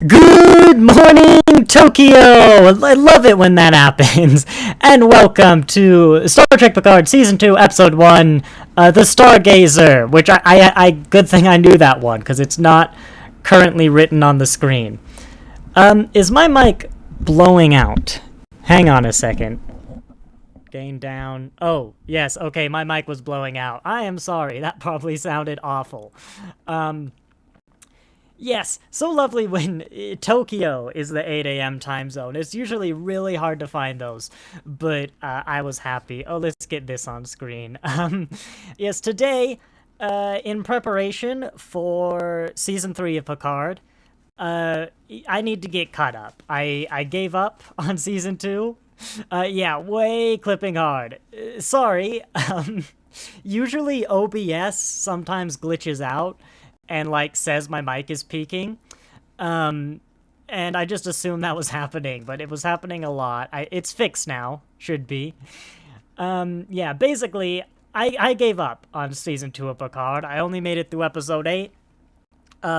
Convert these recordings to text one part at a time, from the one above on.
Good morning, Tokyo! I love it when that happens. And welcome to Star Trek Picard Season 2, Episode 1, The Stargazer, which I good thing I knew that one, because it's not currently written on the screen. Is my mic blowing out? Hang on a second. Gain down. Oh, yes, okay, my mic was blowing out. I am sorry, that probably sounded awful. Yes, so lovely when Tokyo is the 8 a.m. time zone. It's usually really hard to find those, but I was happy. Oh, let's get this on screen. Yes, today, in preparation for Season 3 of Picard, I need to get caught up. I gave up on Season 2. Yeah, way clipping hard. Sorry. Usually OBS sometimes glitches out and says my mic is peaking, and I just assumed that was happening, but it was happening a lot. It's fixed now, should be. Yeah, basically, I gave up on Season 2 of Picard. I only made it through Episode 8,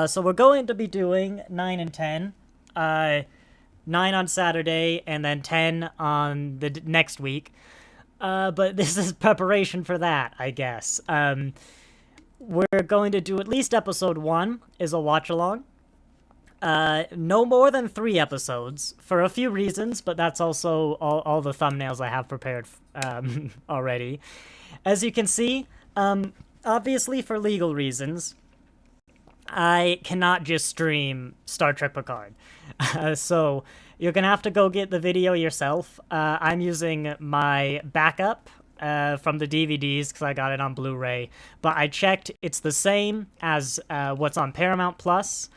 so we're going to be doing 9 and 10, 9 on Saturday, and then 10 on the next week, but this is preparation for that, I guess. We're going to do at least Episode 1 is a watch-along. No more than 3 episodes, for a few reasons, but that's also all the thumbnails I have prepared already. As you can see, obviously for legal reasons, I cannot just stream Star Trek Picard. So you're going to have to go get the video yourself. I'm using my backup from the DVDs because I got it on Blu-ray, but I checked, it's the same as what's on Paramount Plus,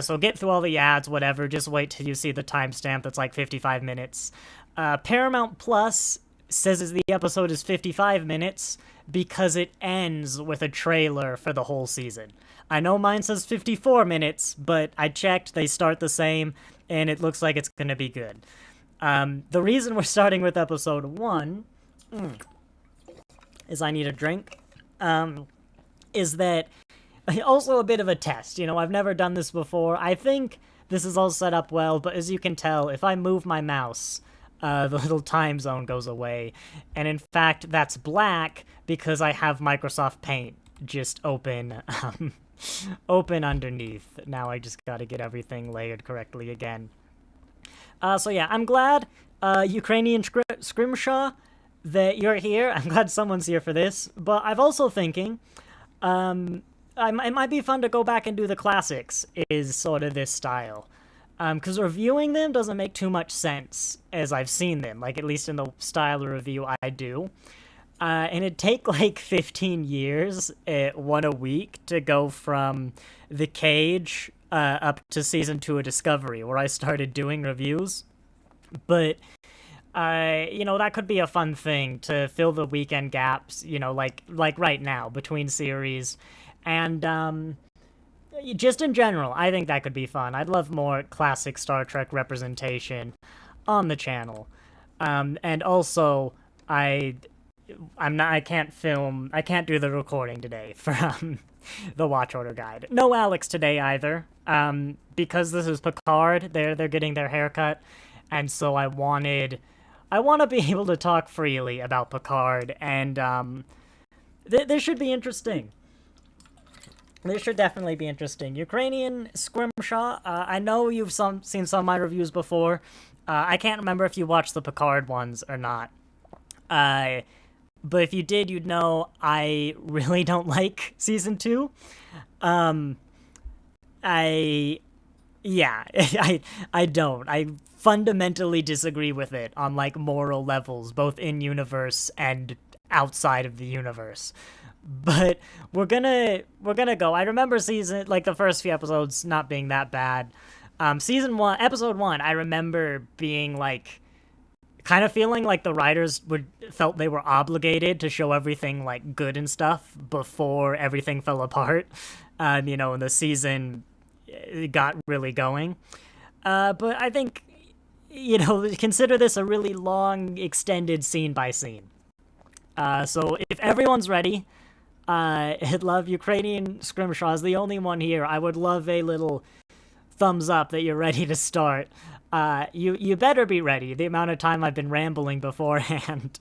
so get through all the ads, whatever, just wait till you see the timestamp that's 55 minutes. Paramount Plus says the episode is 55 minutes because it ends with a trailer for the whole season. I know mine says 54 minutes, but I checked, they start the same, and it looks like it's gonna be good. The reason we're starting with Episode 1... is I need a drink, is that also a bit of a test. I've never done this before. I think this is all set up well, but as you can tell, if I move my mouse, the little time zone goes away. And in fact, that's black because I have Microsoft Paint just open, open underneath. Now I just gotta get everything layered correctly again. So yeah, I'm glad, Ukrainian Scrimshaw, that you're here. I'm glad someone's here for this, but I'm also thinking, it might be fun to go back and do the classics, is sort of this style. Because reviewing them doesn't make too much sense as I've seen them, at least in the style of review I do. And it'd take 15 years, one a week, to go from The Cage up to Season 2 of Discovery, where I started doing reviews. But that could be a fun thing to fill the weekend gaps, like right now, between series. And, just in general, I think that could be fun. I'd love more classic Star Trek representation on the channel. And also, I can't do the recording today for, the Watch Order Guide. No Alex today either, because this is Picard, they're getting their haircut, and so I want to be able to talk freely about Picard, and this should be interesting. This should definitely be interesting. Ukrainian Scrimshaw, I know you've seen some of my reviews before. I can't remember if you watched the Picard ones or not. But if you did, you'd know I really don't like Season 2. I don't. I fundamentally disagree with it on moral levels, both in universe and outside of the universe. But we're gonna go. I remember the first few episodes not being that bad. Season 1, Episode 1, I remember being kind of feeling like the writers felt they were obligated to show everything good and stuff before everything fell apart. And the season got really going. But I think, consider this a really long, extended scene by scene. So if everyone's ready, I'd love Ukrainian Scrimshaw is the only one here. I would love a little thumbs up that you're ready to start. You better be ready. The amount of time I've been rambling beforehand.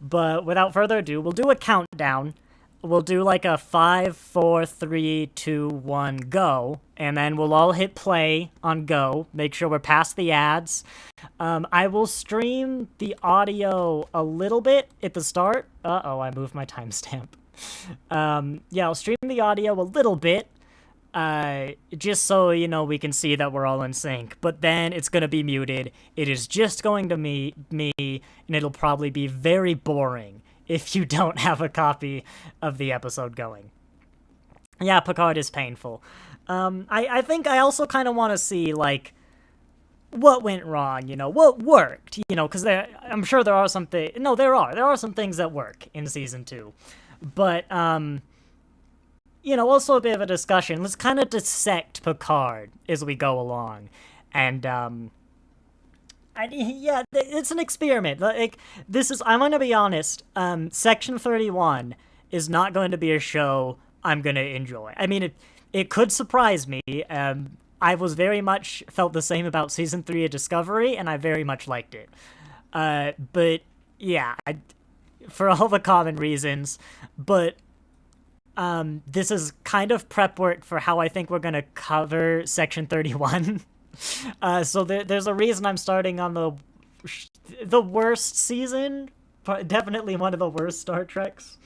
But without further ado, we'll do a countdown. We'll do like a 5, 4, 3, 2, 1, go. And then we'll all hit play on go. Make sure we're past the ads. I will stream the audio a little bit at the start. Uh-oh, I moved my timestamp. Yeah, I'll stream the audio a little bit. Just so, we can see that we're all in sync. But then it's going to be muted. It is just going to me, and it'll probably be very boring if you don't have a copy of the episode going. Yeah, Picard is painful. I think I also kind of want to see, like, what went wrong, what worked, because I'm sure there are some things, no, there are some things that work in Season 2. But, also a bit of a discussion. Let's kind of dissect Picard as we go along. And, it's an experiment. Like, I'm going to be honest, Section 31 is not going to be a show I'm going to enjoy. I mean, it could surprise me. I was very much felt the same about Season 3 of Discovery, and I very much liked it. But, yeah, for all the common reasons. But, this is kind of prep work for how I think we're going to cover Section 31. So there's a reason I'm starting on the worst season, definitely one of the worst Star Treks.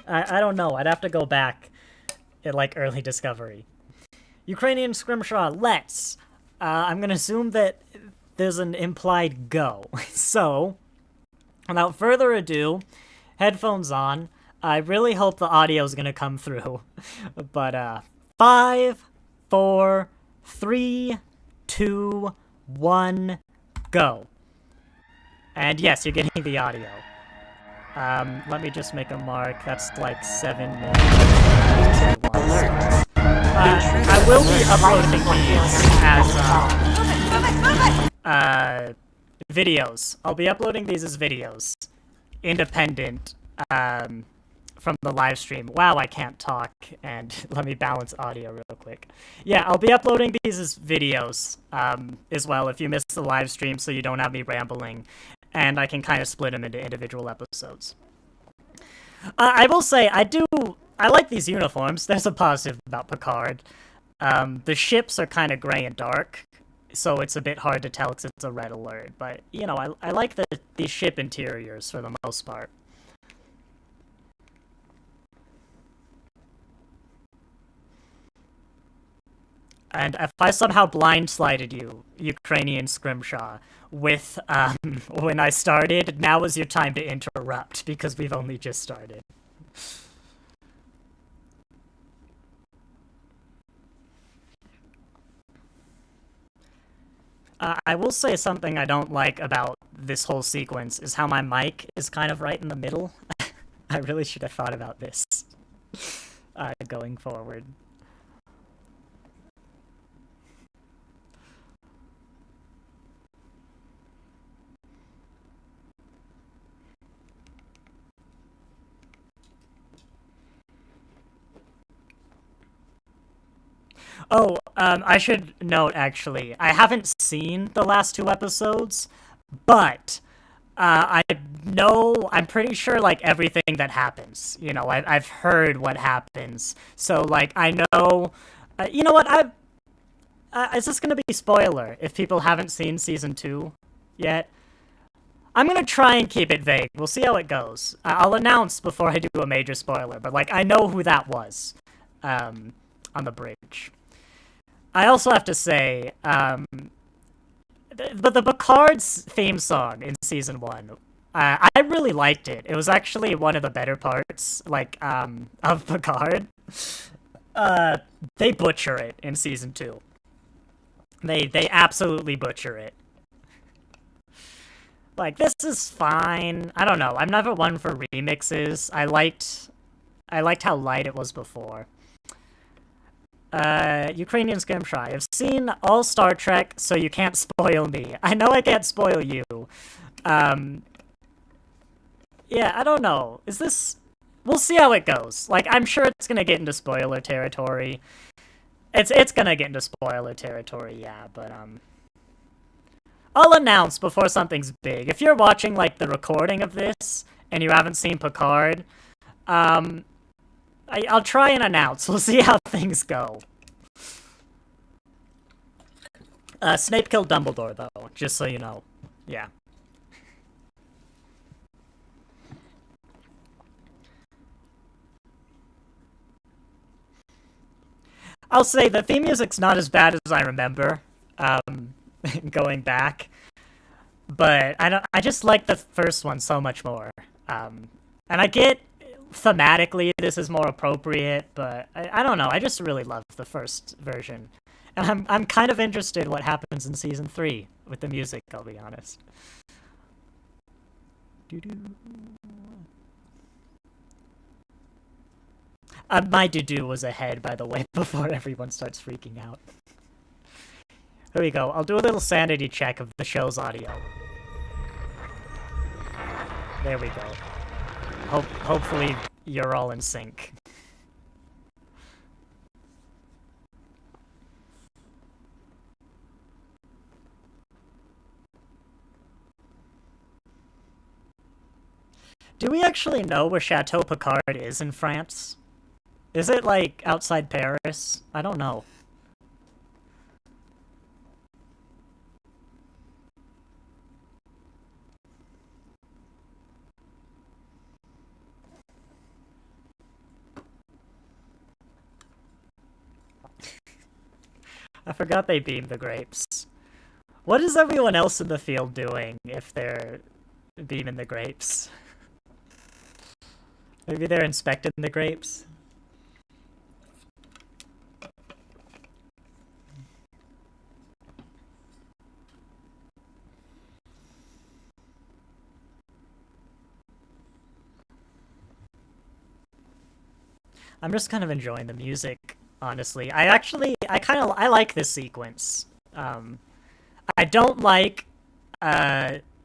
I don't know. I'd have to go back at like early Discovery. Ukrainian Scrimshaw, let's. I'm gonna assume that there's an implied go. So, without further ado, headphones on. I really hope the audio is gonna come through. But 5, 4, 3, 2, 1, go. And yes, you're getting the audio. Let me just make a mark. That's like 7 minutes. I will be uploading these as videos. I'll be uploading these as videos, independent from the live stream. Wow, I can't talk, and let me balance audio real quick. Yeah, I'll be uploading these as videos as well if you missed the live stream, so you don't have me rambling, and I can kind of split them into individual episodes. I will say, I like these uniforms. There's a positive about Picard. The ships are kind of gray and dark, so it's a bit hard to tell because it's a red alert, but, I like the ship interiors for the most part. And if I somehow blindsided you, Ukrainian Scrimshaw, with when I started, now is your time to interrupt, because we've only just started. I will say something I don't like about this whole sequence is how my mic is kind of right in the middle. I really should have thought about this going forward. Oh, I should note, actually, I haven't seen the last 2 episodes, but I'm pretty sure, like, everything that happens. I've heard what happens. So, like, I know, you know what, is this gonna be spoiler if people haven't seen Season 2 yet? I'm gonna try and keep it vague. We'll see how it goes. I'll announce before I do a major spoiler, but, like, I know who that was, on the bridge. I also have to say, but the Picard's theme song in Season 1, I really liked it. It was actually one of the better parts, like, of Picard. They butcher it in Season 2. They absolutely butcher it. Like, this is fine. I don't know. I'm never one for remixes. I liked how light it was before. Ukrainian Scrimshaw. I've seen all Star Trek, so you can't spoil me. I know I can't spoil you. Yeah, I don't know. Is this... We'll see how it goes. Like, I'm sure it's gonna get into spoiler territory. It's gonna get into spoiler territory, yeah, but I'll announce before something's big. If you're watching like the recording of this and you haven't seen Picard, I'll try and announce. We'll see how things go. Snape killed Dumbledore, though, just so you know. Yeah. I'll say the theme music's not as bad as I remember, going back. But I just like the first one so much more. And I get thematically this is more appropriate, but I don't know. I just really love the first version. And I'm kind of interested what happens in season 3 with the music, I'll be honest. My doo-doo was ahead, by the way, before everyone starts freaking out. Here we go. I'll do a little sanity check of the show's audio. There we go. Hopefully you're all in sync. Do we actually know where Chateau Picard is in France? Is it, like, outside Paris? I don't know. I forgot they beamed the grapes. What is everyone else in the field doing if they're beaming the grapes? Maybe they're inspecting the grapes? I'm just kind of enjoying the music, honestly. I like this sequence. I don't like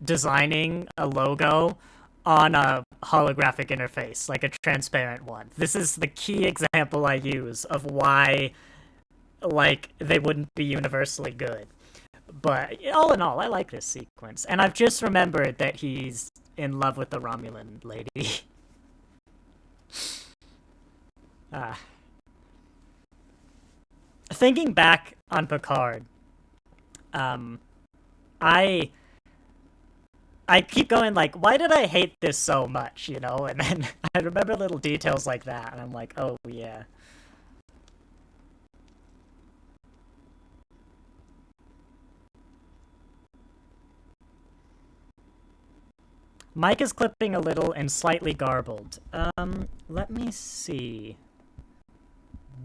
designing a logo on a holographic interface, like a transparent one. This is the key example I use of why, like, they wouldn't be universally good. But all in all, I like this sequence. And I've just remembered that he's in love with the Romulan lady. Ah. Thinking back on Picard, I I keep going like, why did I hate this so much, you know? And then I remember little details like that, and I'm like, oh yeah. Mic is clipping a little and slightly garbled. Let me see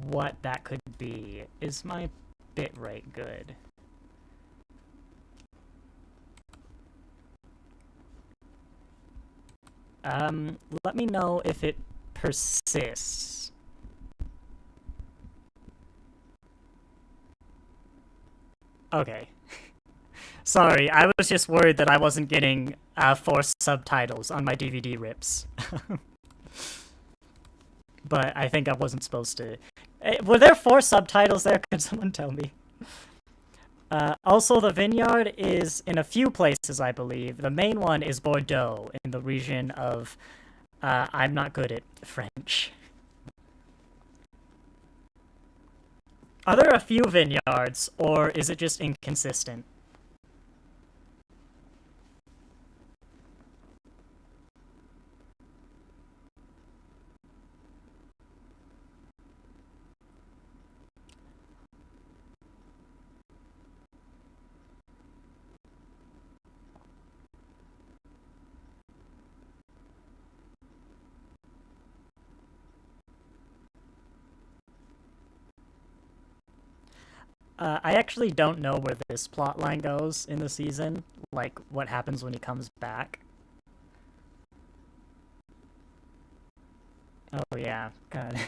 what that could be. Is my bitrate good? Let me know if it persists. Okay. Sorry, I was just worried that I wasn't getting forced subtitles on my DVD rips. But I think I wasn't supposed to. Were there 4 subtitles there? Could someone tell me? Also, the vineyard is in a few places, I believe. The main one is Bordeaux, in the region of... I'm not good at French. Are there a few vineyards, or is it just inconsistent? I actually don't know where this plot line goes in the season, like what happens when he comes back. Oh yeah, God.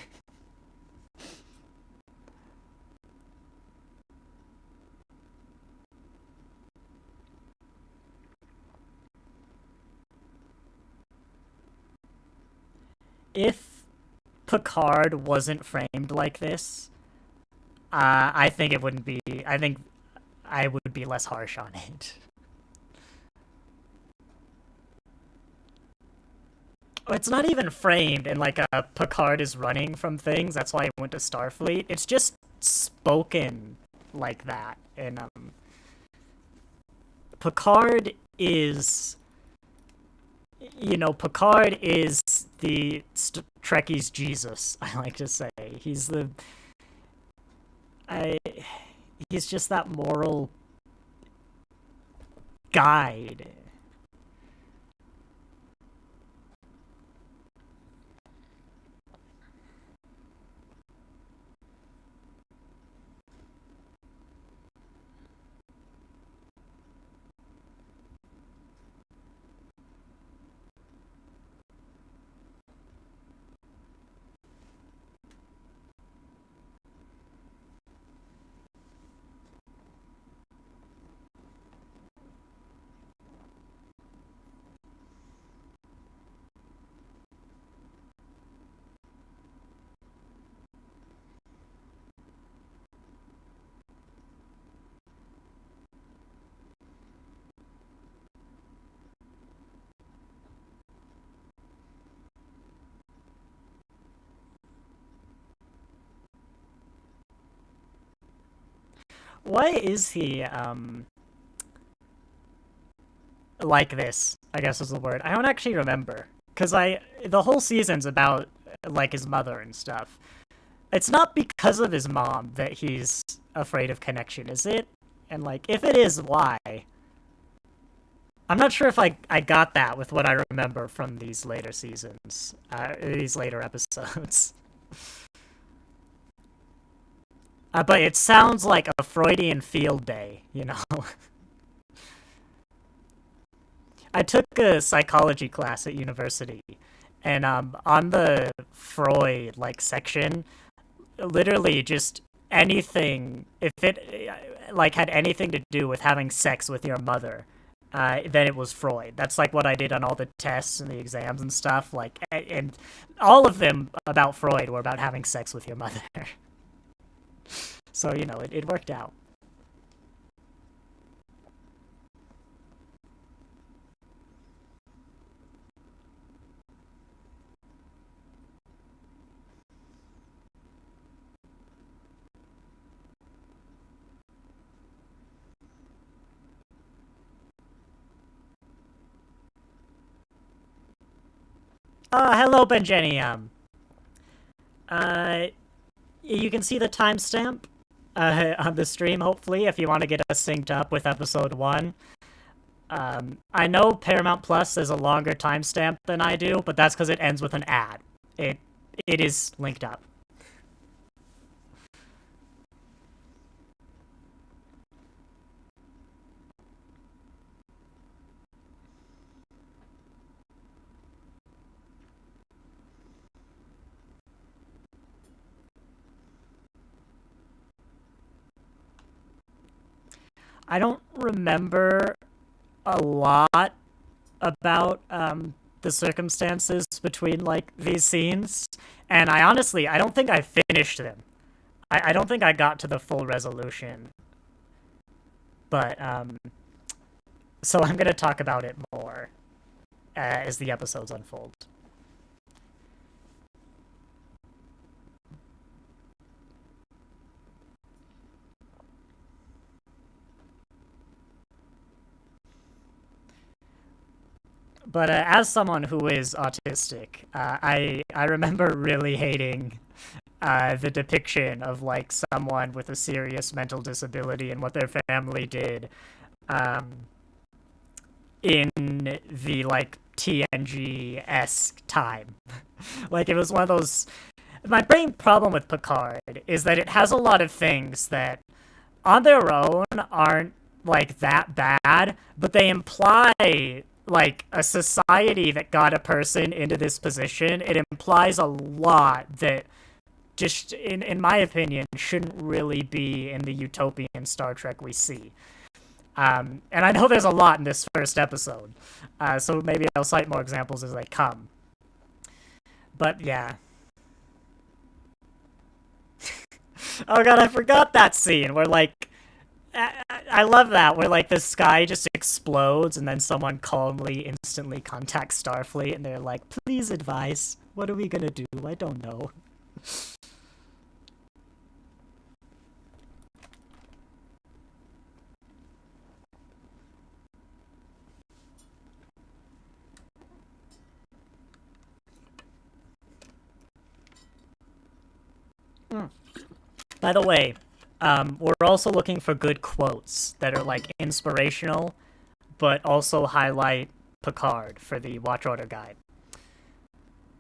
If Picard wasn't framed like this, I think it wouldn't be. I think I would be less harsh on it. It's not even framed in like a Picard is running from things. That's why he went to Starfleet. It's just spoken like that. And Picard is, Picard is the Trekkie's Jesus. I like to say he's the. I. He's just that moral guide. Why is he like this? I guess is the word. I don't actually remember because the whole season's about like his mother and stuff. It's not because of his mom that he's afraid of connection, is it? And like, if it is, why? I'm not sure if I got that with what I remember from these later seasons, these later episodes. But it sounds like a Freudian field day, you know? I took a psychology class at university, and on the Freud, like, section, literally just anything, if it, like, had anything to do with having sex with your mother, then it was Freud. That's, like, what I did on all the tests and the exams and stuff, like, and all of them about Freud were about having sex with your mother. So, it worked out. Hello, Benjenium. Uh, you can see the timestamp on the stream, hopefully, if you want to get us synced up with episode 1. I know Paramount Plus is a longer timestamp than I do, but that's because it ends with an ad. It is linked up. I don't remember a lot about the circumstances between like these scenes, and I don't think I finished them. I don't think I got to the full resolution, but so I'm gonna talk about it more as the episodes unfold. But as someone who is autistic, I remember really hating the depiction of like someone with a serious mental disability and what their family did um, in the like TNG-esque time. Like it was one of those. My main problem with Picard is that it has a lot of things that on their own aren't like that bad, but they imply like a society that got a person into this position. It implies a lot that just in my opinion shouldn't really be in the utopian Star Trek we see. And I know there's a lot in this first episode, so maybe I'll cite more examples as they come. But yeah. Oh god, I forgot that scene where like I love that where like the sky just explodes and then someone calmly instantly contacts Starfleet and they're like, "Please advise. What are we gonna do? I don't know." By the way, we're also looking for good quotes that are like inspirational, but also highlight Picard for the Watch Order guide.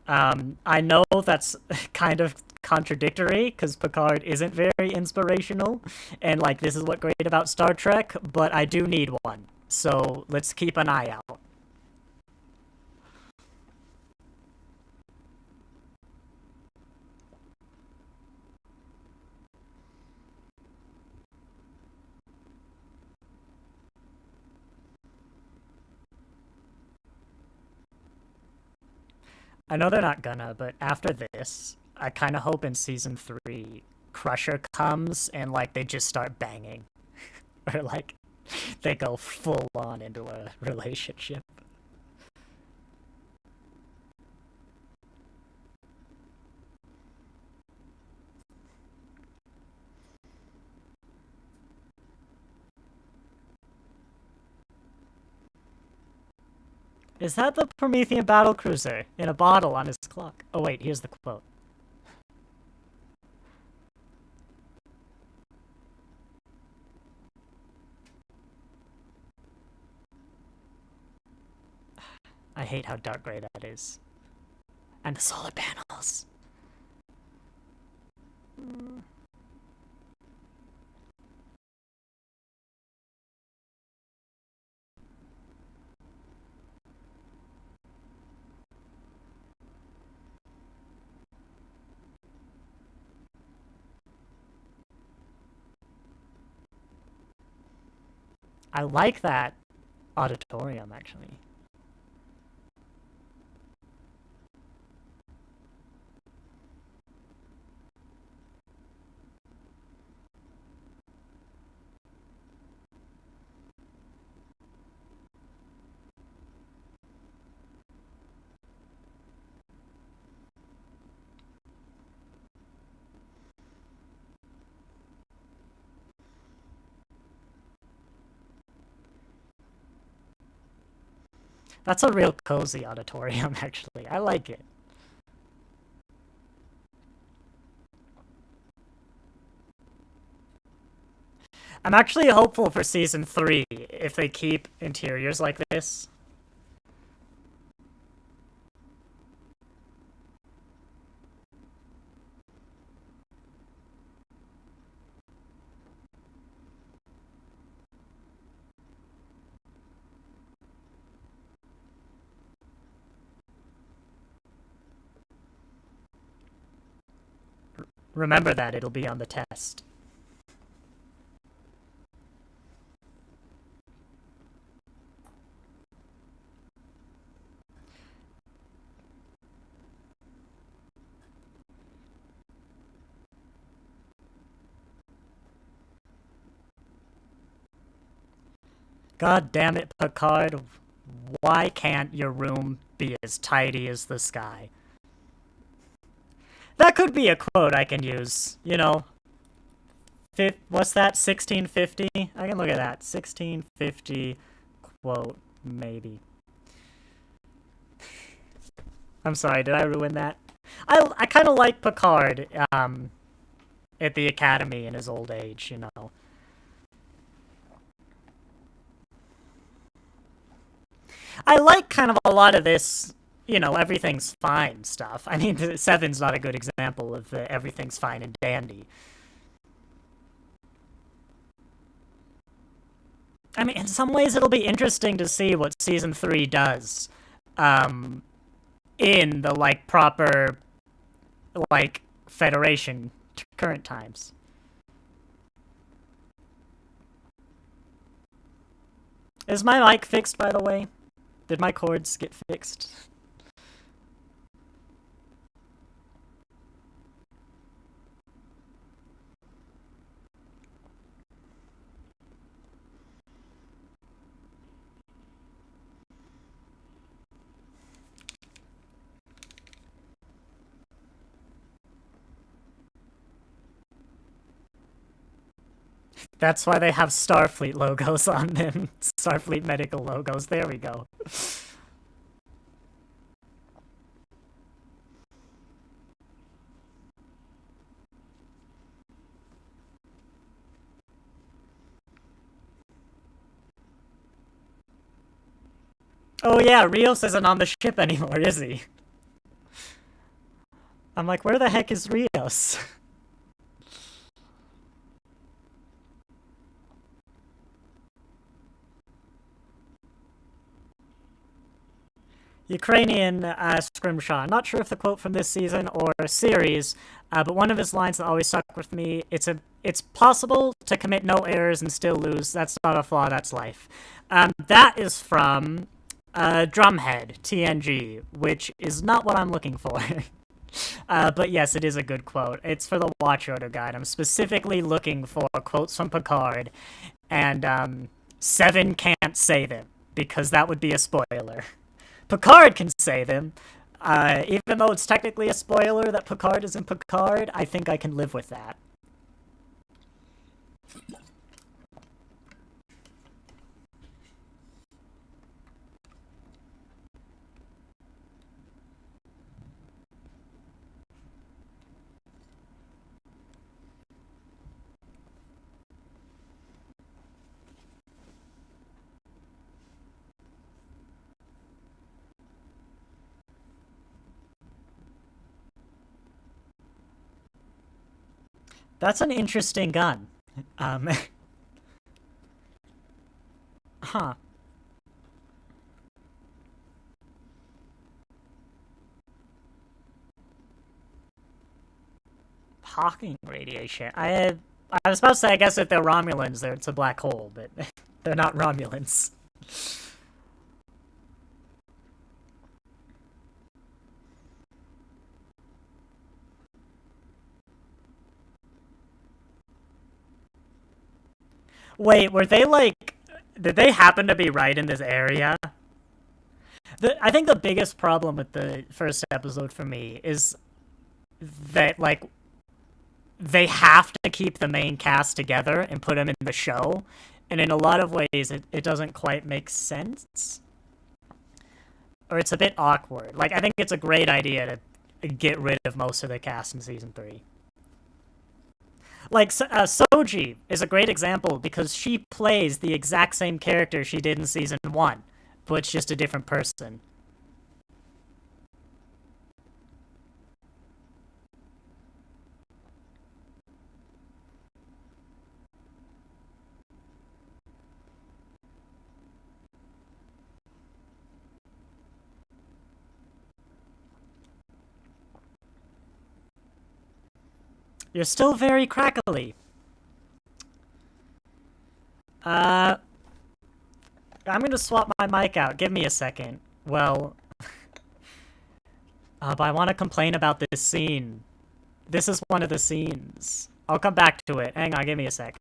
I know that's kind of contradictory because Picard isn't very inspirational, and like this is what's great about Star Trek, but I do need one. So let's keep an eye out. I know they're not gonna, but after this, I kind of hope in season 3, Crusher comes and like they just start banging, or like they go full on into a relationship. Is that the Promethean battlecruiser in a bottle on his clock? Oh wait, here's the quote. I hate how dark gray that is. And the solar panels. I like that auditorium, actually. That's a real cozy auditorium, actually. I like it. I'm actually hopeful for season 3 if they keep interiors like this. Remember that, it'll be on the test. God damn it, Picard. Why can't your room be as tidy as the sky? That could be a quote I can use, you know. What's that? 1650? I can look at that. 1650 quote, maybe. I'm sorry, did I ruin that? I kind of like Picard at the academy in his old age, you know. I like kind of a lot of this, you know, everything's fine stuff. I mean, Seven's not a good example of the everything's fine and dandy. I mean, in some ways, it'll be interesting to see what season 3 does, um, in the like proper, like Federation current times. Is my mic fixed, by the way? Did my cords get fixed? That's why they have Starfleet logos on them. Starfleet medical logos. There we go. Oh yeah, Rios isn't on the ship anymore, is he? I'm like, where the heck is Rios? Ukrainian Scrimshaw. Not sure if the quote from this season or series, but one of his lines that always stuck with me, it's possible to commit no errors and still lose. That's not a flaw, that's life. That is from Drumhead, TNG, which is not what I'm looking for. But yes, it is a good quote. It's for the Watch Order Guide. I'm specifically looking for quotes from Picard, and Seven can't say them, because that would be a spoiler. Picard can say them. Even though it's technically a spoiler that Picard isn't Picard, I think I can live with that. That's an interesting gun. Um, huh. Hawking radiation. I was about to say, I guess if they're Romulans, it's a black hole, but they're not Romulans. Wait, were they like... Did they happen to be right in this area? I think the biggest problem with the first episode for me is that, like, they have to keep the main cast together and put them in the show. And in a lot of ways, it doesn't quite make sense. Or it's a bit awkward. Like, I think it's a great idea to get rid of most of the cast in Season 3. Like, Soji is a great example because she plays the exact same character she did in Season 1, but it's just a different person. You're still very crackly. I'm gonna swap my mic out. Give me a second. Well, but I want to complain about this scene. This is one of the scenes. I'll come back to it. Hang on, give me a sec.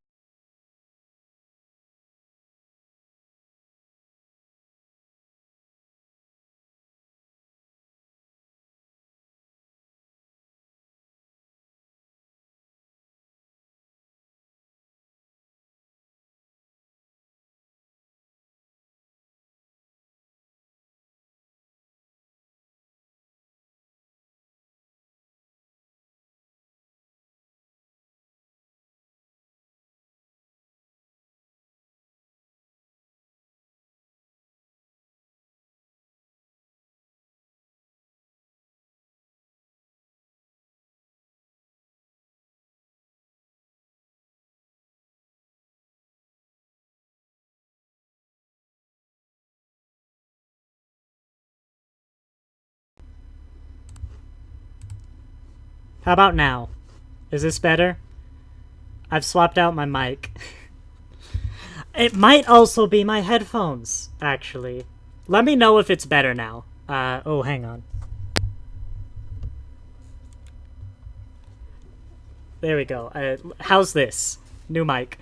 How about now? Is this better? I've swapped out my mic. It might also be my headphones, actually. Let me know if it's better now. Oh, hang on. There we go. How's this? New mic.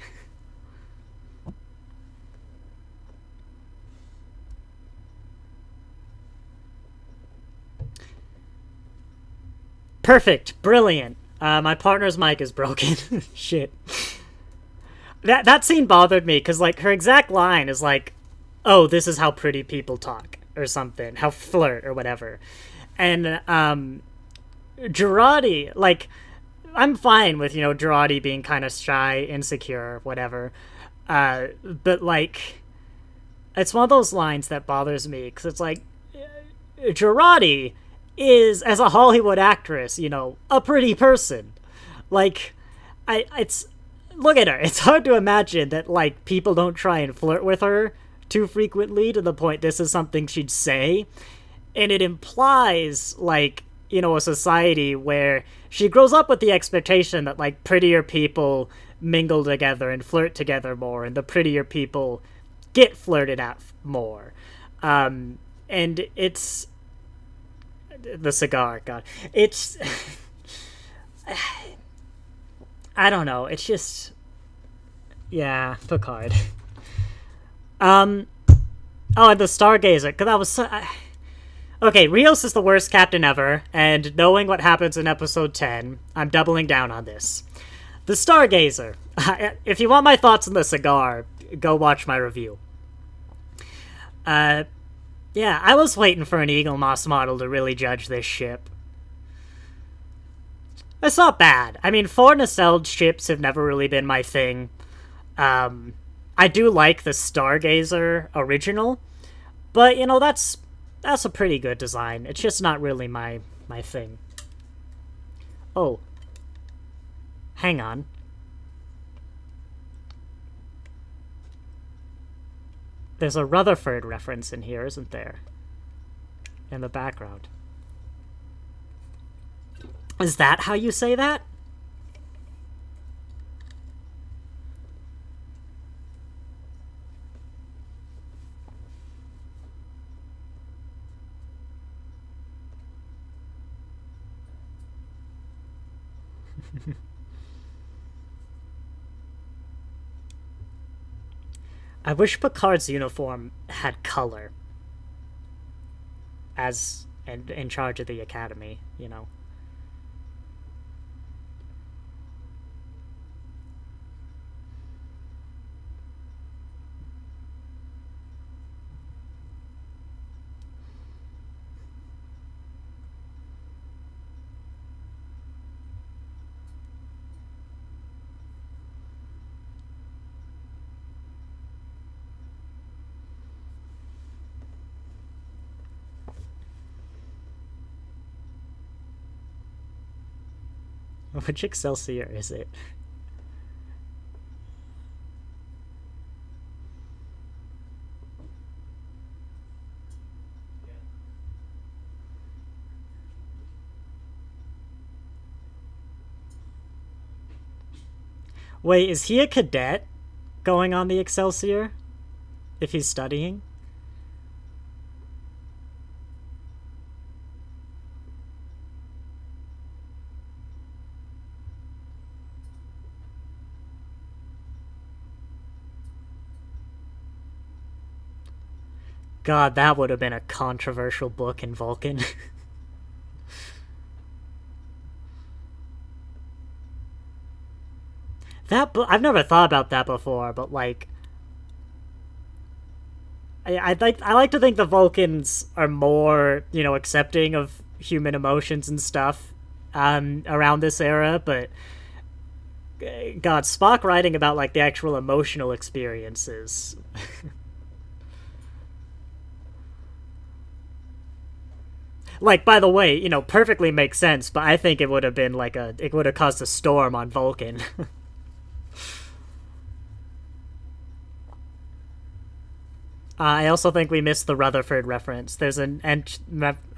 Perfect. Brilliant. My partner's mic is broken. Shit. That scene bothered me because like her exact line is like, "Oh, this is how pretty people talk," or something, how flirt or whatever, and Girardi, like, I'm fine with Girardi being kind of shy, insecure, whatever, but like, it's one of those lines that bothers me because it's like, Girardi is, as a Hollywood actress, a pretty person. Like, it's look at her. It's hard to imagine that like people don't try and flirt with her too frequently to the point this is something she'd say, and it implies like a society where she grows up with the expectation that like prettier people mingle together and flirt together more, and the prettier people get flirted at more. And it's the cigar, God, it's I don't know. It's just, yeah, Picard. Oh, and the Stargazer, because that was so. Okay, Rios is the worst captain ever, and knowing what happens in episode 10, I'm doubling down on this. The Stargazer. If you want my thoughts on the cigar, go watch my review. Yeah, I was waiting for an Eagle Moss model to really judge this ship. It's not bad. I mean, 4 nacelled ships have never really been my thing. I do like the Stargazer original, but, that's a pretty good design. It's just not really my thing. Oh. Hang on. There's a Rutherford reference in here, isn't there? In the background. Is that how you say that? I wish Picard's uniform had color. As in charge of the academy, Which Excelsior is it? Wait, is he a cadet going on the Excelsior? If he's studying? God, that would have been a controversial book in Vulcan. That book, I've never thought about that before, but like, I like to think the Vulcans are more accepting of human emotions and stuff around this era, but God, Spock writing about like the actual emotional experiences. Like, by the way, perfectly makes sense, but I think it would have been like it would have caused a storm on Vulcan. I also think we missed the Rutherford reference. There's a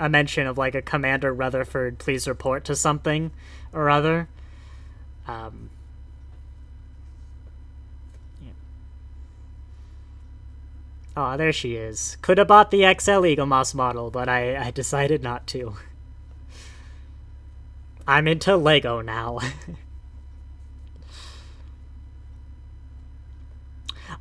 mention of like a Commander Rutherford, please report to something or other. Yeah. Oh, there she is. Could have bought the XL Eagle Moss model, but I decided not to. I'm into Lego now.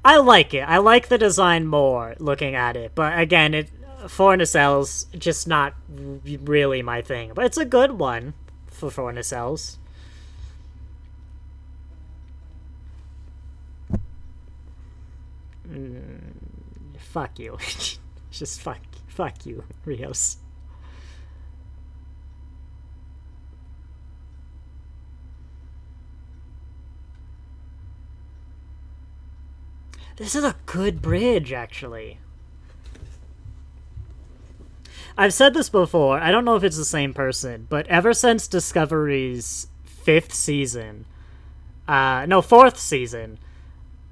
I like it. I like the design more looking at it, but again, 4 nacelles just not really my thing. But it's a good one for 4 nacelles. fuck you. Just fuck you, Rios. This is a good bridge, actually. I've said this before, I don't know if it's the same person, but ever since Discovery's fourth season,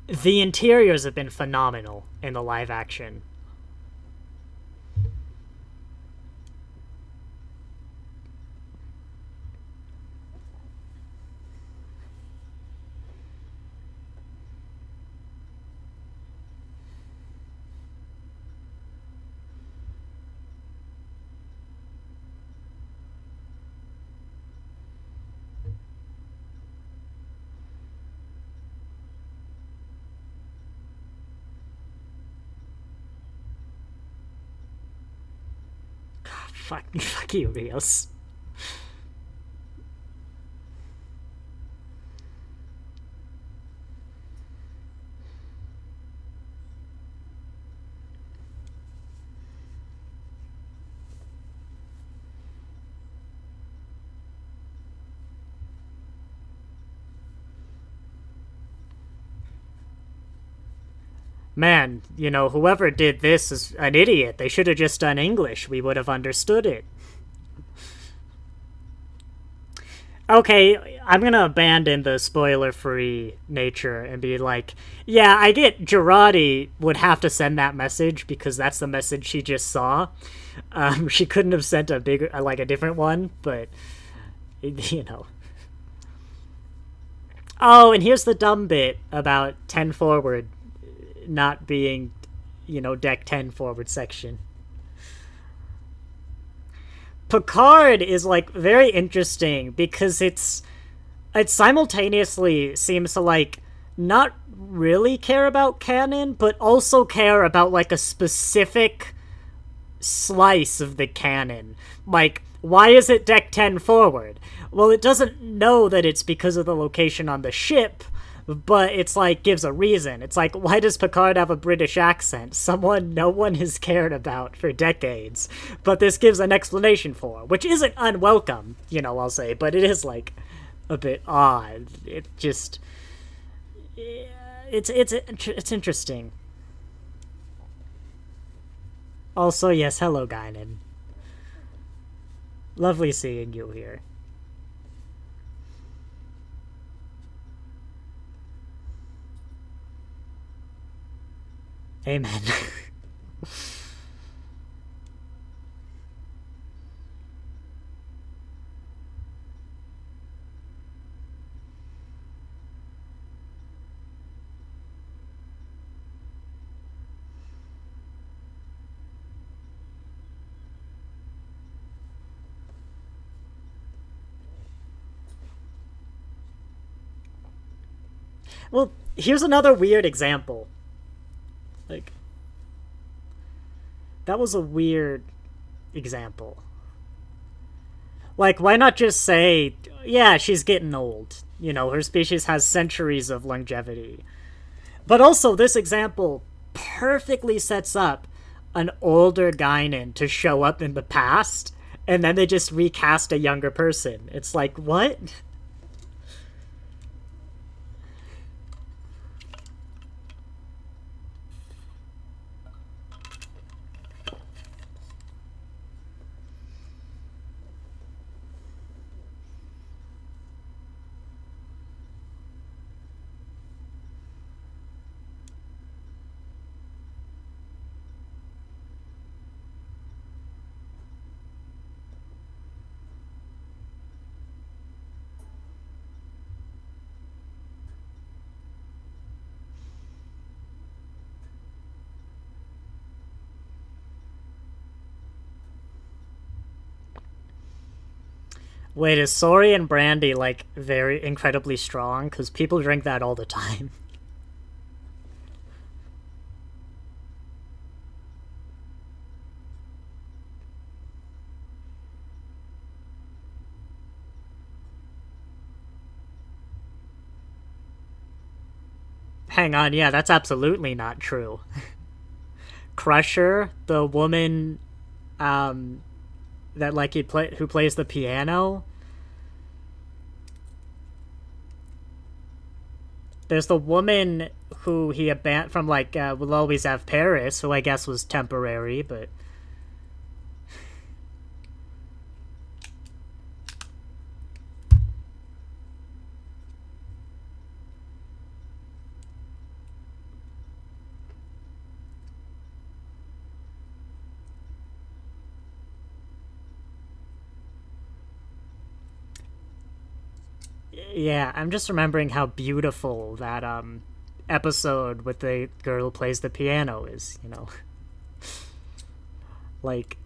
the interiors have been phenomenal in the live action. Fuck you, Rios. Man, you know, whoever did this is an idiot. They should have just done English. We would have understood it. Okay, I'm gonna abandon the spoiler-free nature and be like, yeah, I get Girardi would have to send that message because that's the message she just saw. She couldn't have sent a bigger, like a different one, but, you know. Oh, and here's the dumb bit about 10 forward not being, you know, deck 10 forward section. Picard is, like, very interesting because it simultaneously seems to, like, not really care about canon, but also care about, like, a specific slice of the canon. Like, why is it deck 10 forward? Well, it doesn't know that it's because of the location on the ship, but it's like gives a reason. It's like, why does Picard have a British accent? Someone no one has cared about for decades, but this gives an explanation for, which isn't unwelcome, you know, I'll say, but it is like a bit odd. It just, it's interesting. Also, yes, hello, Guinan. Lovely seeing you here. Amen. Well, here's another weird example. Like, that was a weird example. Like, why not just say, yeah, she's getting old. You know, her species has centuries of longevity. But also, this example perfectly sets up an older Guinan to show up in the past, and then they just recast a younger person. It's like, what? Wait, is Sori and Brandy, like, very incredibly strong? Because people drink that all the time. Hang on, yeah, that's absolutely not true. Crusher, the woman that like who plays the piano. There's the woman who he abandoned from like We'll Always Have Paris, who I guess was temporary, but yeah, I'm just remembering how beautiful that episode with the girl who plays the piano is, you know. Like,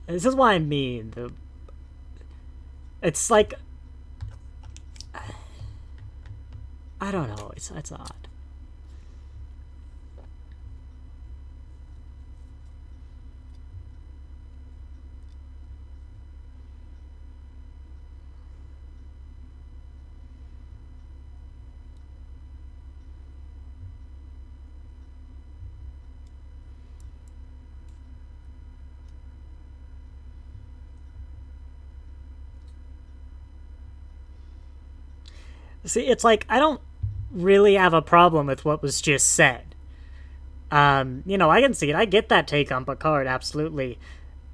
this is what I mean. It's like, I don't know. It's odd. See, it's like I don't really have a problem with what was just said. You know, I can see it. I get that take on Picard, absolutely.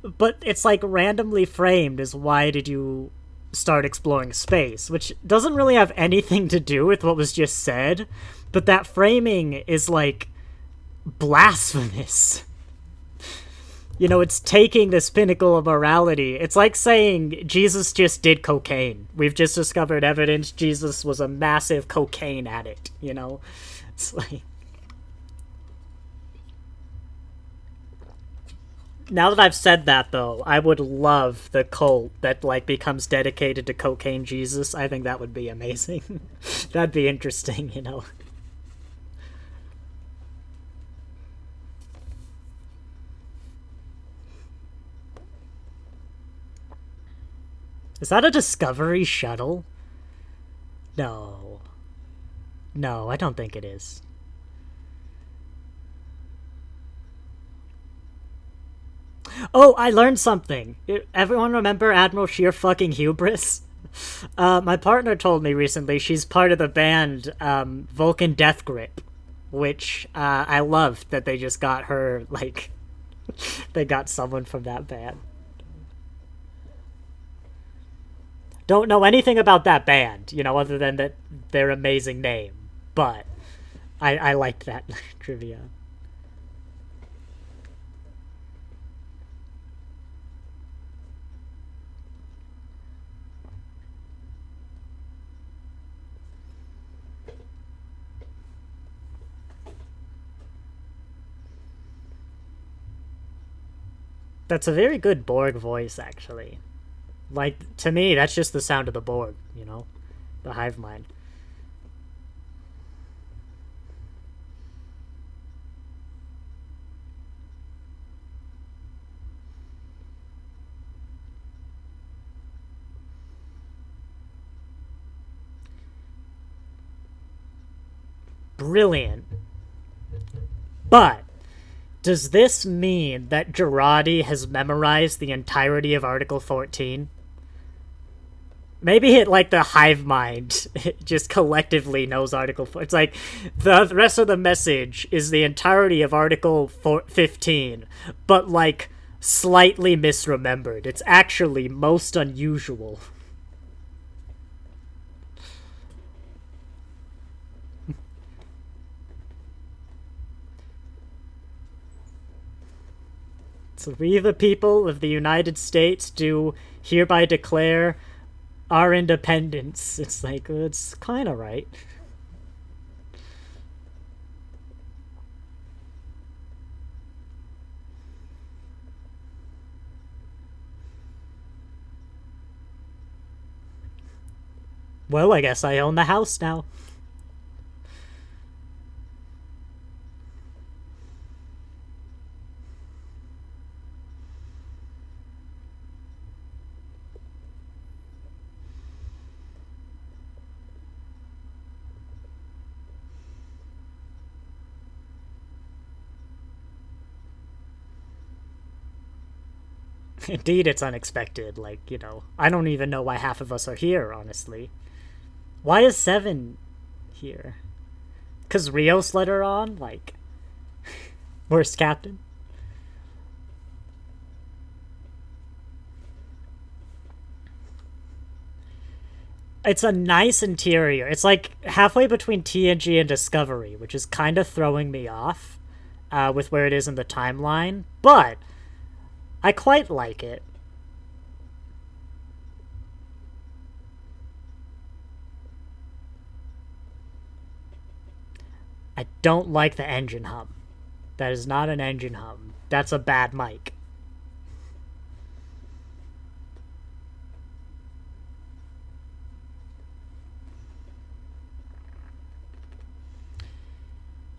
But it's like randomly framed as why did you start exploring space, which doesn't really have anything to do with what was just said, but that framing is like blasphemous. You know, it's taking this pinnacle of morality. It's like saying Jesus just did cocaine. We've just discovered evidence Jesus was a massive cocaine addict, you know? It's like... Now that I've said that, though, I would love the cult that, like, becomes dedicated to cocaine Jesus. I think that would be amazing. That'd be interesting, you know? Is that a Discovery shuttle? No. No, I don't think it is. Oh, I learned something. Everyone remember Admiral Sheer fucking Hubris? My partner told me recently she's part of the band Vulcan Death Grip, which I loved that they just got her, like, they got someone from that band. Don't know anything about that band, you know, other than that their amazing name. But I liked that trivia. That's a very good Borg voice, actually. Like, to me, that's just the sound of the Borg, you know? The hive mind. Brilliant. But does this mean that Girardi has memorized the entirety of Article 14? Maybe it, like, the hive mind just collectively knows Article 4. It's like, the rest of the message is the entirety of Article 15, but, like, slightly misremembered. It's actually most unusual. So we, the people of the United States, do hereby declare our independence. It's like, it's kind of right. Well, I guess I own the house now. Indeed, it's unexpected. Like, I don't even know why half of us are here, honestly. Why is 7 here? Because Rios let her on? Like, worst captain? It's a nice interior. It's like halfway between TNG and Discovery, which is kind of throwing me off with where it is in the timeline. But I quite like it. I don't like the engine hum. That is not an engine hum. That's a bad mic.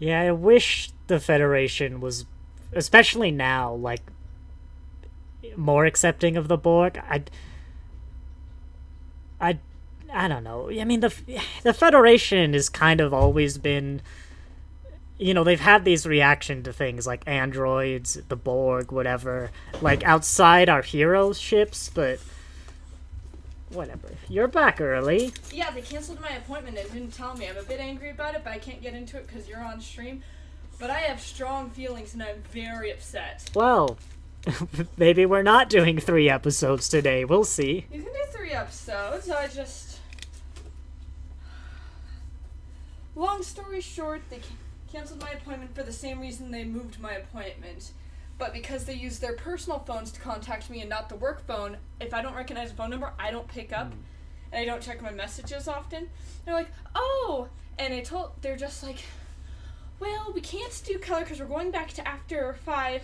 Yeah, I wish the Federation was, especially now, like, more accepting of the Borg. I don't know. I mean, the Federation has kind of always been, they've had these reaction to things like androids, the Borg, whatever, like outside our heroes' ships, but whatever. You're back early. Yeah, they canceled my appointment and didn't tell me. I'm a bit angry about it, but I can't get into it because you're on stream. But I have strong feelings and I'm very upset. Well, maybe we're not doing 3 episodes today. We'll see. You can do 3 episodes. Long story short, they canceled my appointment for the same reason they moved my appointment. But because they use their personal phones to contact me and not the work phone, if I don't recognize a phone number, I don't pick up. And I don't check my messages often. They're like, oh! And they're just like, well, we can't do color because we're going back to after 5.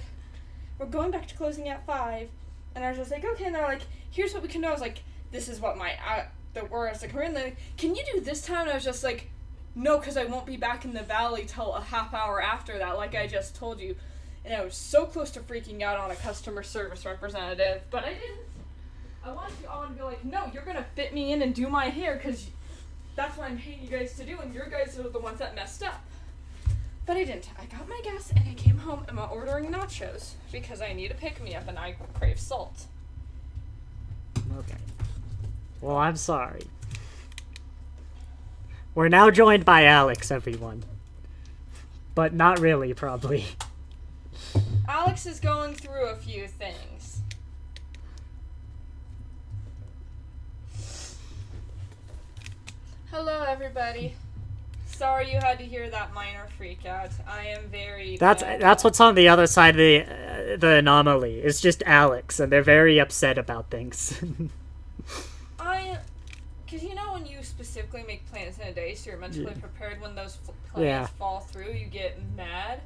We're going back to closing at 5. And I was just like, okay. And they're like, here's what we can do. I was like, this is what the words. Like, and they're like, can you do this time? And I was just like, no, because I won't be back in the valley till a half hour after that, like I just told you. And I was so close to freaking out on a customer service representative, but I didn't. I wanted to all be like, no, you're going to fit me in and do my hair, because that's what I'm paying you guys to do, and your guys are the ones that messed up. But I didn't. I got my gas, and I came home, and I'm ordering nachos, because I need a pick-me-up, and I crave salt. Okay. Well, I'm sorry. We're now joined by Alex, everyone. But not really, probably. Alex is going through a few things. Hello, everybody. Sorry you had to hear that minor freak out. I am very That's what's on the other side of the anomaly. It's just Alex, and they're very upset about things. Because when you specifically make plans in a day, so you're mentally prepared when those plans fall through, you get mad.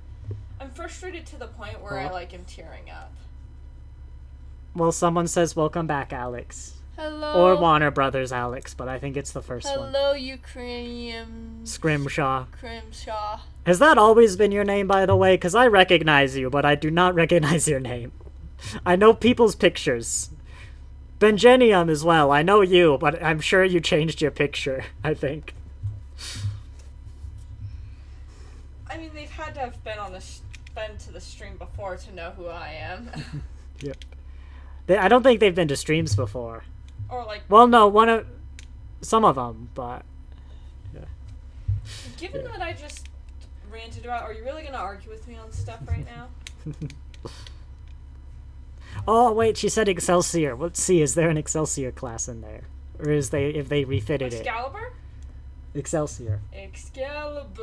I'm frustrated to the point where I am tearing up. Well, someone says, welcome back, Alex. Hello. Or Warner Brothers Alex, but I think it's the first one. Hello, Ukrainian. Scrimshaw. Scrimshaw. Has that always been your name, by the way? Because I recognize you, but I do not recognize your name. I know people's pictures. Benjenium as well. I know you, but I'm sure you changed your picture, I think. I mean, they've had to have been to the stream before to know who I am. Yep. I don't think they've been to streams before. Or well, no, some of them, but yeah. Given that I just ranted about, are you really gonna argue with me on stuff right now? Oh wait, she said Excelsior. Let's see, is there an Excelsior class in there, or if they refitted Excalibur? it? Excelsior. Excalibur,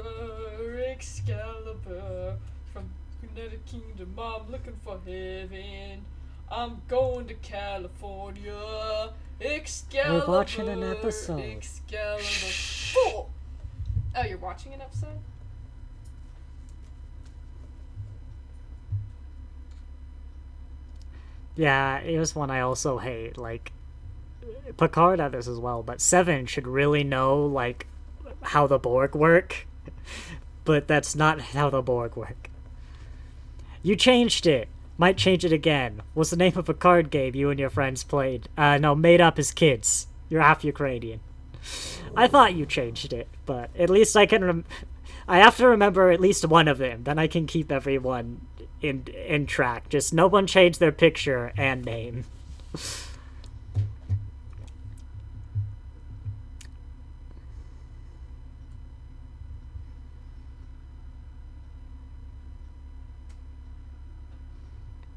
from United Kingdom, I'm looking for heaven. I'm going to California. Excalibur. We're watching an episode. Excalibur. Oh, you're watching an episode? Yeah, it was one I also hate. Like, Picard had this as well, but 7 should really know, how the Borg work. But that's not how the Borg work. You changed it. Might change it again. What's the name of a card game you and your friends played? No, made up as kids. You're half Ukrainian. I thought you changed it, but at least I can I have to remember at least one of them, then I can keep everyone in track. Just no one changed their picture and name.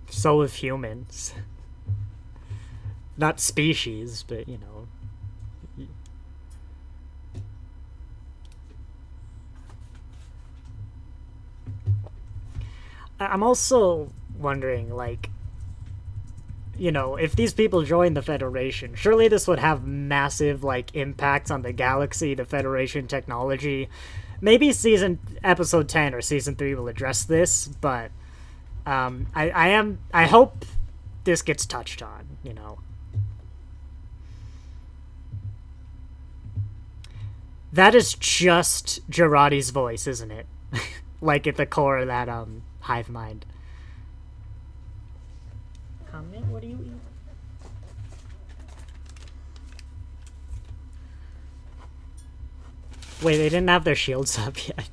So have humans. Not species, but, you know. I'm also wondering, like, you know, if these people join the Federation, surely this would have massive, like, impacts on the galaxy, the Federation technology. Maybe episode 10 or season 3 will address this, but I hope this gets touched on, you know. That is just Girardi's voice, isn't it? Like at the core of that hive mind. Comment? What do you eat? Wait, they didn't have their shields up yet.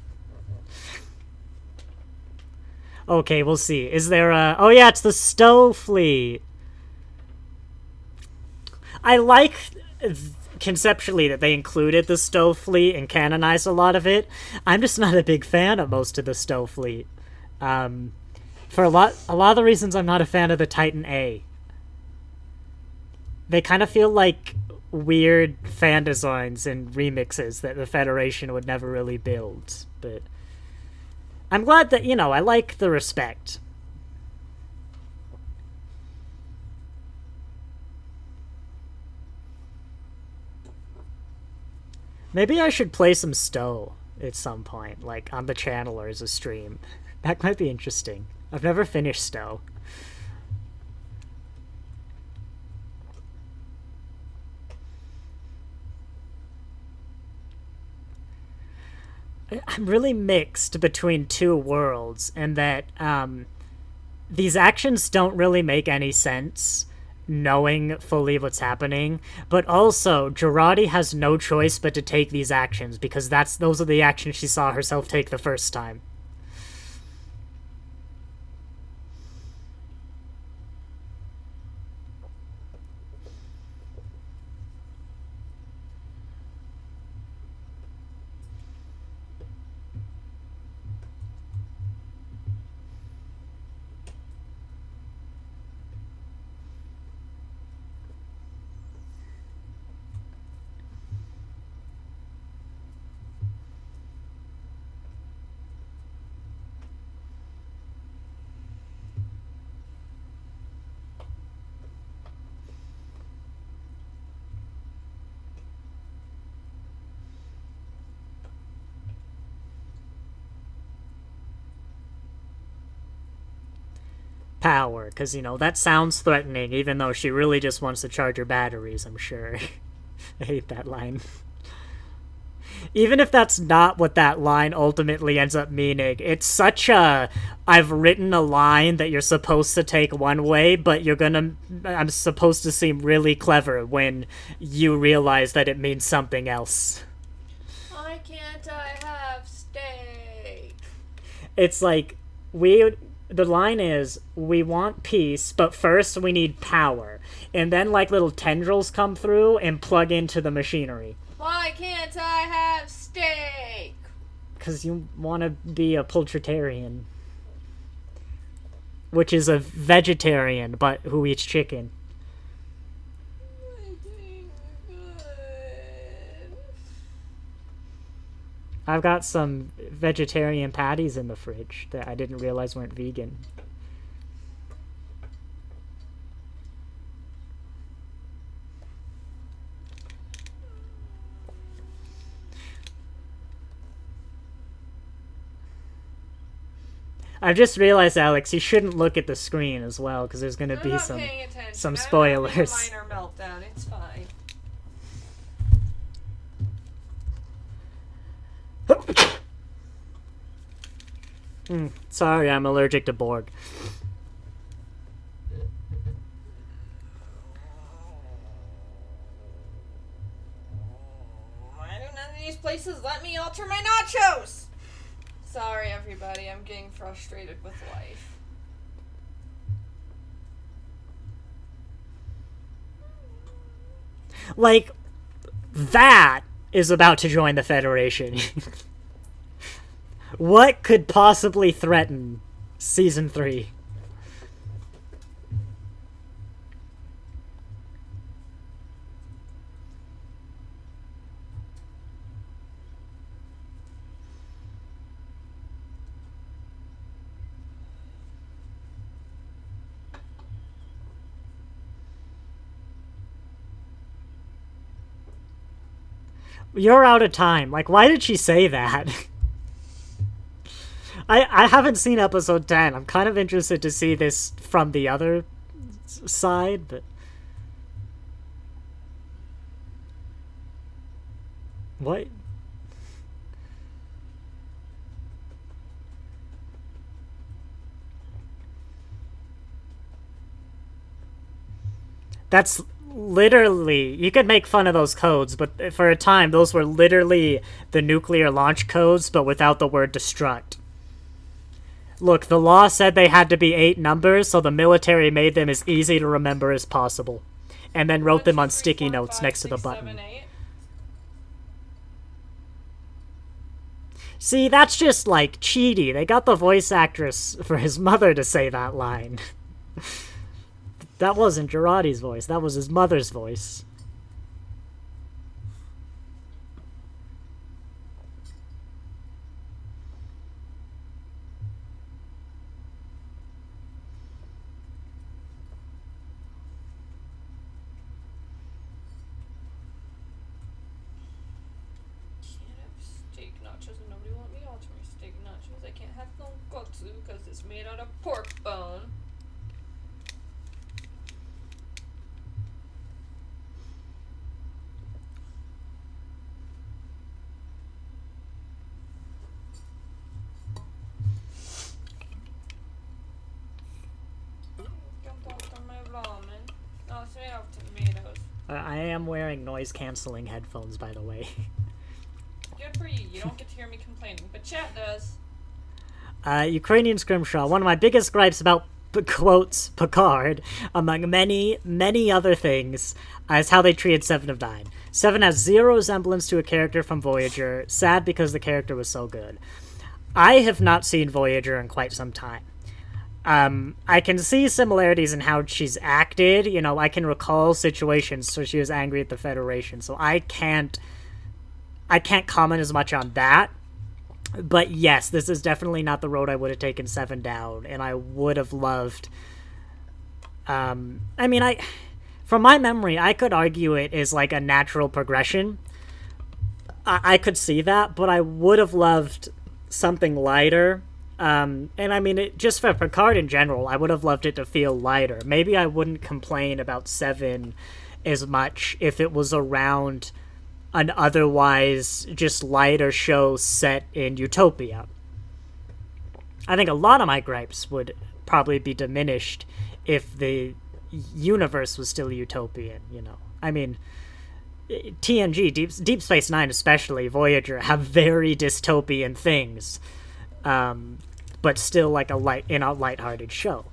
Okay, we'll see. Is there a... Oh yeah, it's the Stowe fleet. I like conceptually that they included the Stowe fleet and canonized a lot of it. I'm just not a big fan of most of the Stowe fleet. For a lot of the reasons I'm not a fan of the Titan A. They kind of feel like weird fan designs and remixes that the Federation would never really build, but I'm glad that, you know, I like the respect. Maybe I should play some Stowe at some point, like on the channel or as a stream. That might be interesting. I've never finished Stowe. I'm really mixed between two worlds, and that these actions don't really make any sense knowing fully what's happening, but also Girardi has no choice but to take these actions because those are the actions she saw herself take the first time. Power, because, you know, that sounds threatening, even though she really just wants to charge her batteries, I'm sure. I hate that line. Even if that's not what that line ultimately ends up meaning, it's such a, I've written a line that you're supposed to take one way, but I'm supposed to seem really clever when you realize that it means something else. Why can't I have steak? It's like, the line is, we want peace, but first we need power. And then, like, little tendrils come through and plug into the machinery. Why can't I have steak? Because you want to be a pultritarian. Which is a vegetarian, but who eats chicken. I've got some vegetarian patties in the fridge that I didn't realize weren't vegan. I've just realized, Alex, you shouldn't look at the screen as well, because there's going to be some spoilers. Minor meltdown. It's fine. Sorry, I'm allergic to Borg. these places let me alter my nachos! Sorry, everybody. I'm getting frustrated with life. Like, that is about to join the Federation. What could possibly threaten Season 3? You're out of time. Like, why did she say that? I haven't seen episode 10. I'm kind of interested to see this from the other side, but... What? That's literally... You could make fun of those codes, but for a time, those were literally the nuclear launch codes, but without the word destruct. Look, the law said they had to be 8 numbers, so the military made them as easy to remember as possible. And then wrote them on sticky notes next to the button. See, that's just, like, cheaty. They got the voice actress for his mother to say that line. That wasn't Girardi's voice. That was his mother's voice. Because it's made out of pork bone. I am wearing noise-canceling headphones, by the way. Good for you. You don't get to hear me complaining, but chat does. Ukrainian Scrimshaw. One of my biggest gripes about, quotes, Picard, among many, many other things, is how they treated 7 of 9. 7 has zero resemblance to a character from Voyager, sad because the character was so good. I have not seen Voyager in quite some time. I can see similarities in how she's acted. You know, I can recall situations where she was angry at the Federation, so I can't comment as much on that. But yes, this is definitely not the road I would have taken 7 down, and I would have loved... from my memory, I could argue it is like a natural progression. I could see that, but I would have loved something lighter. Just for Picard in general, I would have loved it to feel lighter. Maybe I wouldn't complain about 7 as much if it was around an otherwise just lighter show set in Utopia. I think a lot of my gripes would probably be diminished if the universe was still utopian, you know. I mean, TNG, Deep Space Nine especially, Voyager, have very dystopian things, but still like a lighthearted show.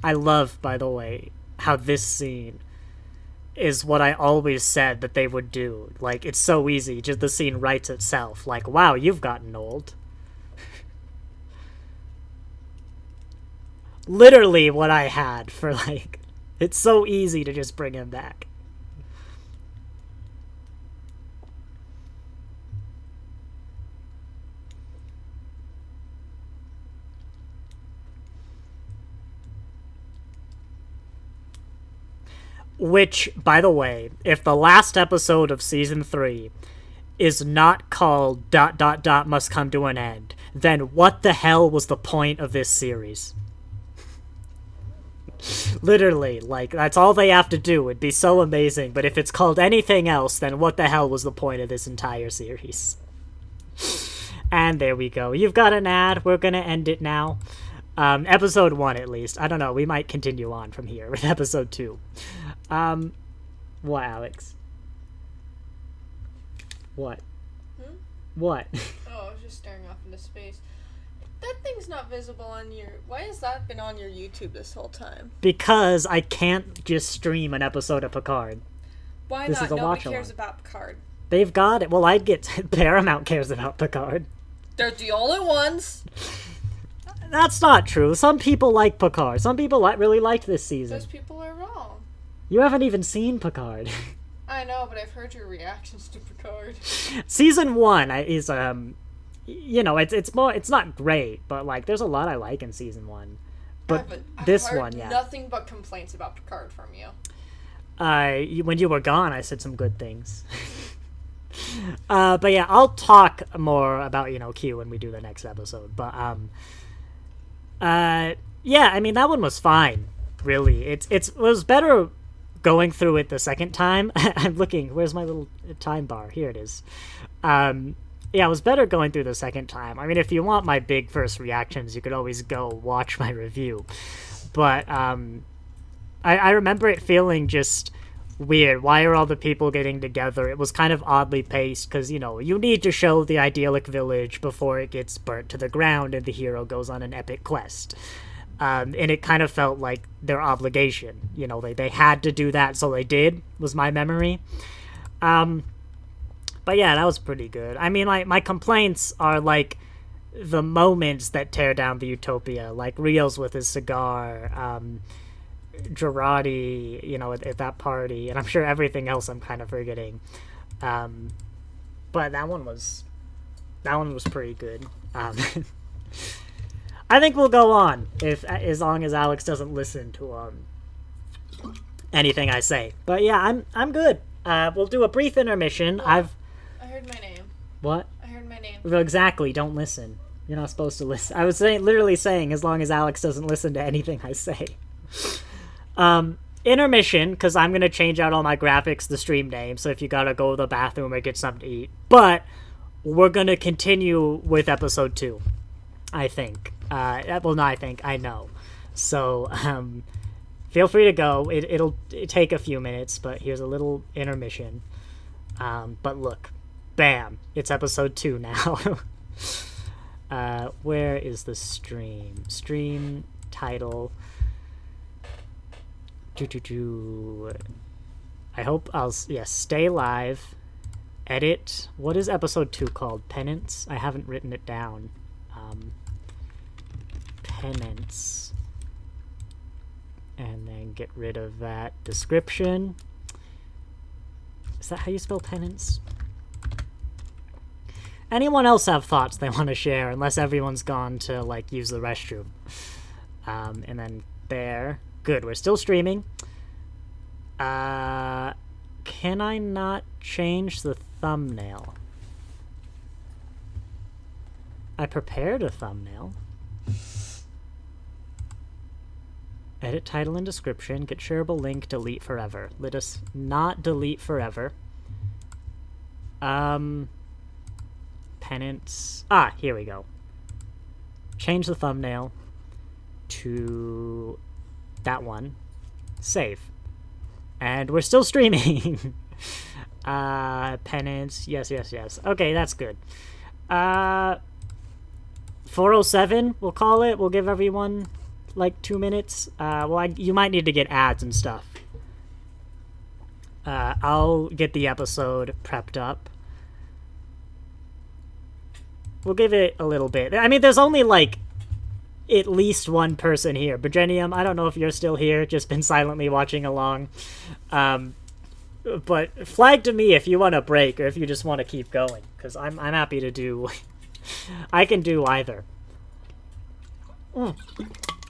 I love, by the way, how this scene is what I always said that they would do. Like, it's so easy. Just the scene writes itself. Like, wow, you've gotten old. Literally what I had for, like... It's so easy to just bring him back. Which, by the way, if the last episode of Season 3 is not called ... must come to an end, then what the hell was the point of this series? Literally, like, that's all they have to do. It'd be so amazing, but if it's called anything else, then what the hell was the point of this entire series? And there we go. You've got an ad. We're gonna end it now. Episode 1, at least. I don't know. We might continue on from here with episode 2. What, Alex? What? What? Oh, I was just staring off into space. That thing's not visible on your... Why has that been on your YouTube this whole time? Because I can't just stream an episode of Picard. Why This not? is a Nobody watch-along. cares about Picard. They've got it. Well, I'd get... Paramount cares about Picard. They're the only ones. That's not true. Some people like Picard. Some people really liked this season. Those people are wrong. You haven't even seen Picard. I know, but I've heard your reactions to Picard. Season 1 is you know, it's not great, but like there's a lot I like in season 1. But this I've heard one, yeah. nothing but complaints about Picard from you. When you were gone, I said some good things. But yeah, I'll talk more about, you know, Q when we do the next episode. But yeah, I mean that one was fine, really. It was better going through it the second time. I'm looking. Where's my little time bar? Here it is. Yeah, it was better going through the second time. I mean, if you want my big first reactions, you could always go watch my review. But I remember it feeling just weird. Why are all the people getting together? It was kind of oddly paced because, you know, you need to show the idyllic village before it gets burnt to the ground and the hero goes on an epic quest. And it kind of felt like their obligation. You know, they had to do that, so they did, was my memory. But yeah, that was pretty good. I mean, like, my complaints are, like, the moments that tear down the utopia. Like, Rios with his cigar, Girardi, you know, at that party. And I'm sure everything else I'm kind of forgetting. But that one was pretty good. I think we'll go on as long as Alex doesn't listen to anything I say. But yeah, I'm good. We'll do a brief intermission. Well, I heard my name. What? I heard my name. Well, exactly. Don't listen. You're not supposed to listen. I was literally saying as long as Alex doesn't listen to anything I say. Intermission, because I'm gonna change out all my graphics, the stream name. So if you gotta go to the bathroom or get something to eat, but we're gonna continue with episode 2. I think. Well, no, I know. So, feel free to go. It'll take a few minutes, but here's a little intermission. But look, bam, it's episode 2 now. Where is the stream? Stream title. I hope stay live. Edit. What is episode 2 called? Penance? I haven't written it down. Penance. And then get rid of that description. Is that how you spell penance? Anyone else have thoughts they want to share, unless everyone's gone to, like, use the restroom? And then there. Good, we're still streaming. Can I not change the thumbnail? I prepared a thumbnail. Edit title and description. Get shareable link. Delete forever. Let us not delete forever. Penance. Here we go. Change the thumbnail to that one. Save. And we're still streaming. Penance. Yes. Okay, that's good. 407, we'll call it. We'll give everyone like 2 minutes. You might need to get ads and stuff. I'll get the episode prepped up. We'll give it a little bit. I mean, there's only like at least one person here. Bergenium, I don't know if you're still here, just been silently watching along. But flag to me if you want a break or if you just want to keep going, because I'm happy to do... I can do either.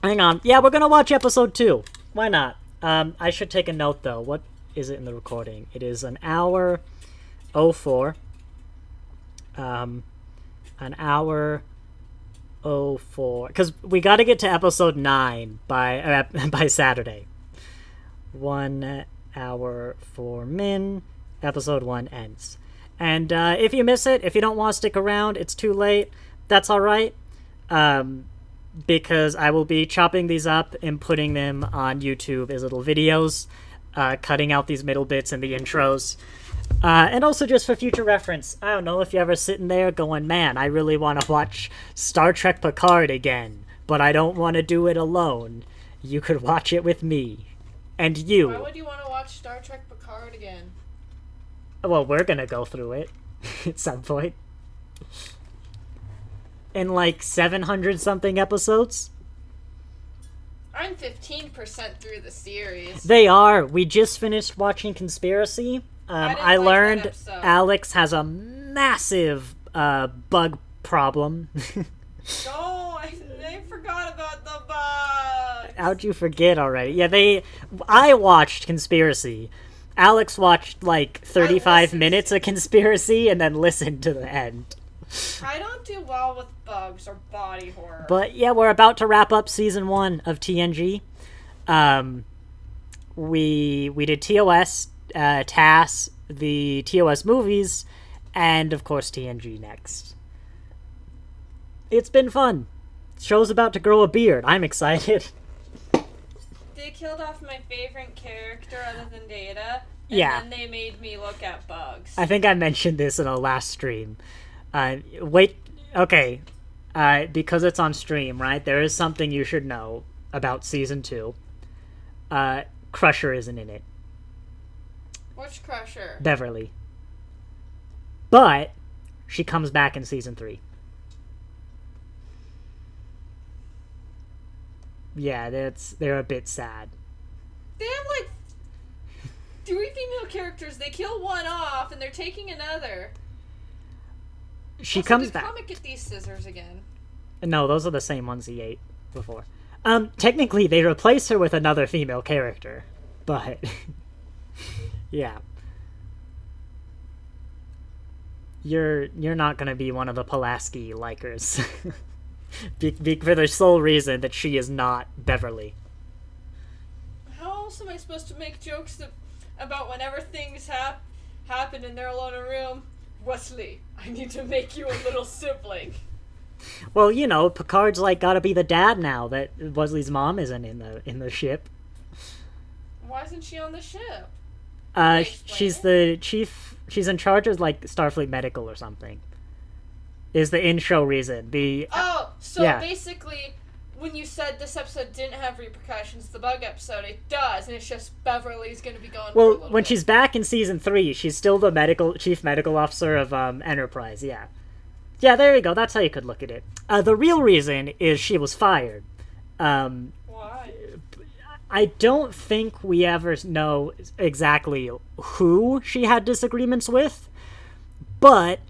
Hang on. Yeah, we're gonna watch episode 2. Why not? I should take a note, though. What is it in the recording? It is an hour 04. An hour 04. Because we got to get to episode 9 by Saturday. 1 hour for min. Episode 1 ends. And if you miss it, if you don't want to stick around, it's too late. That's all right. Because I will be chopping these up and putting them on YouTube as little videos, cutting out these middle bits and the intros. And also just for future reference, I don't know if you're ever sitting there going, man, I really want to watch Star Trek Picard again, but I don't want to do it alone. You could watch it with me. And you. Why would you want to watch Star Trek Picard again? Well, we're gonna go through it at some point. In like 700-something episodes? I'm 15% through the series. They are. We just finished watching Conspiracy. I learned Alex has a massive bug problem. Oh, I forgot about the bugs. How'd you forget already? Yeah, I watched Conspiracy. Alex watched like 35 minutes of Conspiracy and then listened to the end. I don't do well with bugs or body horror. But yeah, we're about to wrap up season 1 of TNG. We did TOS, TAS, the TOS movies, and of course TNG next. It's been fun. Show's about to grow a beard. I'm excited. They killed off my favorite character other than Data, and then they made me look at bugs. I think I mentioned this in a last stream. Okay. Because it's on stream, right? There is something you should know about season 2. Crusher isn't in it. Which Crusher? Beverly. But she comes back in season 3. Yeah, they're a bit sad. They have like 3 female characters. They kill one off, and they're taking another. She comes back. Did Comet get these scissors again? No, those are the same ones he ate before. Technically, they replace her with another female character, but yeah, you're not gonna be one of the Pulaski likers, for the sole reason that she is not Beverly. How else am I supposed to make jokes about whenever things happen and they're alone in a room? Wesley, I need to make you a little sibling. Well, you know, Picard's like gotta be the dad now that Wesley's mom isn't in the ship. Why isn't she on the ship? She's the chief. She's in charge of like Starfleet Medical or something. Is the in-show reason. Basically, when you said this episode didn't have repercussions, the bug episode, it does, and it's just Beverly's going to be going. Well, when she's back in season 3, she's still the chief medical officer of Enterprise. Yeah, there you go. That's how you could look at it. The real reason is she was fired. Why? I don't think we ever know exactly who she had disagreements with, but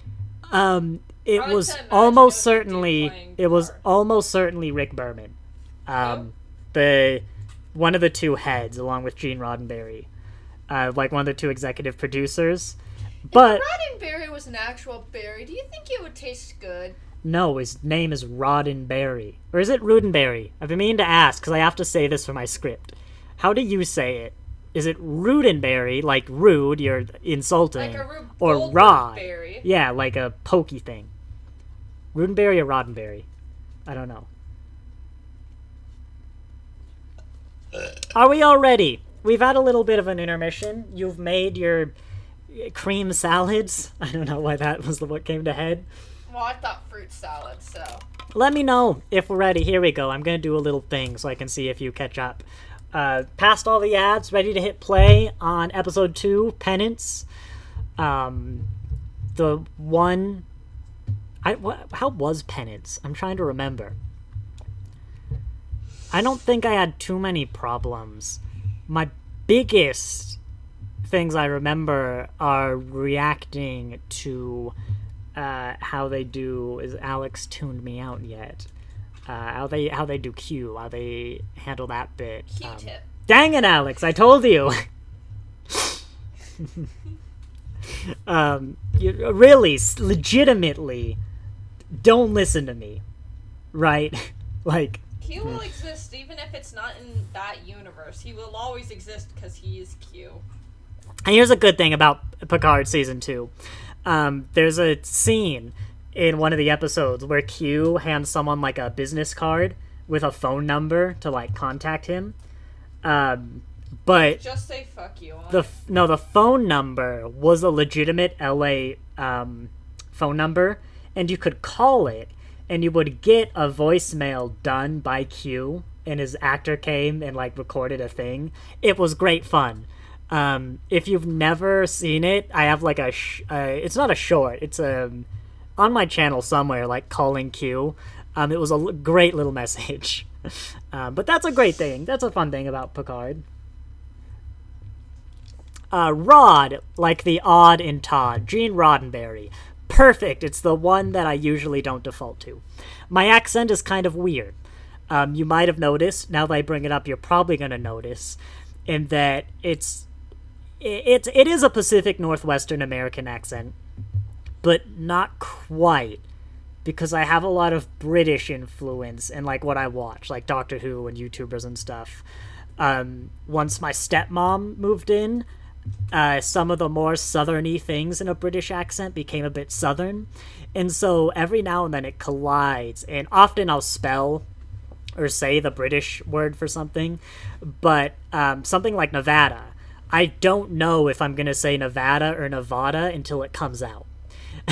it was almost certainly Rick Berman, the one of the two heads, along with Gene Roddenberry, like one of the 2 executive producers. But if Roddenberry was an actual berry, do you think it would taste good? No, his name is Roddenberry, or is it Rudenberry? I've been meaning to ask because I have to say this for my script. How do you say it? Is it Rudenberry, like rude, you're insulting, like a or Rod? Berry. Yeah, like a pokey thing. Rudenberry or Roddenberry? I don't know. Are we all ready? We've had a little bit of an intermission. You've made your cream salads. I don't know why that was what came to head. Well, I thought fruit salad, so. Let me know if we're ready. Here we go. I'm going to do a little thing so I can see if you catch up. Past all the ads, ready to hit play on episode 2, Penance. The one... how was Penance? I'm trying to remember. I don't think I had too many problems. My biggest things I remember are reacting to how they do... Is Alex tuned me out yet? How they do Q, how they handle that bit. Q-tip. Dang it, Alex! I told you. You really, legitimately, don't listen to me, right? Like Q will exist even if it's not in that universe. He will always exist because he is Q. And here's a good thing about Picard season 2. there's a scene in one of the episodes where Q hands someone like a business card with a phone number to like contact him. But just say fuck you. The phone number was a legitimate LA phone number, and you could call it, and you would get a voicemail done by Q, and his actor came and like recorded a thing. It was great fun. If you've never seen it, I have like it's not a short, it's on my channel somewhere, like Calling Q. It was a great little message. But that's a great thing. That's a fun thing about Picard. Rod, like the odd in Todd. Gene Roddenberry. Perfect. It's the one that I usually don't default to. My accent is kind of weird. You might have noticed. Now that I bring it up, you're probably going to notice in that it is a Pacific Northwestern American accent, but not quite, because I have a lot of British influence in like what I watch, like Doctor Who and YouTubers and stuff. Once my stepmom moved in, some of the more southerny things in a British accent became a bit southern, and so every now and then it collides, and often I'll spell or say the British word for something, but something like Nevada, I don't know if I'm going to say Nevada or Nevada until it comes out.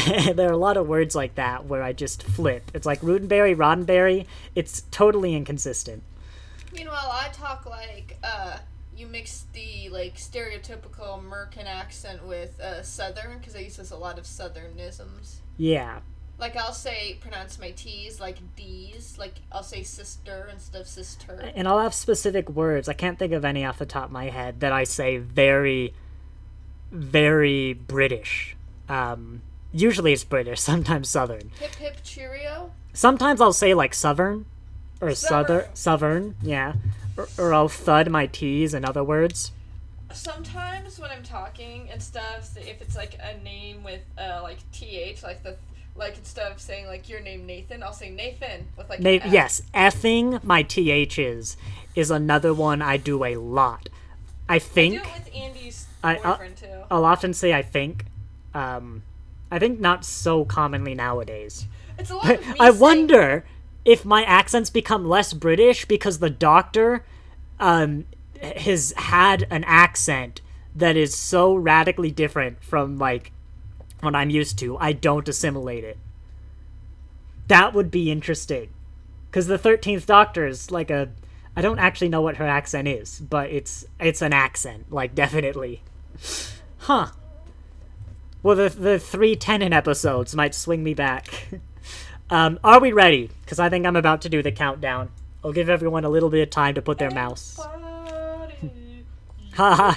There are a lot of words like that where I just flip. It's like Rudenberry, Roddenberry. It's totally inconsistent. Meanwhile, I talk like, you mix the, like, stereotypical American accent with Southern, because I use a lot of Southernisms. Yeah. Like, I'll pronounce my T's like D's. Like, I'll say sister instead of sister. And I'll have specific words. I can't think of any off the top of my head that I say very, very British. Usually it's British, sometimes Southern. Hip hip cheerio? Sometimes I'll say, like, Southern. Or Southern, yeah. Or I'll thud my T's in other words. Sometimes when I'm talking and stuff, if it's, like, a name with, like, TH, like, instead of saying, like, your name Nathan, I'll say Nathan with, like, an F. Yes, effing my THs is another one I do a lot. I think... I do it with Andy's boyfriend, too. I'll often say I think. I think not so commonly nowadays. It's a lot of me I wonder if my accents become less British because the Doctor has had an accent that is so radically different from, like, what I'm used to. I don't assimilate it. That would be interesting. Because the 13th Doctor is like I don't actually know what her accent is, but it's an accent, like, definitely. Huh. Well, the 3 Tennant episodes might swing me back. Are we ready? Because I think I'm about to do the countdown. I'll give everyone a little bit of time to put their mouse. Haha.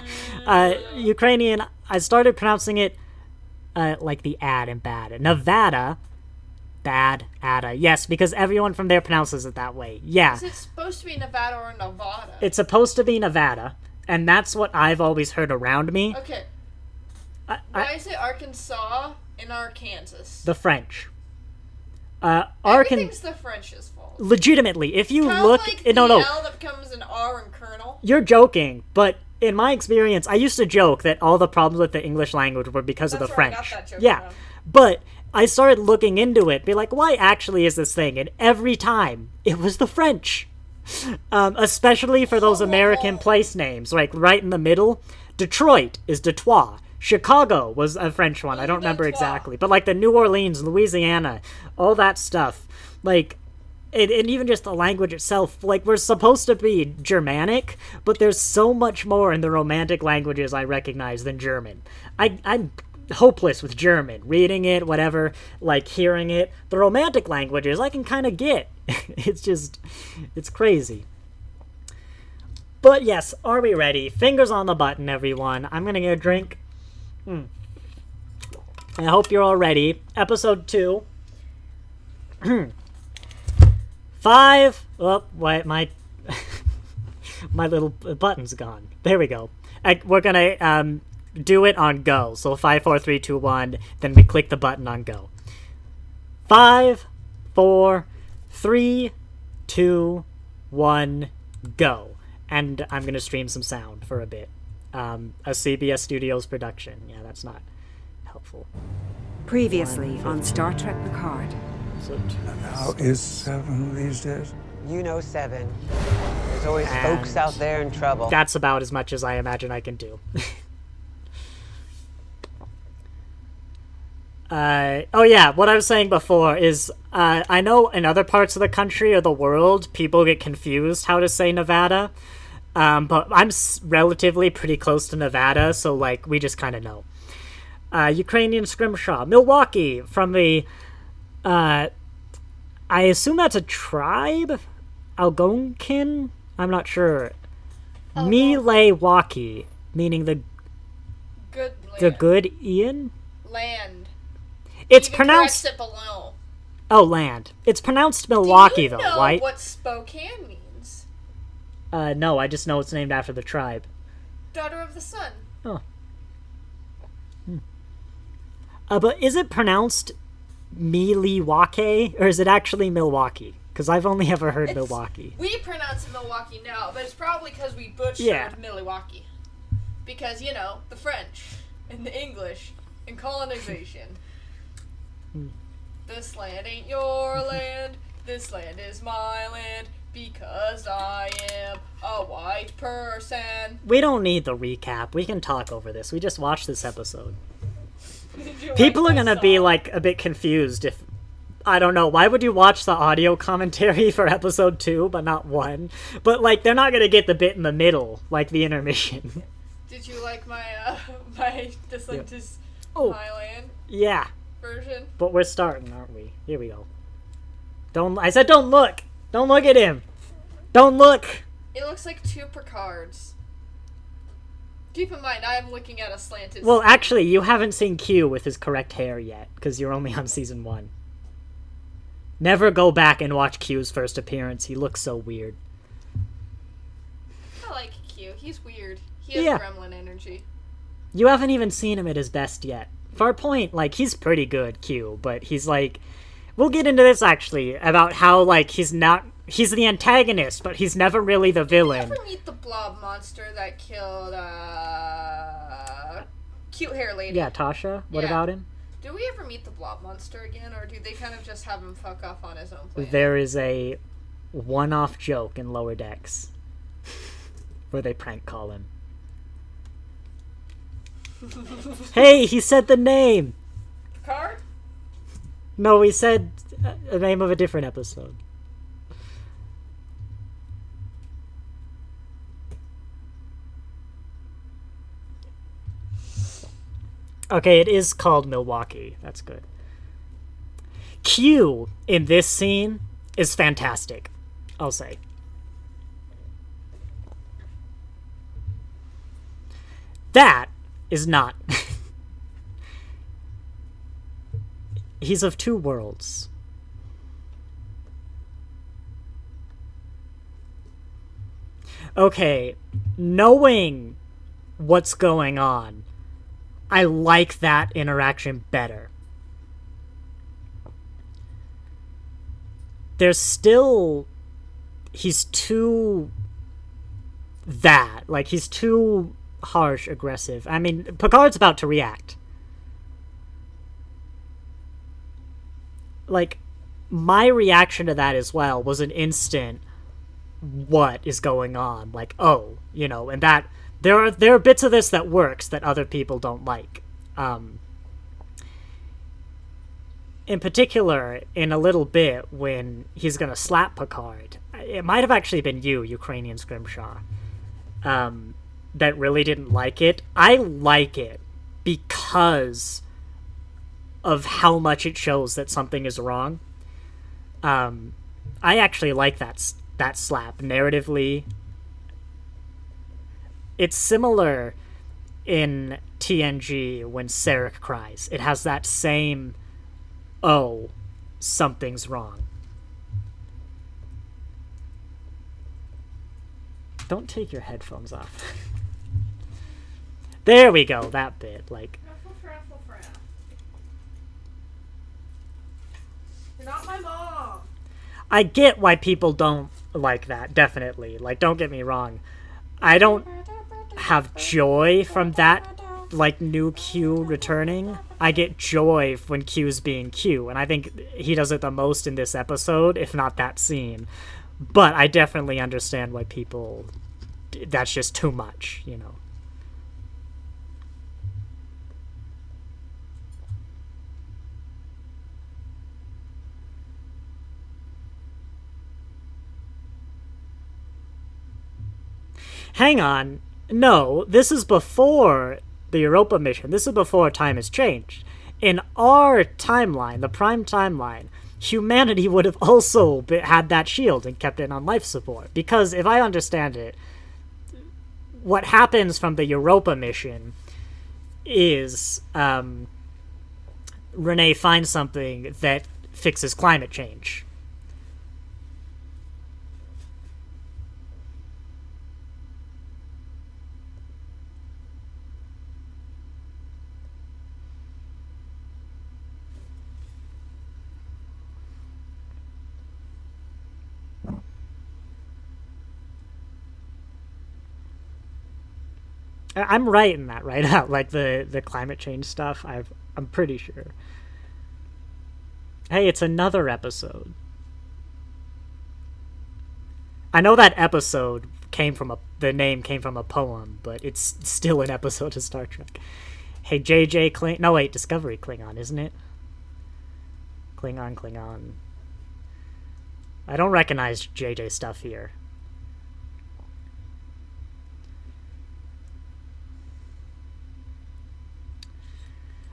Ukrainian, I started pronouncing it like the ad in bad. Nevada. Bad. Ada. Yes, because everyone from there pronounces it that way. Yeah. Is it supposed to be Nevada or Nevada? It's supposed to be Nevada, and that's what I've always heard around me. Okay. Why is it Arkansas and Arkansas? The French. Everything's the French's fault. Legitimately, if you look... Like no. L that becomes an R in Colonel. You're joking, but in my experience, I used to joke that all the problems with the English language were because of the French. I got that joke yeah, from. But I started looking into it, be like, why actually is this thing? And every time, it was the French. Especially for those American place names, like right in the middle. Detroit is Detroit. Chicago was a French one. I don't remember exactly. But like the New Orleans, Louisiana, all that stuff. Like, and even just the language itself. Like, we're supposed to be Germanic, but there's so much more in the Romantic languages I recognize than German. I'm hopeless with German. Reading it, whatever, like hearing it. The Romantic languages I can kind of get. It's crazy. But yes, are we ready? Fingers on the button, everyone. I'm gonna get a drink. I hope you're all ready. Episode 2. 5. Oh, wait, my little button's gone. There we go. We're gonna do it on go. So 5, 4, 3, 2, 1. Then we click the button on go. 5, 4, 3, 2, 1, go. And I'm gonna stream some sound for a bit. A CBS Studios production. Yeah, that's not helpful. Previously on Star Trek Picard. How is 7 these days? You know 7. There's always And folks out there in trouble. that's about as much as I imagine I can do. Oh yeah, what I was saying before is, I know in other parts of the country or the world, people get confused how to say Nevada, but I'm relatively pretty close to Nevada, so, like, we just kind of know. Ukrainian Scrimshaw. Milwaukee, from the, I assume that's a tribe? Algonquin? I'm not sure. Milwaukee, meaning the Good land. the good Ian? Land. It's Even pronounced... corrects it below. Oh, land. It's pronounced Milwaukee, Do you though, know right? what Spokane means? No, I just know it's named after the tribe. Daughter of the sun. Oh. But is it pronounced Milwaukee, or is it actually Milwaukee? Because I've only ever heard Milwaukee. We pronounce it Milwaukee now, but it's probably because we butchered Milwaukee. Because, you know, the French and the English and colonization. This land ain't your land. This land is my land. Because I am a white person. We don't need the recap. We can talk over this. We just watched this episode. Did you People like are that gonna be, song? like, a bit confused if... I don't know, why would you watch the audio commentary for episode 2, but not 1? But, like, they're not gonna get the bit in the middle, like the intermission. Did you like my, my This Land is Oh. My Land Yeah, version? but we're starting, aren't we? Here we go. I said don't look! Don't look at him! Don't look! It looks like 2 Picards. Keep in mind, I am looking at a slanted... Well, actually, you haven't seen Q with his correct hair yet, because you're only on season 1. Never go back and watch Q's first appearance. He looks so weird. I like Q. He's weird. He has Yeah. gremlin energy. You haven't even seen him at his best yet. For a point, like, he's pretty good, Q, but he's like... We'll get into this, actually, about how, like, he's the antagonist, but he's never really the villain. Did you ever meet the blob monster that killed, cute hair lady? Yeah, Tasha? What Yeah. about him? Do we ever meet the blob monster again, or do they kind of just have him fuck off on his own planet? There is a one-off joke in Lower Decks where they prank call him. Hey, he said the name! Picard? No, he said the name of a different episode. Okay, it is called Milwaukee. That's good. Q in this scene is fantastic, I'll say. That is not. He's of 2 worlds. Okay, knowing what's going on, I like that interaction better. There's still... He's too... Like, he's too harsh, aggressive. I mean, Picard's about to react. Like, my reaction to that as well was an instant, what is going on? Like, oh, you know, and that... There are bits of this that works that other people don't like. In particular, in a little bit, when he's gonna slap Picard, it might have actually been you, Ukrainian Scrimshaw, that really didn't like it. I like it because of how much it shows that something is wrong. I actually like that slap narratively. It's similar in TNG when Sarek cries. It has that same, oh, something's wrong. Don't take your headphones off. There we go, that bit, like... You're not my mom! I get why people don't like that, definitely. Like, don't get me wrong. I don't have joy from that, like, new Q returning. I get joy when Q's being Q, and I think he does it the most in this episode, if not that scene. But I definitely understand why people... That's just too much, you know. Hang on. No, this is before the Europa mission. This is before time has changed. In our timeline, the prime timeline, humanity would have also had that shield and kept it on life support. Because, if I understand it, what happens from the Europa mission is Renee finds something that fixes climate change. I'm right in that, right? Like the climate change stuff. I'm pretty sure. Hey, it's another episode. I know that episode the name came from a poem, but it's still an episode of Star Trek. Hey, JJ no wait, Discovery Klingon, isn't it? Klingon. I don't recognize JJ stuff here.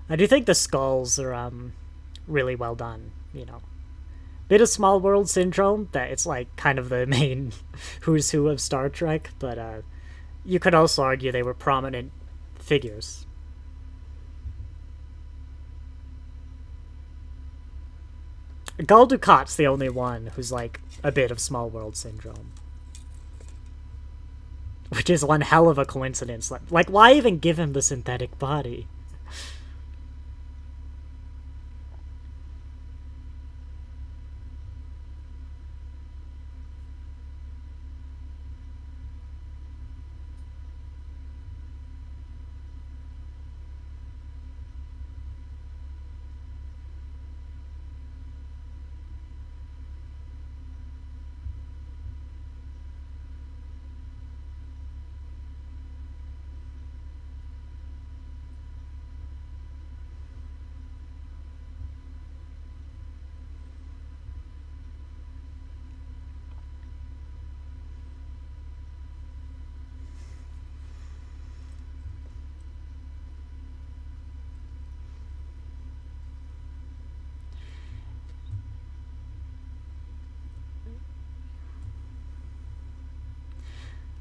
I do think the skulls are really well done, you know. Bit of small world syndrome, that it's like kind of the main who's who of Star Trek, but you could also argue they were prominent figures. Gul Dukat's the only one who's like a bit of small world syndrome. Which is one hell of a coincidence. Like why even give him the synthetic body?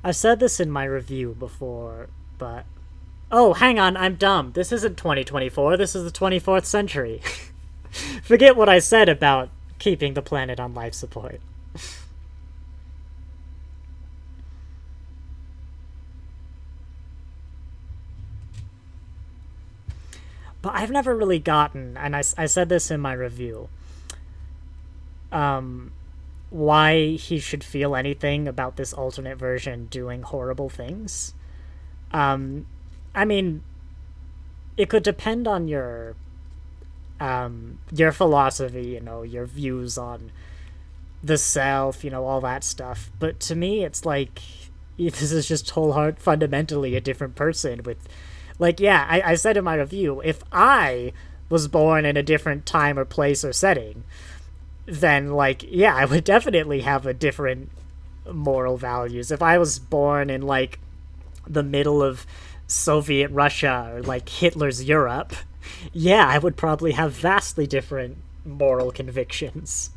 I've said this in my review before, but... Oh, hang on, I'm dumb. This isn't 2024, this is the 24th century. Forget what I said about keeping the planet on life support. But I've never really gotten, and I said this in my review, why he should feel anything about this alternate version doing horrible things. I mean, it could depend on your philosophy, you know, your views on the self, you know, all that stuff. But to me, it's like, this is just fundamentally a different person with, like, yeah, I said in my review, if I was born in a different time or place or setting, then, like, yeah, I would definitely have a different moral values. If I was born in, like, the middle of Soviet Russia or, like, Hitler's Europe, yeah, I would probably have vastly different moral convictions.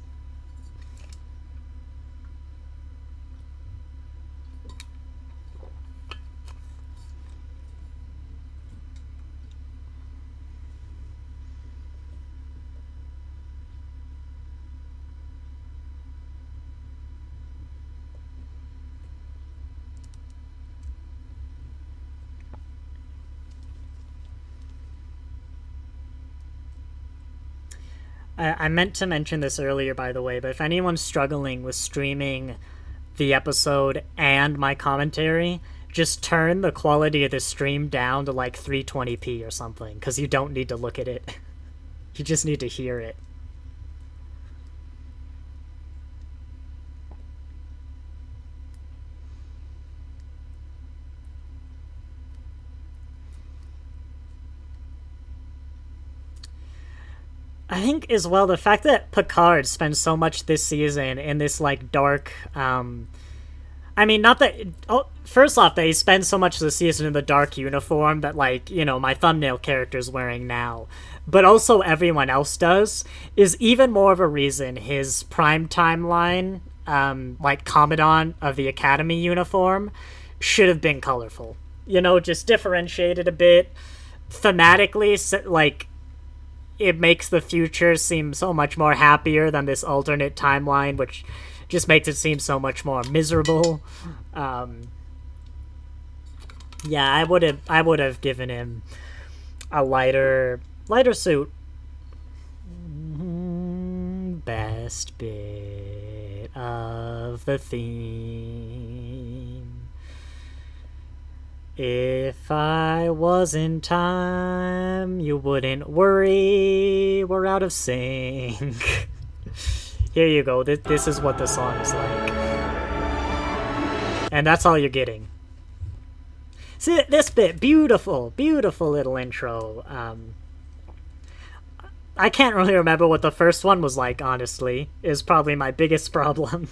I meant to mention this earlier, by the way, but if anyone's struggling with streaming the episode and my commentary, just turn the quality of the stream down to like 320p or something, because you don't need to look at it. You just need to hear it. I think as well the fact that Picard spends so much this season in this like dark I mean, not that first off, that he spends so much of the season in the dark uniform that, like, you know, my thumbnail character's wearing now, but also everyone else does, is even more of a reason his prime timeline, like Commandant of the Academy uniform, should have been colorful. You know, just differentiated a bit. Thematically, like, it makes the future seem so much more happier than this alternate timeline, which just makes it seem so much more miserable. Yeah, I would have given him a lighter suit. Best bit of the theme. If I was in time, you wouldn't worry, we're out of sync. Here you go, this is what the song is like. And that's all you're getting. See, this bit, beautiful little intro. I can't really remember what the first one was like, honestly, is probably my biggest problem.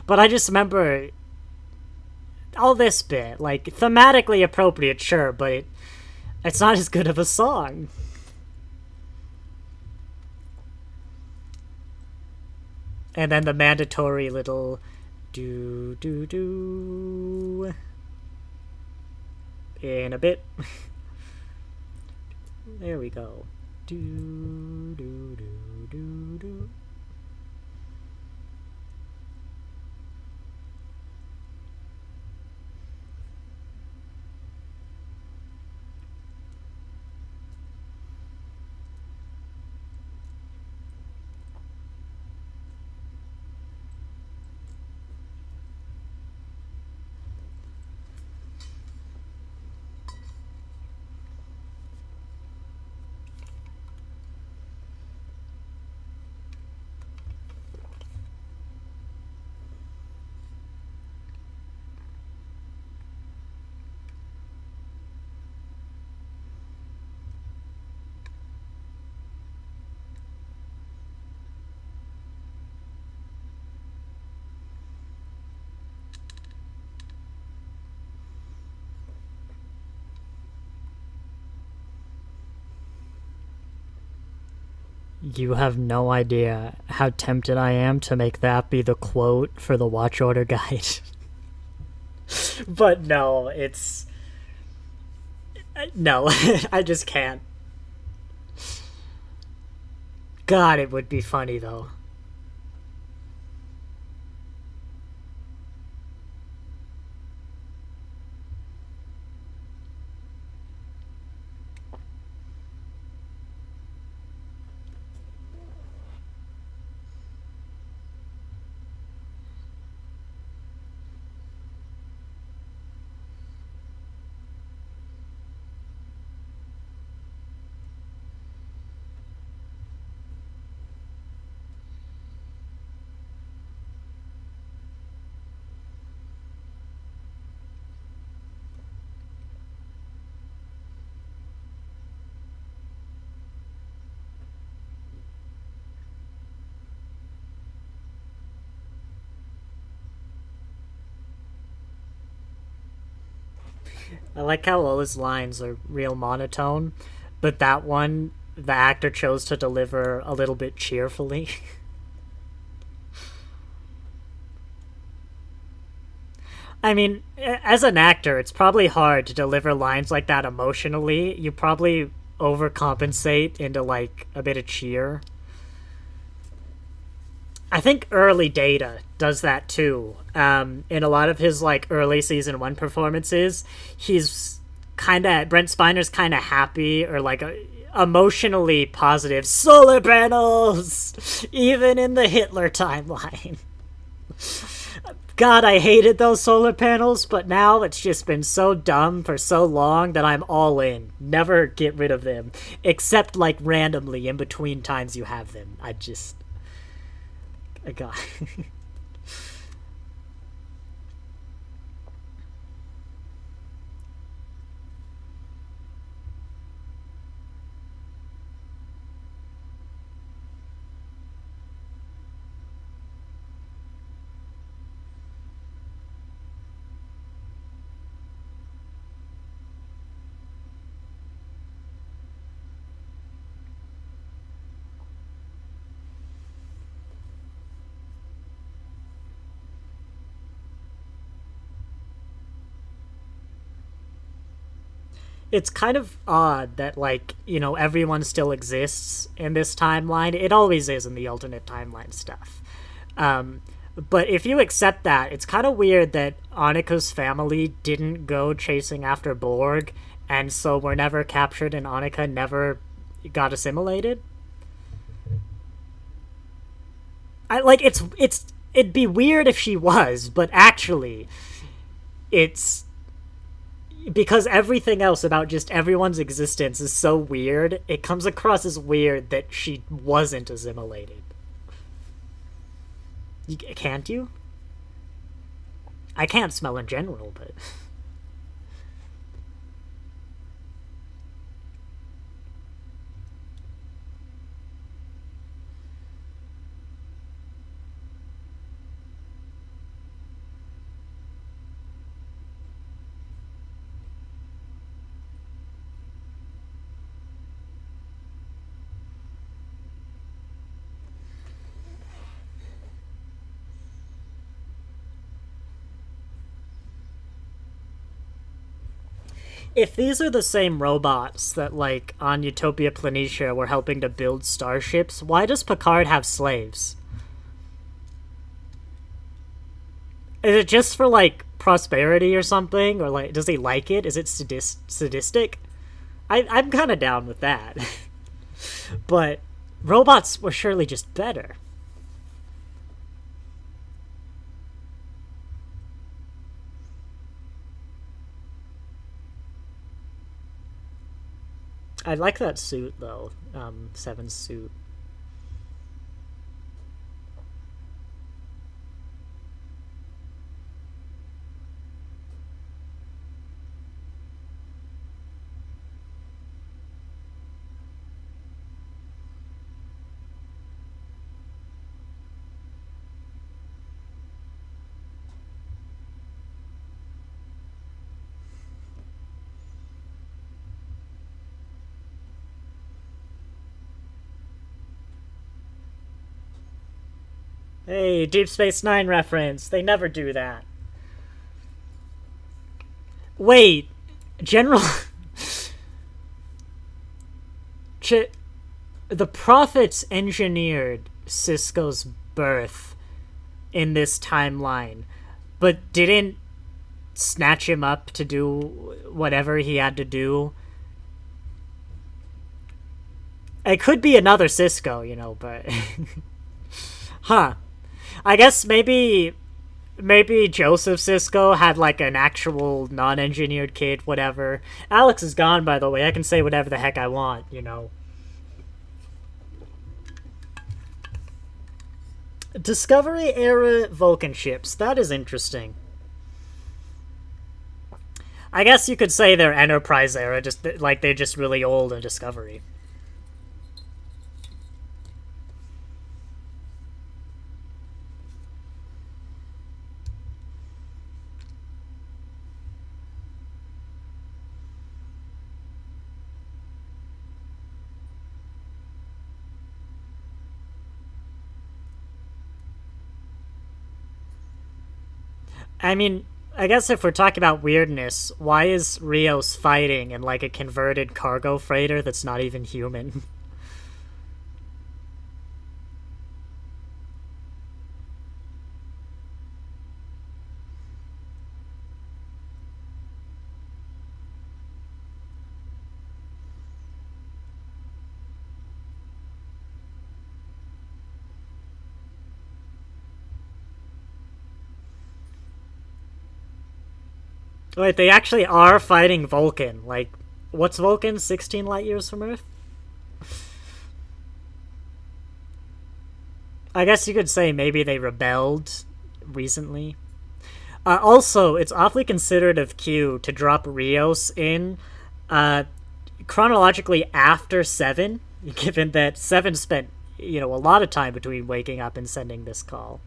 But I just remember all this bit, like, thematically appropriate, sure, but it's not as good of a song. And then the mandatory little do in a bit. There we go. Do. You have no idea how tempted I am to make that be the quote for the watch order guide. But no, it's... No, I just can't. God, it would be funny though. I like how all his lines are real monotone, but that one, the actor chose to deliver a little bit cheerfully. I mean, as an actor, it's probably hard to deliver lines like that emotionally. You probably overcompensate into, like, a bit of cheer. I think early Data does that too. In a lot of his, like, early season 1 performances, he's kind of, Brent Spiner's kind of happy or, like, emotionally positive. Solar panels! Even in the Hitler timeline. God, I hated those solar panels, but now it's just been so dumb for so long that I'm all in. Never get rid of them. Except, like, randomly in between times you have them. God. It's kind of odd that, like, you know, everyone still exists in this timeline. It always is in the alternate timeline stuff. But if you accept that, it's kind of weird that Annika's family didn't go chasing after Borg, and so were never captured and Annika never got assimilated. It'd be weird if she was, but actually, it's because everything else about just everyone's existence is so weird, it comes across as weird that she wasn't assimilated. Can't you? I can't smell in general, but... If these are the same robots that, like, on Utopia Planitia were helping to build starships, why does Picard have slaves? Is it just for, like, prosperity or something? Or, like, does he like it? Is it sadistic? I'm kind of down with that. But robots were surely just better. I like that suit, though. Seven's suit. Hey, Deep Space Nine reference. They never do that. Wait, General... The Prophets engineered Sisko's birth in this timeline, but didn't snatch him up to do whatever he had to do. It could be another Sisko, you know, but... Huh. I guess maybe Joseph Sisko had, like, an actual non-engineered kid, whatever. Alex is gone, by the way. I can say whatever the heck I want, you know. Discovery-era Vulcan ships. That is interesting. I guess you could say they're Enterprise-era, just, like, they're just really old in Discovery. I mean, I guess if we're talking about weirdness, why is Rios fighting in, like, a converted cargo freighter that's not even human? Wait, they actually are fighting Vulcan. Like, what's Vulcan? 16 light years from Earth? I guess you could say maybe they rebelled recently. Also, it's awfully considerate of Q to drop Rios in chronologically after 7, given that 7 spent, a lot of time between waking up and sending this call.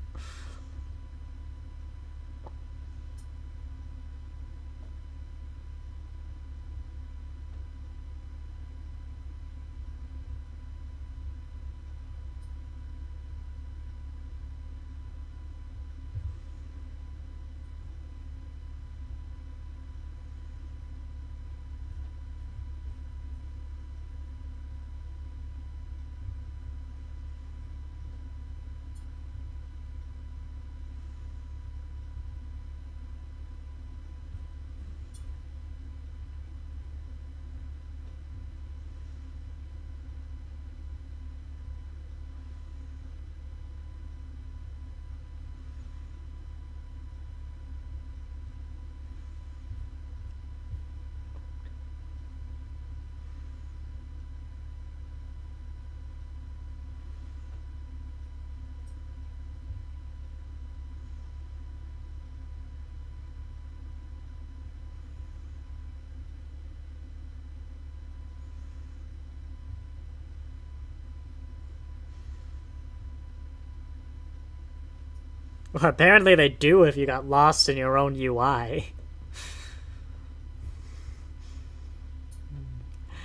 Well, apparently they do if you got lost in your own UI.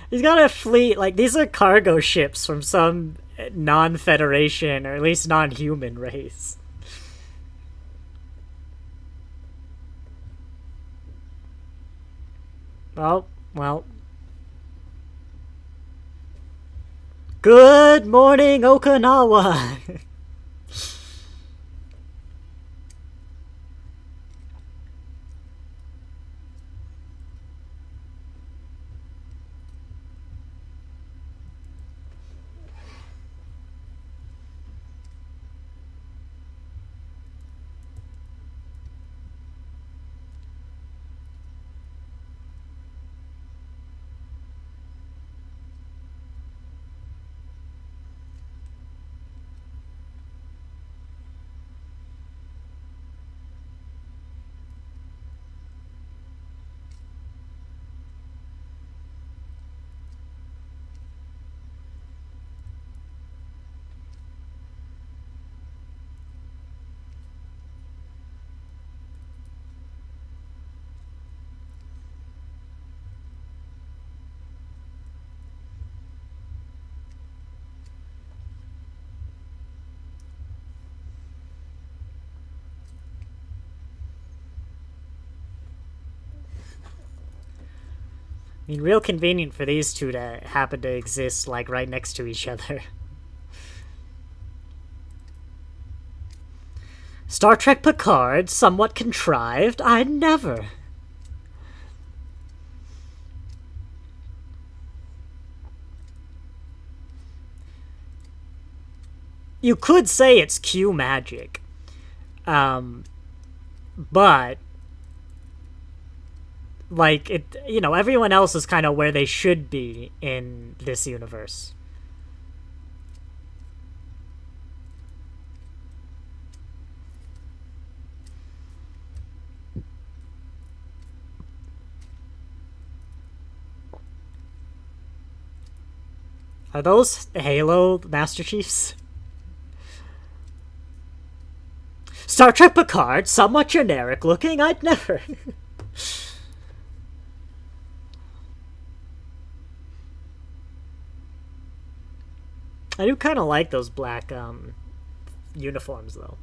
He's got a fleet, like, these are cargo ships from some non-Federation, or at least non-human race. Oh, well. Good morning, Okinawa! I mean, real convenient for these two to happen to exist, like, right next to each other. Star Trek Picard, somewhat contrived? I'd never. You could say it's Q magic. But like, it, everyone else is kind of where they should be in this universe. Are those Halo Master Chiefs? Star Trek Picard, somewhat generic looking, I'd never. I do kind of like those black uniforms, though.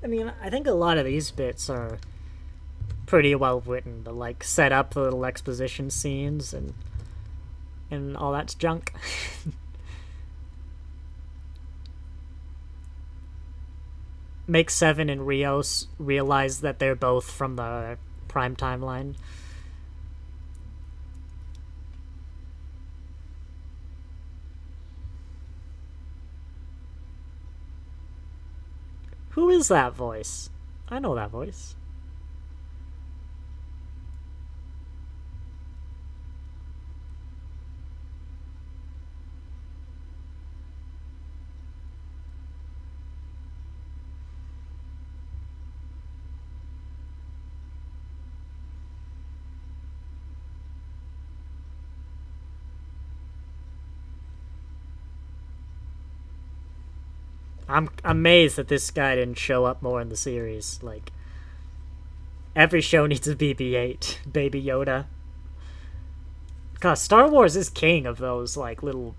I mean, I think a lot of these bits are pretty well written to, like, set up the little exposition scenes and all that junk. make Seven and Rios realize that they're both from the Prime timeline. Who is that voice? I know that voice. I'm amazed that this guy didn't show up more in the series. Like, every show needs a BB-8, Baby Yoda. God, Star Wars is king of those, like, little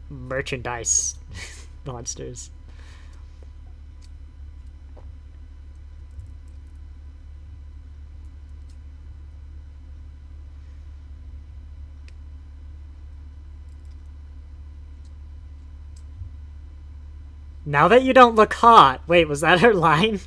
merchandise monsters. Now that you don't look hot. Wait, was that her line?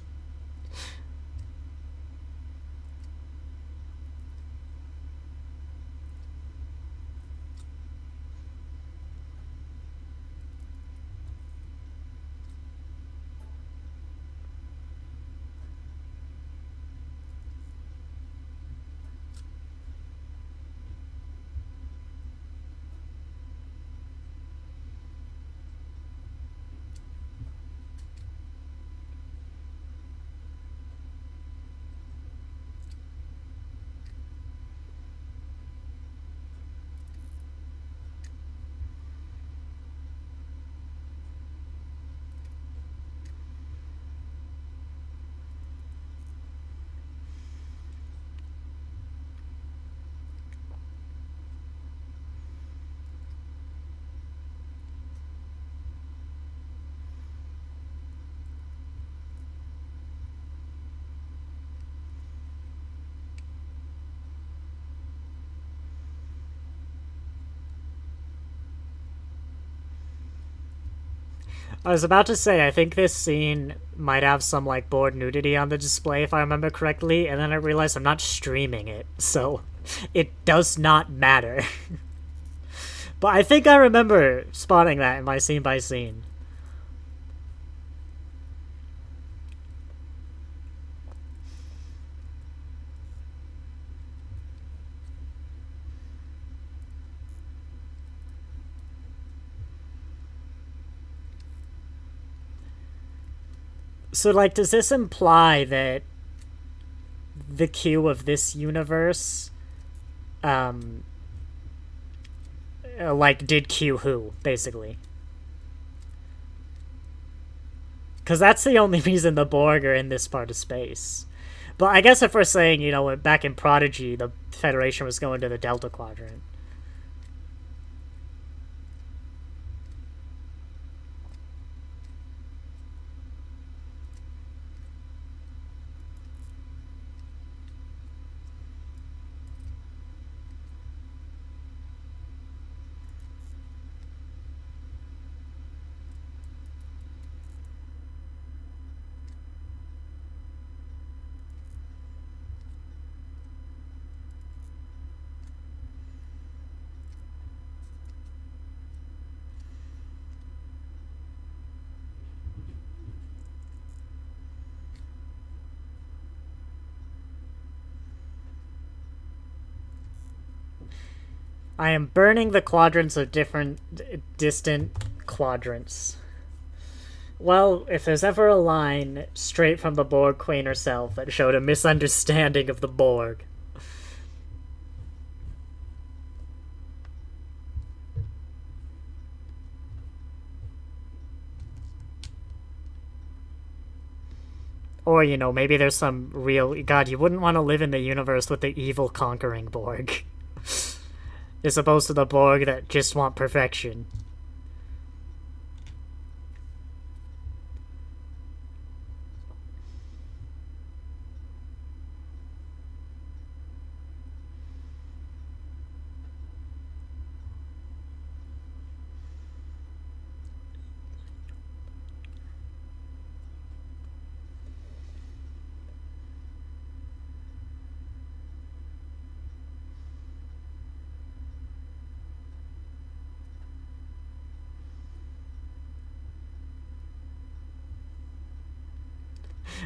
I was about to say, I think this scene might have some, like, bored nudity on the display, if I remember correctly, and then I realized I'm not streaming it, so it does not matter. But I think I remember spotting that in my scene-by-scene. So, like, does this imply that the Q of this universe, like, did Q who, basically? Because that's the only reason the Borg are in this part of space. But I guess if we're saying, you know, back in Prodigy, the Federation was going to the Delta Quadrant. I am burning the quadrants of different distant quadrants. Well, if there's ever a line straight from the Borg Queen herself that showed a misunderstanding of the Borg. Or, you know, maybe there's some real... God, you wouldn't want to live in the universe with the evil conquering Borg. As opposed to the Borg that just want perfection.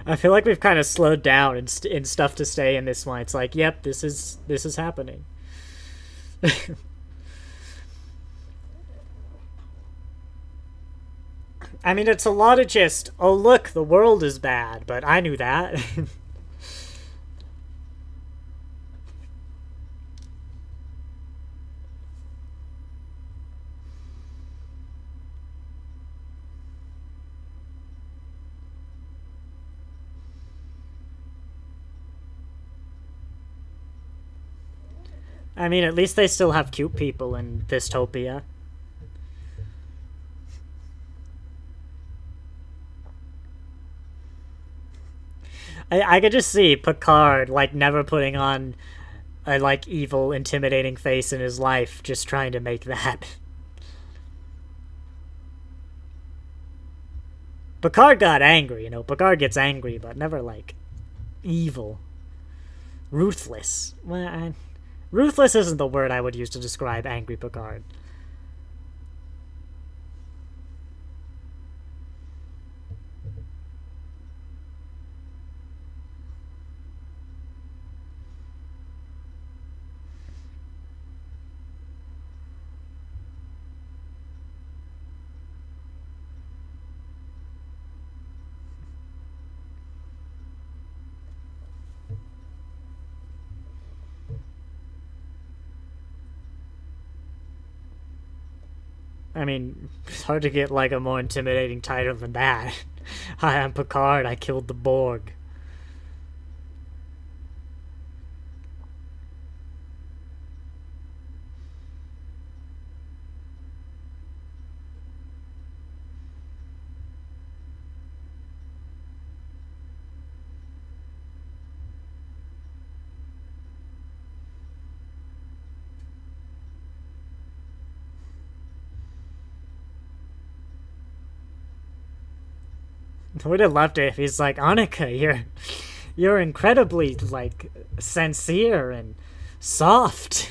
I feel like we've kind of slowed down in stuff to stay in this one. It's like, yep, this is happening. I mean, it's a lot of just, oh look, the world is bad, but I knew that. I mean, at least they still have cute people in Dystopia. I could just see Picard, like, never putting on a, like, evil, intimidating face in his life, just trying to make that. Picard got angry, you know, Picard gets angry, but never, like, evil. Ruthless. Well, ruthless isn't the word I would use to describe angry Picard. I mean, it's hard to get, like, a more intimidating title than that. Hi, I'm Picard, I killed the Borg. I would have loved it if he's like, Annika, you're incredibly, like, sincere and soft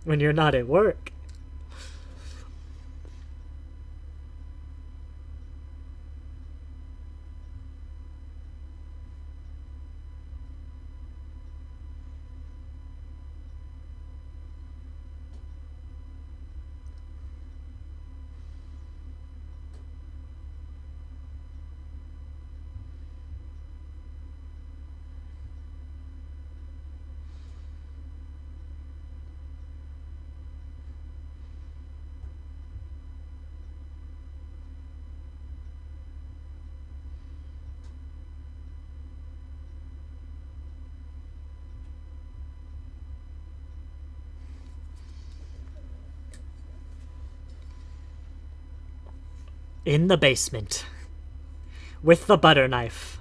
when you're not at work. In the basement. With the butter knife.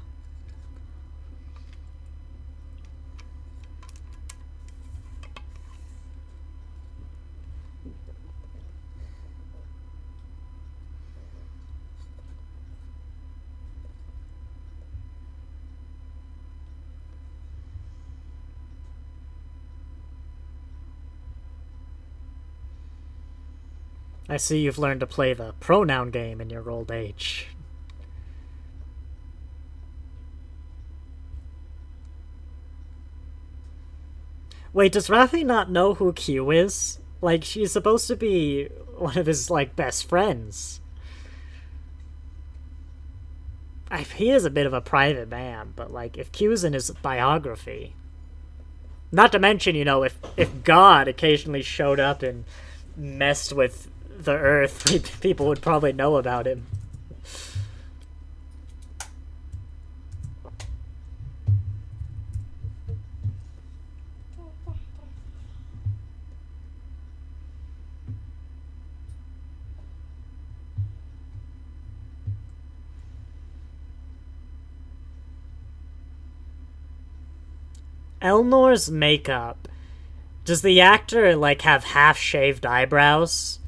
I see you've learned to play the pronoun game in your old age. Wait, does Raffi not know who Q is? Like, she's supposed to be one of his, like, best friends. He is a bit of a private man, but, like, if Q's in his biography... Not to mention, you know, if God occasionally showed up and messed with the Earth, people would probably know about him. Elnor's makeup. Does the actor, like, have half-shaved eyebrows?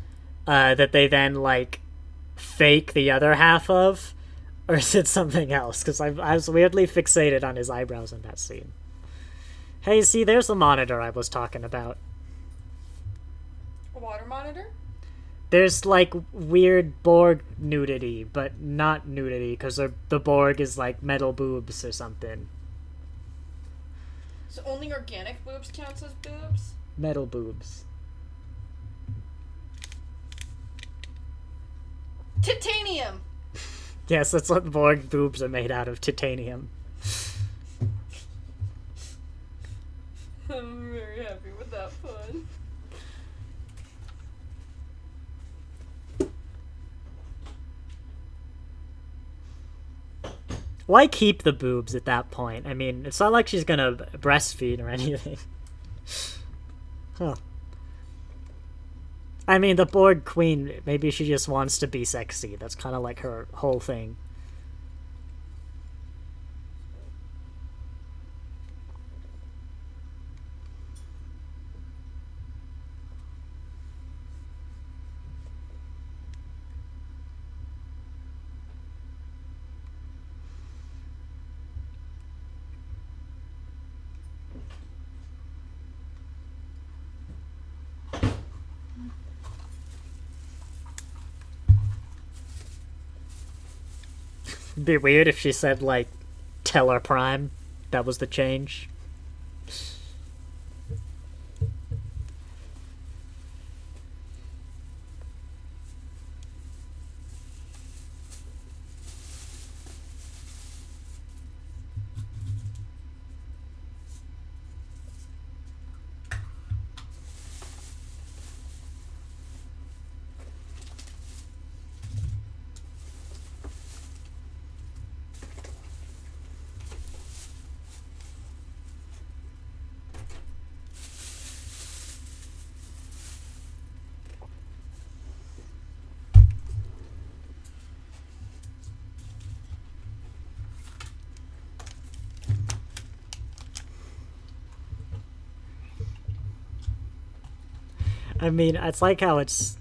That they then, like, fake the other half of? Or is it something else? Because I was weirdly fixated on his eyebrows in that scene. Hey, see, there's the monitor I was talking about. A water monitor? There's, like, weird Borg nudity, but not nudity, because the Borg is, like, metal boobs or something. So only organic boobs counts as boobs? Metal boobs. Titanium! Yes, that's what Borg boobs are made out of, titanium. I'm very happy with that pun. Why keep the boobs at that point? I mean, it's not like she's gonna breastfeed or anything. Huh. I mean, the Borg Queen, maybe she just wants to be sexy. That's kind of like her whole thing. It'd be weird if she said, like, Teller Prime. That was the change. I mean, it's like how it's...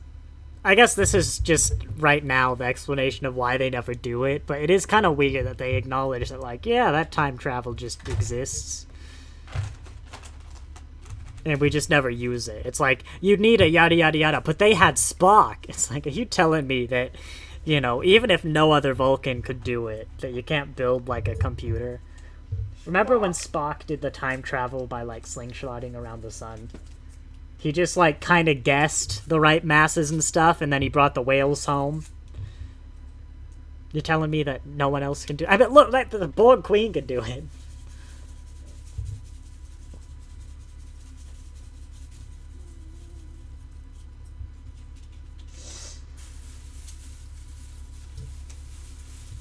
I guess this is just, right now, the explanation of why they never do it, but it is kind of weird that they acknowledge that, like, yeah, that time travel just exists. And we just never use it. It's like, you'd need a yada yada yada, but they had Spock. It's like, are you telling me that, you know, even if no other Vulcan could do it, that you can't build, like, a computer? Remember when Spock did the time travel by, like, slingshotting around the sun? He just, like, kind of guessed the right masses and stuff, and then he brought the whales home. You're telling me that no one else can do it? I mean, look, like, the Borg Queen could do it.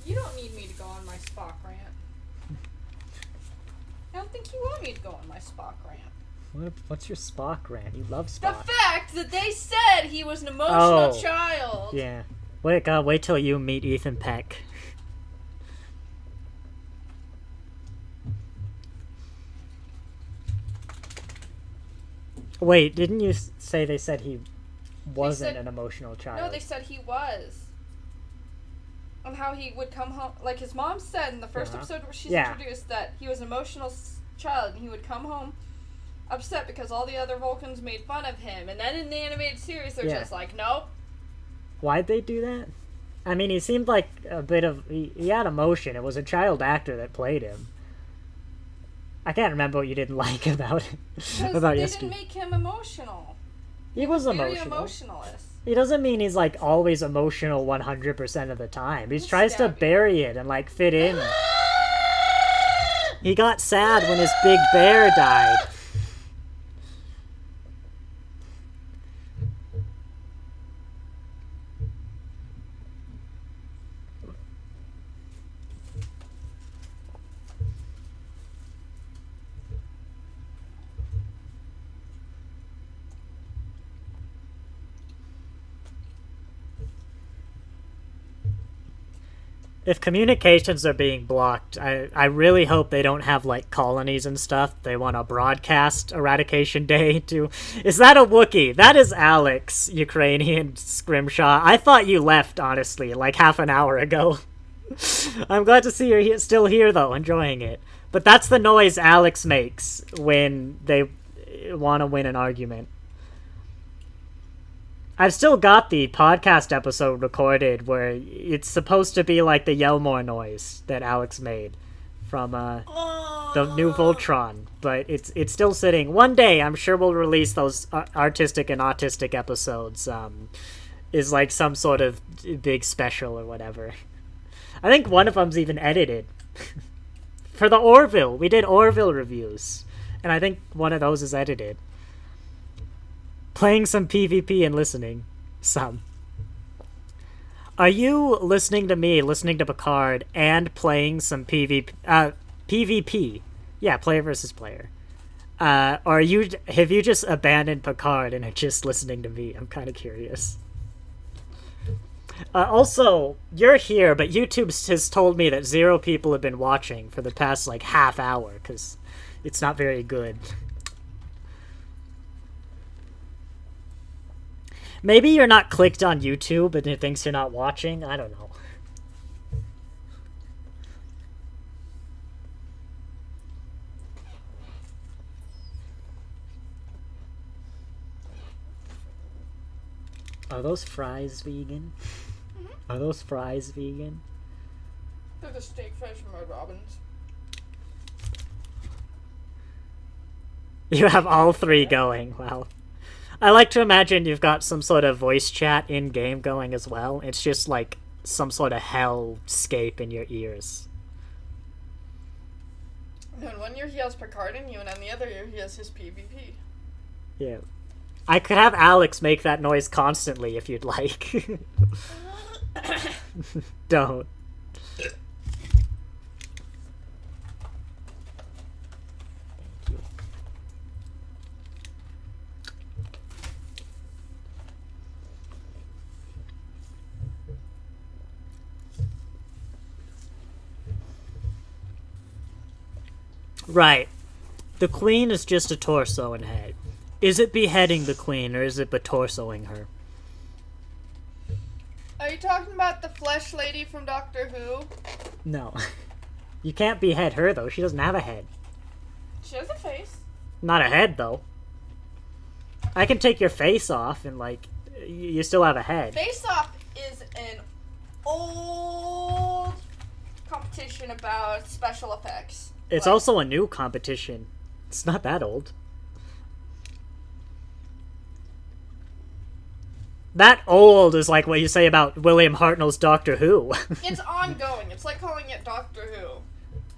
You don't need me to go on my Spock rant. I don't think you want me to go on my Spock rant. What's your Spock rant? You love The Spock. fact that they said he was an emotional child. Yeah. Wait till you meet Ethan Peck. Wait, didn't you say they said he wasn't an emotional child? No, they said he was. And how he would come home, like his mom said in the first episode where she's introduced that he was an emotional child, and he would come home upset because all the other Vulcans made fun of him. And then in the animated series, they're just like, nope. Why'd they do that? I mean, he seemed like a bit of... He had emotion. It was a child actor that played him. I can't remember what you didn't like about it. Because they didn't make him emotional. He was very emotional. emotionalist. He doesn't mean he's, like, always emotional 100% of the time. He tries to bury it and, like, fit in. He got sad when his big bear died. If communications are being blocked, I really hope they don't have, like, colonies and stuff. They want to broadcast Eradication Day to... Is that a Wookiee? That is Alex, Ukrainian Scrimshaw. I thought you left, honestly, like half an hour ago. I'm glad to see you're still here, though, enjoying it. But that's the noise Alex makes when they want to win an argument. I've still got the podcast episode recorded where it's supposed to be like the Yelmore noise that Alex made from the new Voltron, but it's still sitting. One day, I'm sure we'll release those artistic and autistic episodes. Is like some sort of big special or whatever. I think one of them's even edited. For the Orville, we did Orville reviews, and I think one of those is edited. Playing some PvP and listening some. Are you listening to me, listening to Picard, and playing some PvP? Yeah, player versus player. Or have you just abandoned Picard and are just listening to me? I'm kind of curious. Also, you're here, but YouTube has told me that 0 people have been watching for the past, like, half hour, because it's not very good. Maybe you're not clicked on YouTube and it thinks you're not watching. I don't know. Are those fries vegan? Are those fries vegan? They're the steak fries from Red Robin's. You have all 3 going. Wow. I like to imagine you've got some sort of voice chat in-game going as well. It's just like some sort of hellscape in your ears. And one year he has Picard in you, and then the other year he has his PvP. Yeah. I could have Alex make that noise constantly if you'd like. Don't. Right. The queen is just a torso and head. Is it beheading the queen, or is it betorsoing her? Are you talking about the flesh lady from Doctor Who? No. You can't behead her, though. She doesn't have a head. She has a face. Not a head, though. I can take your face off, and, like, you still have a head. Face Off is an old competition about special effects. It's also a new competition. It's not that old. That old is like what you say about William Hartnell's Doctor Who. It's ongoing. It's like calling it Doctor Who.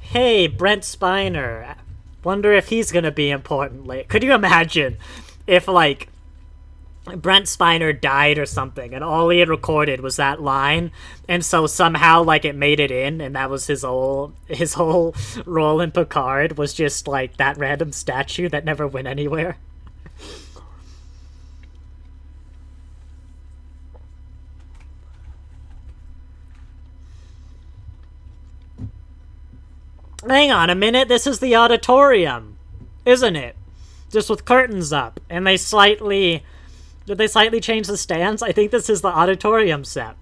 Hey, Brent Spiner. Wonder if he's gonna be important later. Could you imagine if, like, Brent Spiner died or something, and all he had recorded was that line, and so somehow, like, it made it in, and that was his whole role in Picard was just, like, that random statue that never went anywhere. Hang on a minute, this is the auditorium, isn't it? Just with curtains up, and they slightly... Did they slightly change the stands? I think this is the auditorium set.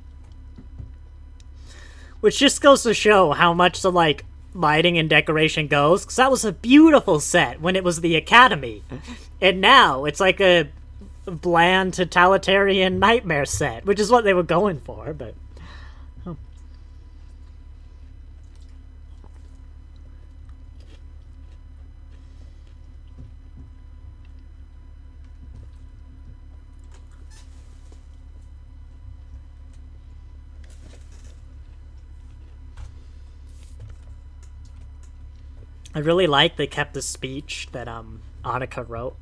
Which just goes to show how much the, like, lighting and decoration goes, because that was a beautiful set when it was the Academy. And now, it's like a bland, totalitarian nightmare set, which is what they were going for, but... I really like they kept the speech that Annika wrote.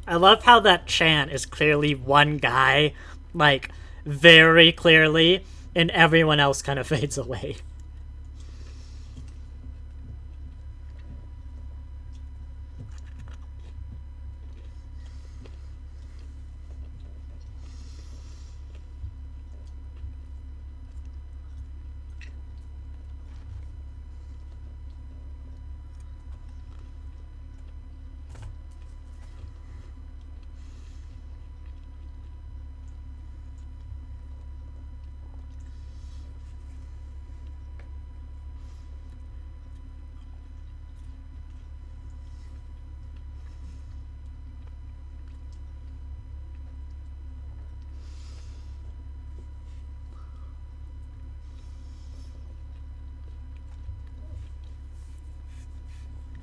I love how that chant is clearly one guy, like, very clearly, and everyone else kind of fades away.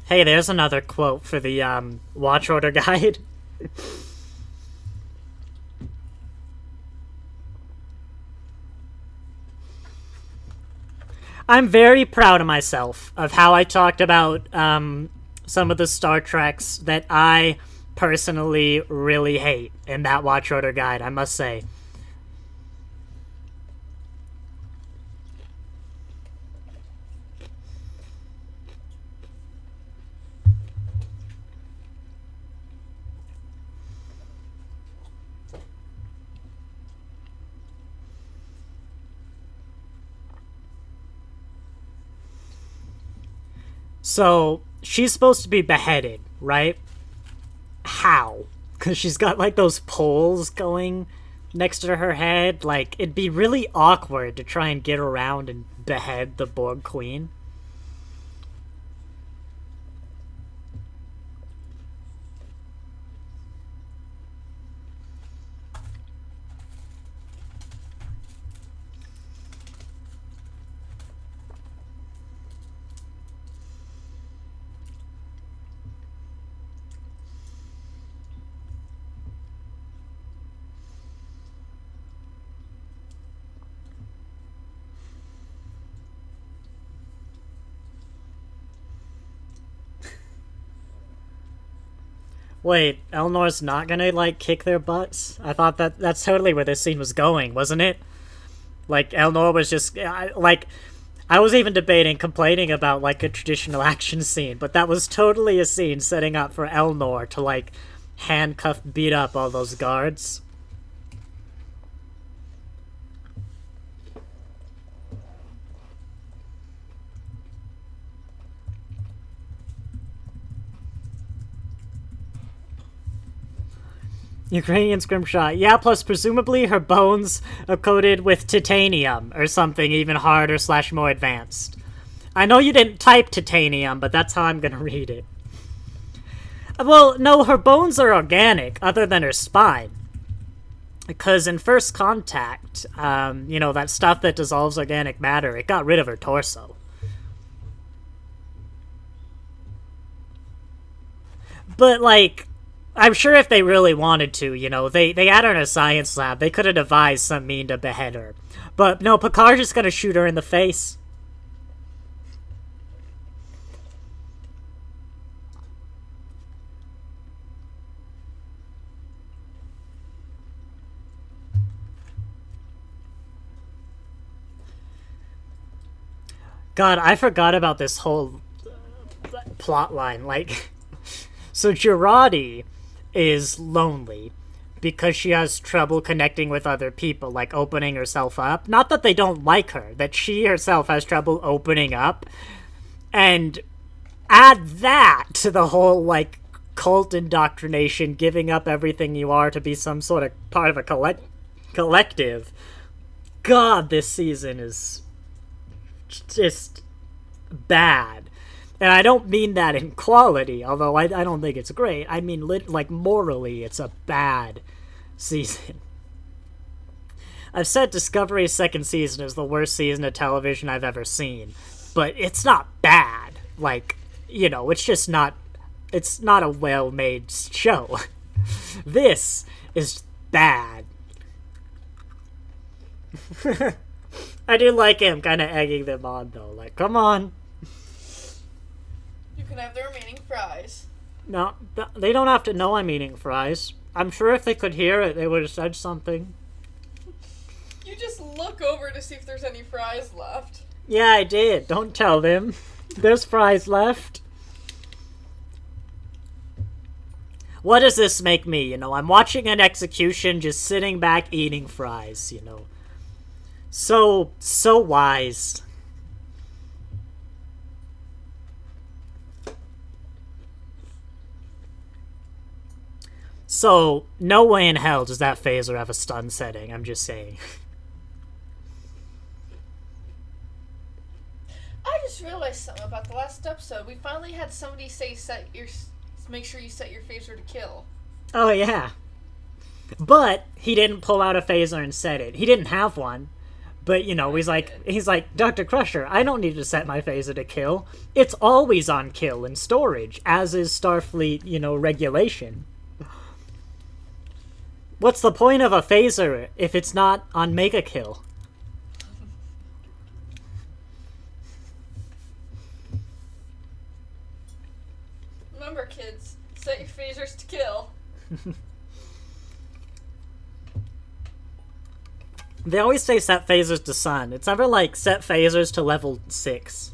Hey, there's another quote for the watch order guide. I'm very proud of myself of how I talked about some of the Star Treks that I personally really hate in that watch order guide, I must say. So, she's supposed to be beheaded, right? How? Because she's got, like, those poles going next to her head. Like, it'd be really awkward to try and get around and behead the Borg Queen. Wait, Elnor's not gonna, like, kick their butts? I thought that's totally where this scene was going, wasn't it? Like, Elnor was just, like, I was even debating, complaining about, like, a traditional action scene, but that was totally a scene setting up for Elnor to, like, handcuff, beat up all those guards. Ukrainian scrimshot. Yeah, plus presumably her bones are coated with titanium or something even harder / more advanced. I know you didn't type titanium, but that's how I'm gonna read it. Well, no, her bones are organic, other than her spine. Because in First Contact, you know, that stuff that dissolves organic matter, it got rid of her torso. But, like, I'm sure if they really wanted to, you know, they had her in a science lab, they could have devised some mean to behead her. But no, Picard's just gonna shoot her in the face. God, I forgot about this whole plot line. Like, so Girardi is lonely because she has trouble connecting with other people, like opening herself up. Not that they don't like her, that she herself has trouble opening up. And add that to the whole, like, cult indoctrination, giving up everything you are to be some sort of part of a collective. God, this season is just bad. And I don't mean that in quality, although I don't think it's great. I mean, like, morally, it's a bad season. I've said Discovery's second season is the worst season of television I've ever seen. But it's not bad. Like, you know, it's just not... It's not a well-made show. This is bad. I do like him kind of egging them on, though. Like, come on. You can have the remaining fries. No, they don't have to know I'm eating fries. I'm sure if they could hear it, they would have said something. You just look over to see if there's any fries left. Yeah, I did. Don't tell them. There's fries left. What does this make me? You know, I'm watching an execution, just sitting back eating fries, you know. So wise. So, no way in hell does that phaser have a stun setting, I'm just saying. I just realized something about the last episode. We finally had somebody say make sure you set your phaser to kill. Oh, yeah. But he didn't pull out a phaser and set it. He didn't have one. But, you know, he's like, Dr. Crusher, I don't need to set my phaser to kill. It's always on kill and storage, as is Starfleet, you know, regulation. What's the point of a phaser if it's not on mega kill? Remember, kids, set your phasers to kill. They always say set phasers to sun. It's never like set phasers to level 6.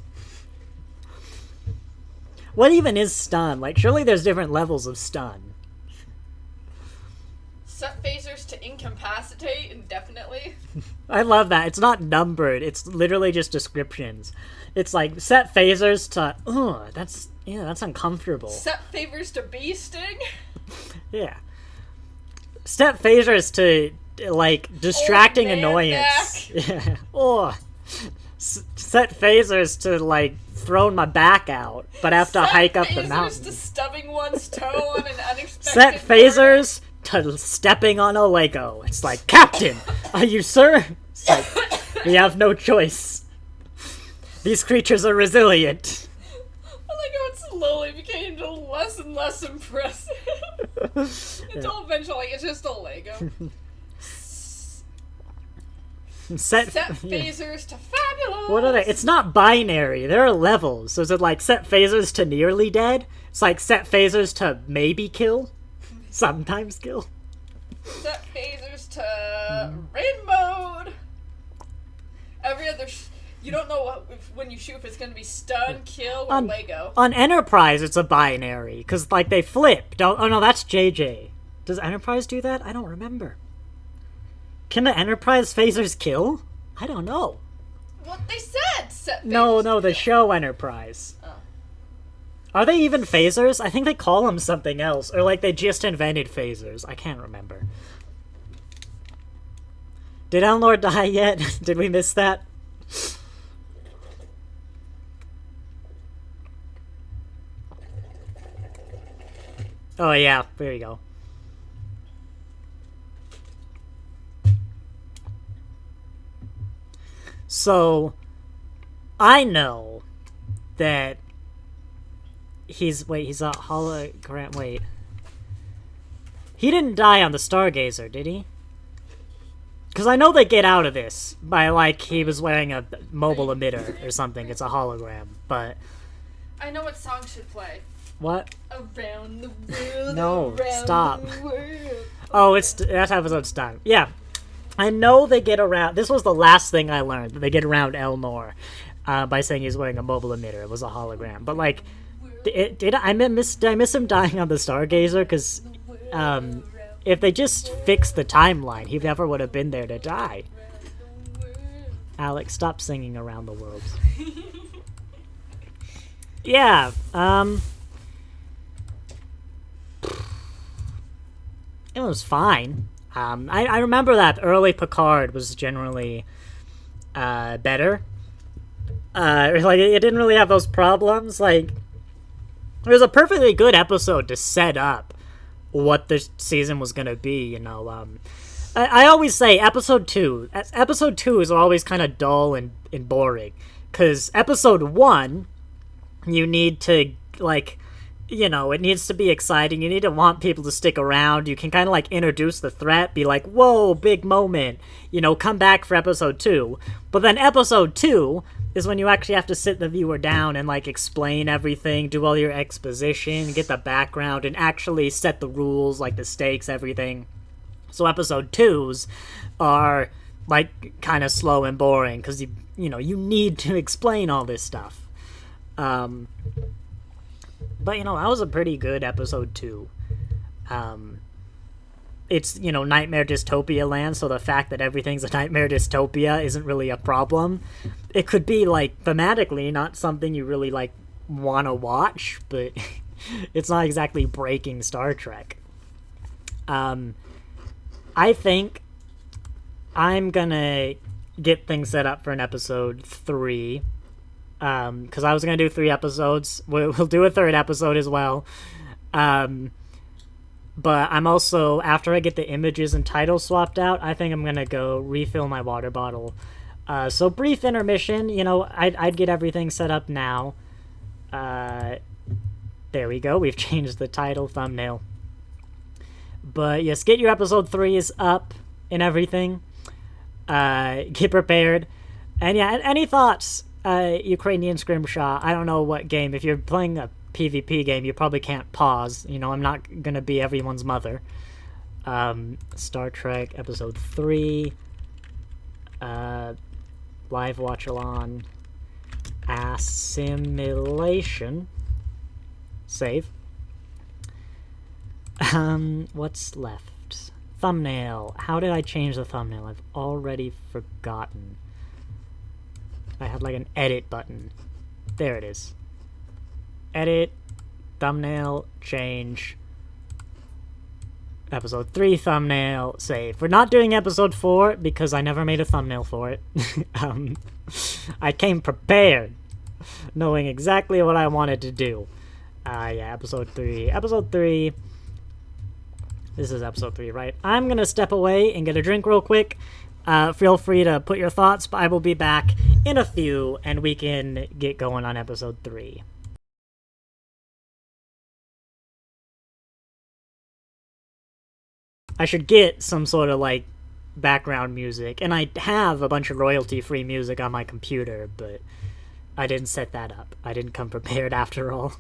What even is stun? Like, surely there's different levels of stun. Set phasers to incapacitate indefinitely. I love that. It's not numbered. It's literally just descriptions. It's like set phasers to that's uncomfortable. Set phasers to bee sting. Yeah. Set phasers to like distracting Old man annoyance. Yeah. Or set phasers to like throwing my back out, but I have to hike up the mountain. Set phasers to stubbing one's toe on an unexpected Set phasers to stepping on a Lego. It's like, Captain, are you sir? It's like, we have no choice. These creatures are resilient. I like how it slowly became less and less impressive. Until eventually it's just a Lego. Set phasers to fabulous. What are they? It's not binary. There are levels. So is it like set phasers to nearly dead? It's like set phasers to maybe kill? Sometimes kill? Set phasers to raid mode. Every other... you don't know when you shoot if it's going to be stun, kill, or Lego. On Enterprise, it's a binary. Because, like, they flip. Oh, no, that's JJ. Does Enterprise do that? I don't remember. Can the Enterprise phasers kill? I don't know. What they said! Set phasers No, the show Enterprise. Oh. Are they even phasers? I think they call them something else. Or, like, they just invented phasers. I can't remember. Did Elnor die yet? Did we miss that? Oh, yeah. There you go. So, I know that he's a hologram, wait. He didn't die on the Stargazer, did he? Because I know they get out of this by, like, he was wearing a mobile emitter or something. It's a hologram, but... I know what song should play. What? Around the world. No, around stop. The world. Oh, that episode's done. Yeah. I know they get around... This was the last thing I learned, that they get around Elnor by saying he's wearing a mobile emitter. It was a hologram. But, like, did I miss him dying on the Stargazer? Because if they just fixed the timeline, he never would have been there to die. Alex, stop singing Around the World. Yeah, it was fine. I remember that early Picard was generally better. Like, it didn't really have those problems. Like, it was a perfectly good episode to set up what the season was gonna be, you know. I always say episode 2 is always kind of dull and boring, because episode 1, you need to, like, you know, it needs to be exciting. You need to want people to stick around. You can kind of, like, introduce the threat, be like, whoa, big moment, you know, come back for episode 2. But then episode 2 is when you actually have to sit the viewer down and, like, explain everything, do all your exposition, get the background, and actually set the rules, like, the stakes, everything. So episode 2s are, like, kind of slow and boring, because, you know, you need to explain all this stuff. But, you know, that was a pretty good episode 2. It's, you know, Nightmare Dystopia land, so the fact that everything's a Nightmare Dystopia isn't really a problem. It could be, like, thematically not something you really, like, want to watch, but it's not exactly breaking Star Trek. I think I'm gonna get things set up for an episode 3. Because I was going to do 3 episodes. We'll do a 3rd episode as well. But I'm also, after I get the images and titles swapped out, I think I'm going to go refill my water bottle So brief intermission. I'd get everything set up now. There we go. We've changed the title thumbnail. But yes, get your episode 3s up and everything. Get prepared. And yeah, any thoughts, Ukrainian Scrimshaw? I don't know what game. If you're playing a PvP game, you probably can't pause. I'm not going to be everyone's mother. Star Trek episode 3. Live watch along. Assimilation. Save. What's left? Thumbnail. How did I change the thumbnail? I've already forgotten. I had like an edit button. There it is. Edit. Thumbnail. Change. Episode 3 thumbnail. Save. We're not doing episode 4 because I never made a thumbnail for it. I came prepared, knowing exactly what I wanted to do. Yeah, episode 3. Episode 3. This is episode 3, right? I'm going to step away and get a drink real quick. Feel free to put your thoughts, but I will be back in a few, and we can get going on episode 3. I should get some sort of, like, background music, and I have a bunch of royalty-free music on my computer, but I didn't set that up. I didn't come prepared after all.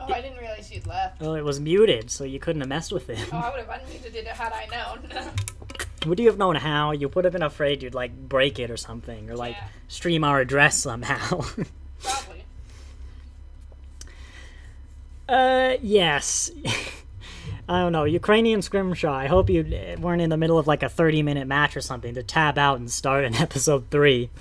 Oh, I didn't realize you'd left. Oh, it was muted, so you couldn't have messed with it. Oh, I would have unmuted it had I known. Would you have known how? You would have been afraid you'd, like, break it or something, or, like, Yeah. stream our address somehow. Probably. Yes. I don't know. Ukrainian Scrimshaw, I hope you weren't in the middle of, like, a 30-minute match or something to tab out and start in episode 3.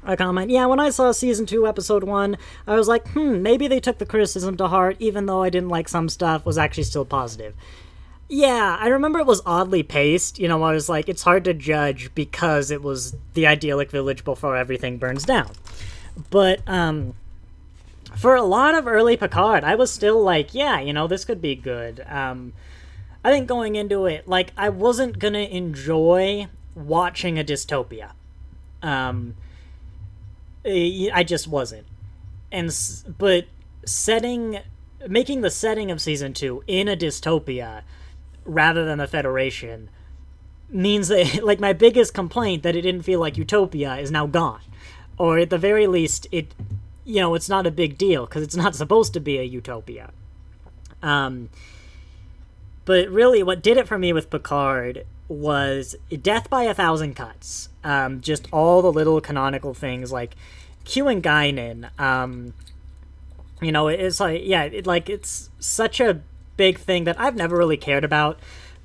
A comment, yeah, when I saw Season 2, Episode 1, I was like, maybe they took the criticism to heart, even though I didn't like some stuff, was actually still positive. Yeah, I remember it was oddly paced, I was like, it's hard to judge because it was the idyllic village before everything burns down. But, for a lot of early Picard, I was still like, yeah, this could be good. I think going into it, like, I wasn't gonna enjoy watching a dystopia. I just wasn't. But making the setting of Season 2 in a dystopia rather than the Federation means that, like, my biggest complaint that it didn't feel like Utopia is now gone. Or at the very least, it's not a big deal, because it's not supposed to be a utopia. But really, what did it for me with Picard was death by 1,000 cuts. Just all the little canonical things, like Q and Guinan. It's like, yeah, it's such a big thing that I've never really cared about,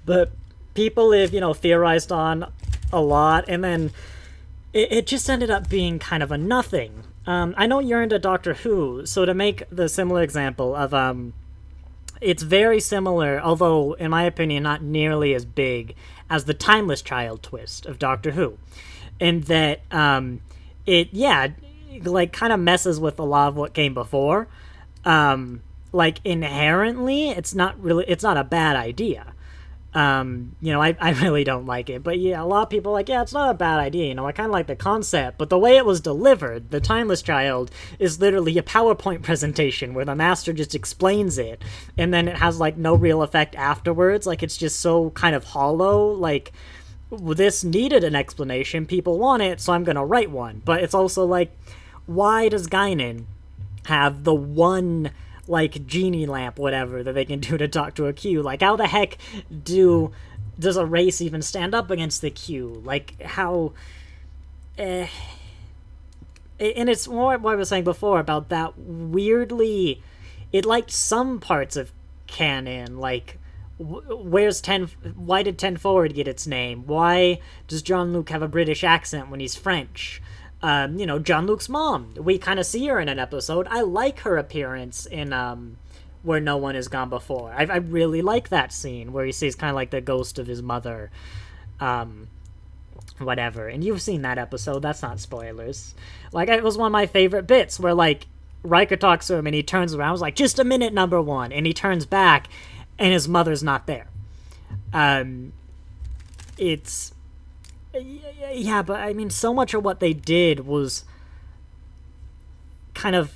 but people have, theorized on a lot, and then it just ended up being kind of a nothing. I know you're into Doctor Who, so to make the similar example of, it's very similar, although, in my opinion, not nearly as big as the Timeless Child twist of Doctor Who. In that, it kind of messes with a lot of what came before. Inherently, it's not a bad idea. I really don't like it. But yeah, a lot of people are like, yeah, it's not a bad idea. I kind of like the concept. But the way it was delivered, The Timeless Child, is literally a PowerPoint presentation where the master just explains it. And then it has, like, no real effect afterwards. Like, it's just so kind of hollow. Like, this needed an explanation. People want it, so I'm going to write one. But it's also like, why does Guinan have the one, like, genie lamp, whatever, that they can do to talk to a Q? Like, how the heck does a race even stand up against the Q? Like, how... and it's more what I was saying before about that weirdly... It liked some parts of canon, like... Why did 10 Forward get its name? Why does Jean-Luc have a British accent when he's French? Jean-Luc's mom. We kind of see her in an episode. I like her appearance in Where No One Has Gone Before. I really like that scene where he sees kind of like the ghost of his mother. Whatever. And you've seen that episode. That's not spoilers. Like, it was one of my favorite bits where, like, Riker talks to him and he turns around. I was like, just a minute, number one. And he turns back and his mother's not there. It's... Yeah, but I mean, so much of what they did was kind of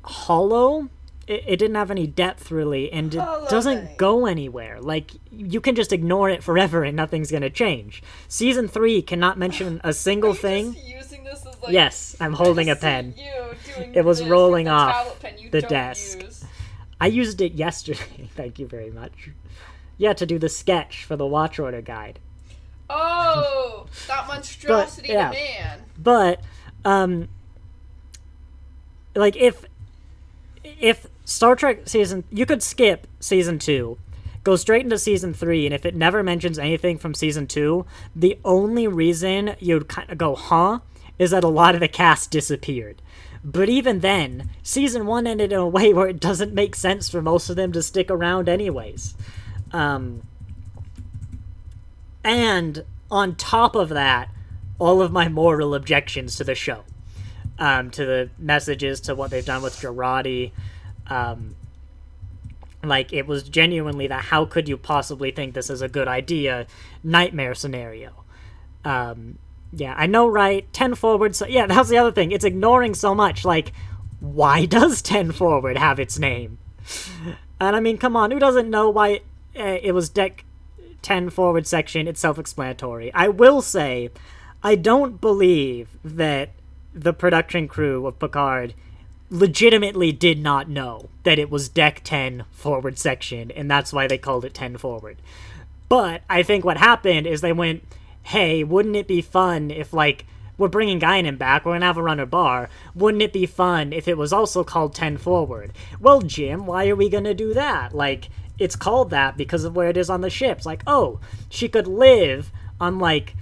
hollow. It didn't have any depth, really, and it doesn't go anywhere. Like, you can just ignore it forever and nothing's gonna change. Season 3 cannot mention a single thing. Just using this as, like, yes, I'm holding a pen. It was rolling off the desk. I used it yesterday. Thank you very much. Yeah, to do the sketch for the watch order guide. Oh, that monstrosity but, yeah. man. But, like, if Star Trek season... You could skip season 2, go straight into season 3, and if it never mentions anything from season 2, the only reason you'd kind of go, huh, is that a lot of the cast disappeared. But even then, season 1 ended in a way where it doesn't make sense for most of them to stick around anyways. And on top of that, all of my moral objections to the show, to the messages, to what they've done with Girardi, like, it was genuinely that how could you possibly think this is a good idea nightmare scenario. Yeah, I know, right? 10 Forward, so yeah, that's the other thing. It's ignoring so much, like, why does 10 Forward have its name? And I mean, come on, who doesn't know why it was Deck 10 Forward section? It's self-explanatory. I will say, I don't believe that the production crew of Picard legitimately did not know that it was Deck 10 Forward section, and that's why they called it 10 Forward. But I think what happened is they went, hey, wouldn't it be fun if, like, we're bringing Guinan back, we're gonna have a runner bar, wouldn't it be fun if it was also called 10 Forward? Well, Jim, why are we gonna do that? Like, it's called that because of where it is on the ships. Like, oh, she could live on, like,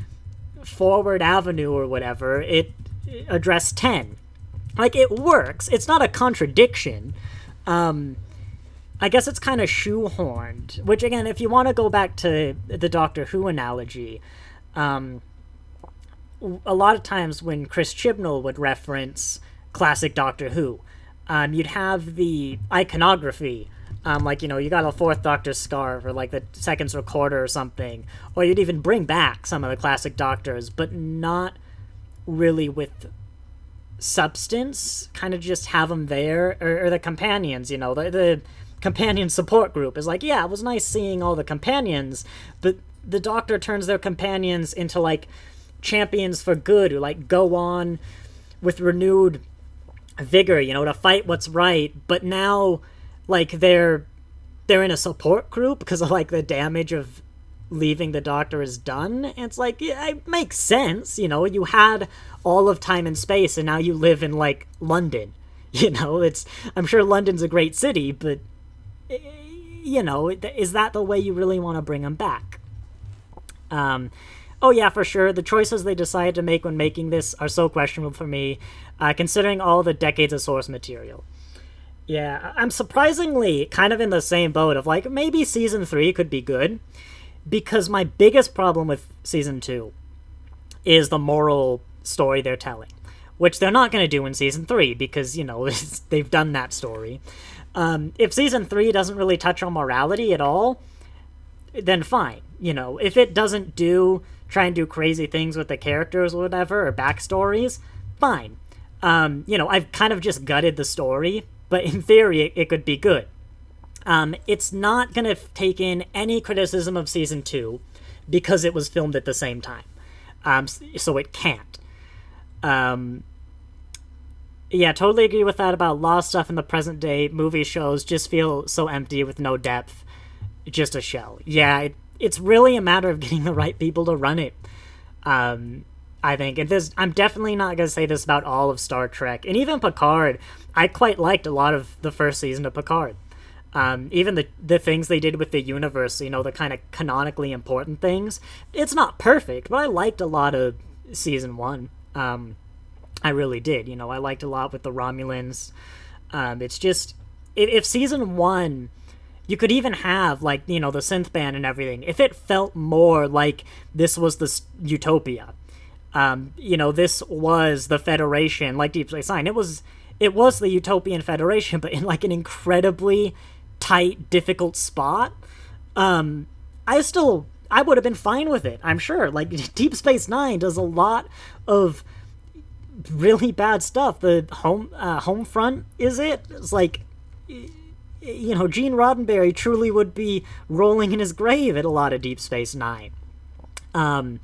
Forward Avenue or whatever, address 10. Like, it works. It's not a contradiction. I guess it's kind of shoehorned, which, again, if you want to go back to the Doctor Who analogy, a lot of times when Chris Chibnall would reference classic Doctor Who, you'd have the iconography, like, you got a Fourth Doctor scarf or, like, the Seconds Recorder or something, or you'd even bring back some of the classic Doctors, but not really with substance, kind of just have them there, or the companions, the companion support group is like, yeah, it was nice seeing all the companions, but the Doctor turns their companions into, like, champions for good who, like, go on with renewed vigor, to fight what's right, but now, like, they're in a support group because of, like, the damage of leaving the Doctor is done. And it's like, yeah, it makes sense, you had all of time and space and now you live in, like, London, I'm sure London's a great city, but is that the way you really want to bring them back? Oh yeah, for sure, the choices they decided to make when making this are so questionable for me, considering all the decades of source material. Yeah, I'm surprisingly kind of in the same boat of, like, maybe season 3 could be good, because my biggest problem with season 2 is the moral story they're telling, which they're not going to do in season 3, because, they've done that story. If season 3 doesn't really touch on morality at all, then fine. if it doesn't try and do crazy things with the characters or whatever, or backstories, fine. I've kind of just gutted the story, but in theory, it could be good. It's not going to take in any criticism of Season 2 because it was filmed at the same time. So it can't. Yeah, totally agree with that about lost stuff in the present day. Movie shows just feel so empty with no depth. Just a shell. Yeah, it's really a matter of getting the right people to run it. I think. And I'm definitely not going to say this about all of Star Trek. And even Picard, I quite liked a lot of the first season of Picard. Even the things they did with the universe, the kind of canonically important things. It's not perfect, but I liked a lot of Season 1. I really did. I liked a lot with the Romulans. It's just, if Season 1, you could even have, the synth band and everything, if it felt more like this was the Utopia. This was the Federation, like Deep Space Nine. It was the Utopian Federation, but in, an incredibly tight, difficult spot. I would have been fine with it, I'm sure. Deep Space Nine does a lot of really bad stuff. The home front is it? It's Gene Roddenberry truly would be rolling in his grave at a lot of Deep Space Nine. But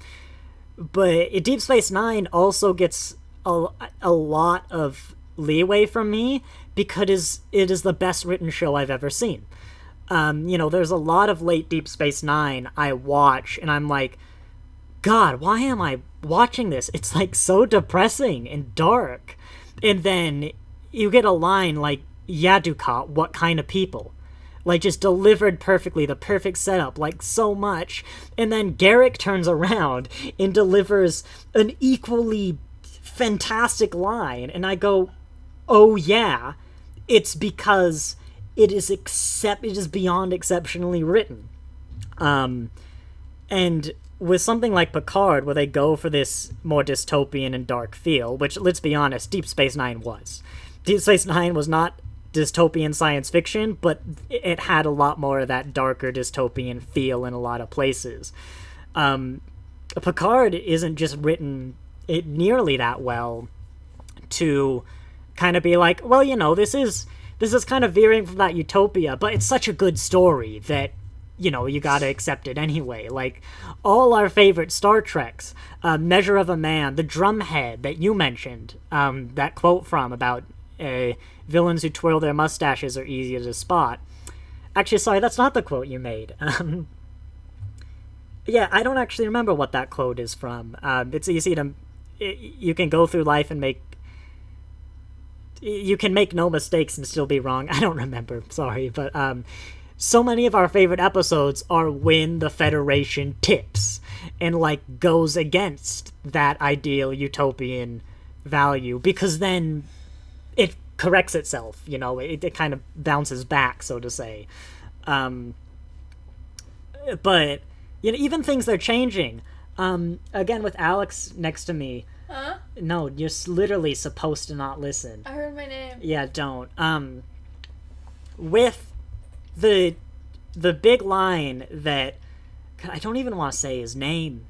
Deep Space Nine also gets a lot of leeway from me because it is the best written show I've ever seen. There's a lot of late Deep Space Nine I watch, and I'm like, God, why am I watching this? It's so depressing and dark. And then you get a line like, Yaduka, what kind of people? Just delivered perfectly, the perfect setup, so much. And then Garrick turns around and delivers an equally fantastic line. And I go, oh yeah, it's because it is beyond exceptionally written. And with something like Picard, where they go for this more dystopian and dark feel, which, let's be honest, Deep Space Nine was. Deep Space Nine was not dystopian science fiction, but it had a lot more of that darker dystopian feel in a lot of places. Picard isn't just written nearly that well to kind of be like, well, this is kind of veering from that utopia, but it's such a good story that you gotta accept it anyway. All our favorite Star Treks, Measure of a Man, the Drumhead that you mentioned, that quote from about villains who twirl their mustaches are easier to spot. Actually, sorry, that's not the quote you made. Yeah, I don't actually remember what that quote is from. It's easy to... You can go through life and you can make no mistakes and still be wrong. I don't remember, sorry, but so many of our favorite episodes are when the Federation tips and goes against that ideal utopian value, because then it corrects itself, it kind of bounces back, so to say. But even things they're changing. Again, with Alex next to me. Huh? No, you're literally supposed to not listen. I heard my name. Yeah, don't. With the big line that I don't even want to say his name.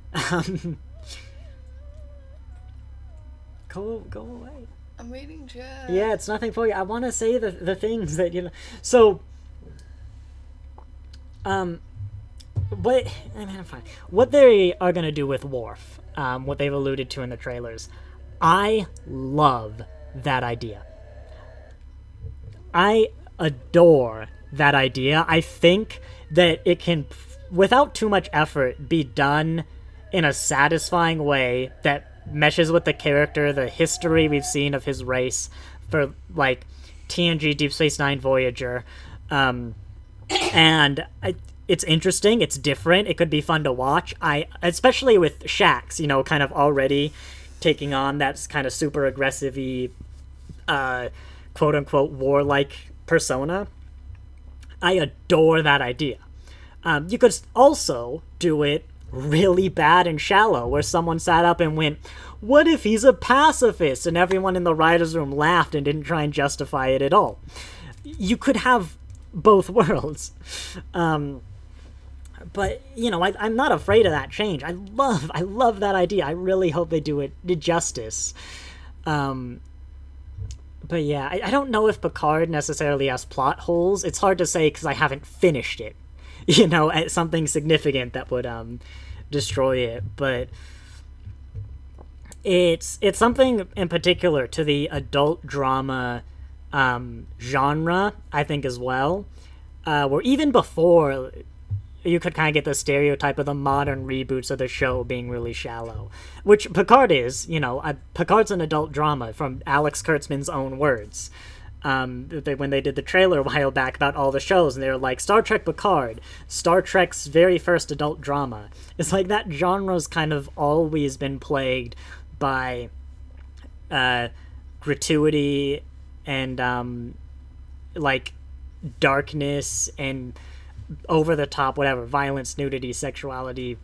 Go away. I'm waiting, Jeff. Yeah, it's nothing for you. I want to say the things that So, what? I mean, I'm fine. What they are gonna do with Worf, what they've alluded to in the trailers, I love that idea. I adore that idea. I think that it can, without too much effort, be done in a satisfying way that meshes with the character, the history we've seen of his race for TNG, Deep Space Nine, Voyager, and it's interesting, it's different, it could be fun to watch. Especially with Shax, kind of already taking on that kind of super aggressive-y, quote-unquote warlike persona. I adore that idea. You could also do it really bad and shallow, where someone sat up and went, what if he's a pacifist? And everyone in the writer's room laughed and didn't try and justify it at all. You could have both worlds. But, you know, I'm not afraid of that change. I love that idea. I really hope they do it justice. But yeah, I don't know if Picard necessarily has plot holes. It's hard to say because I haven't finished it. You know, at something significant that would destroy it. But it's something in particular to the adult drama genre, I think, as well. Where even before, you could kind of get the stereotype of the modern reboots of the show being really shallow, which Picard is. You know, Picard's an adult drama, from Alex Kurtzman's own words. When they did the trailer a while back about all the shows, and they were like, Star Trek Picard, Star Trek's very first adult drama. It's like that genre's kind of always been plagued by gratuity and like darkness and over the top, whatever, violence, nudity, sexuality,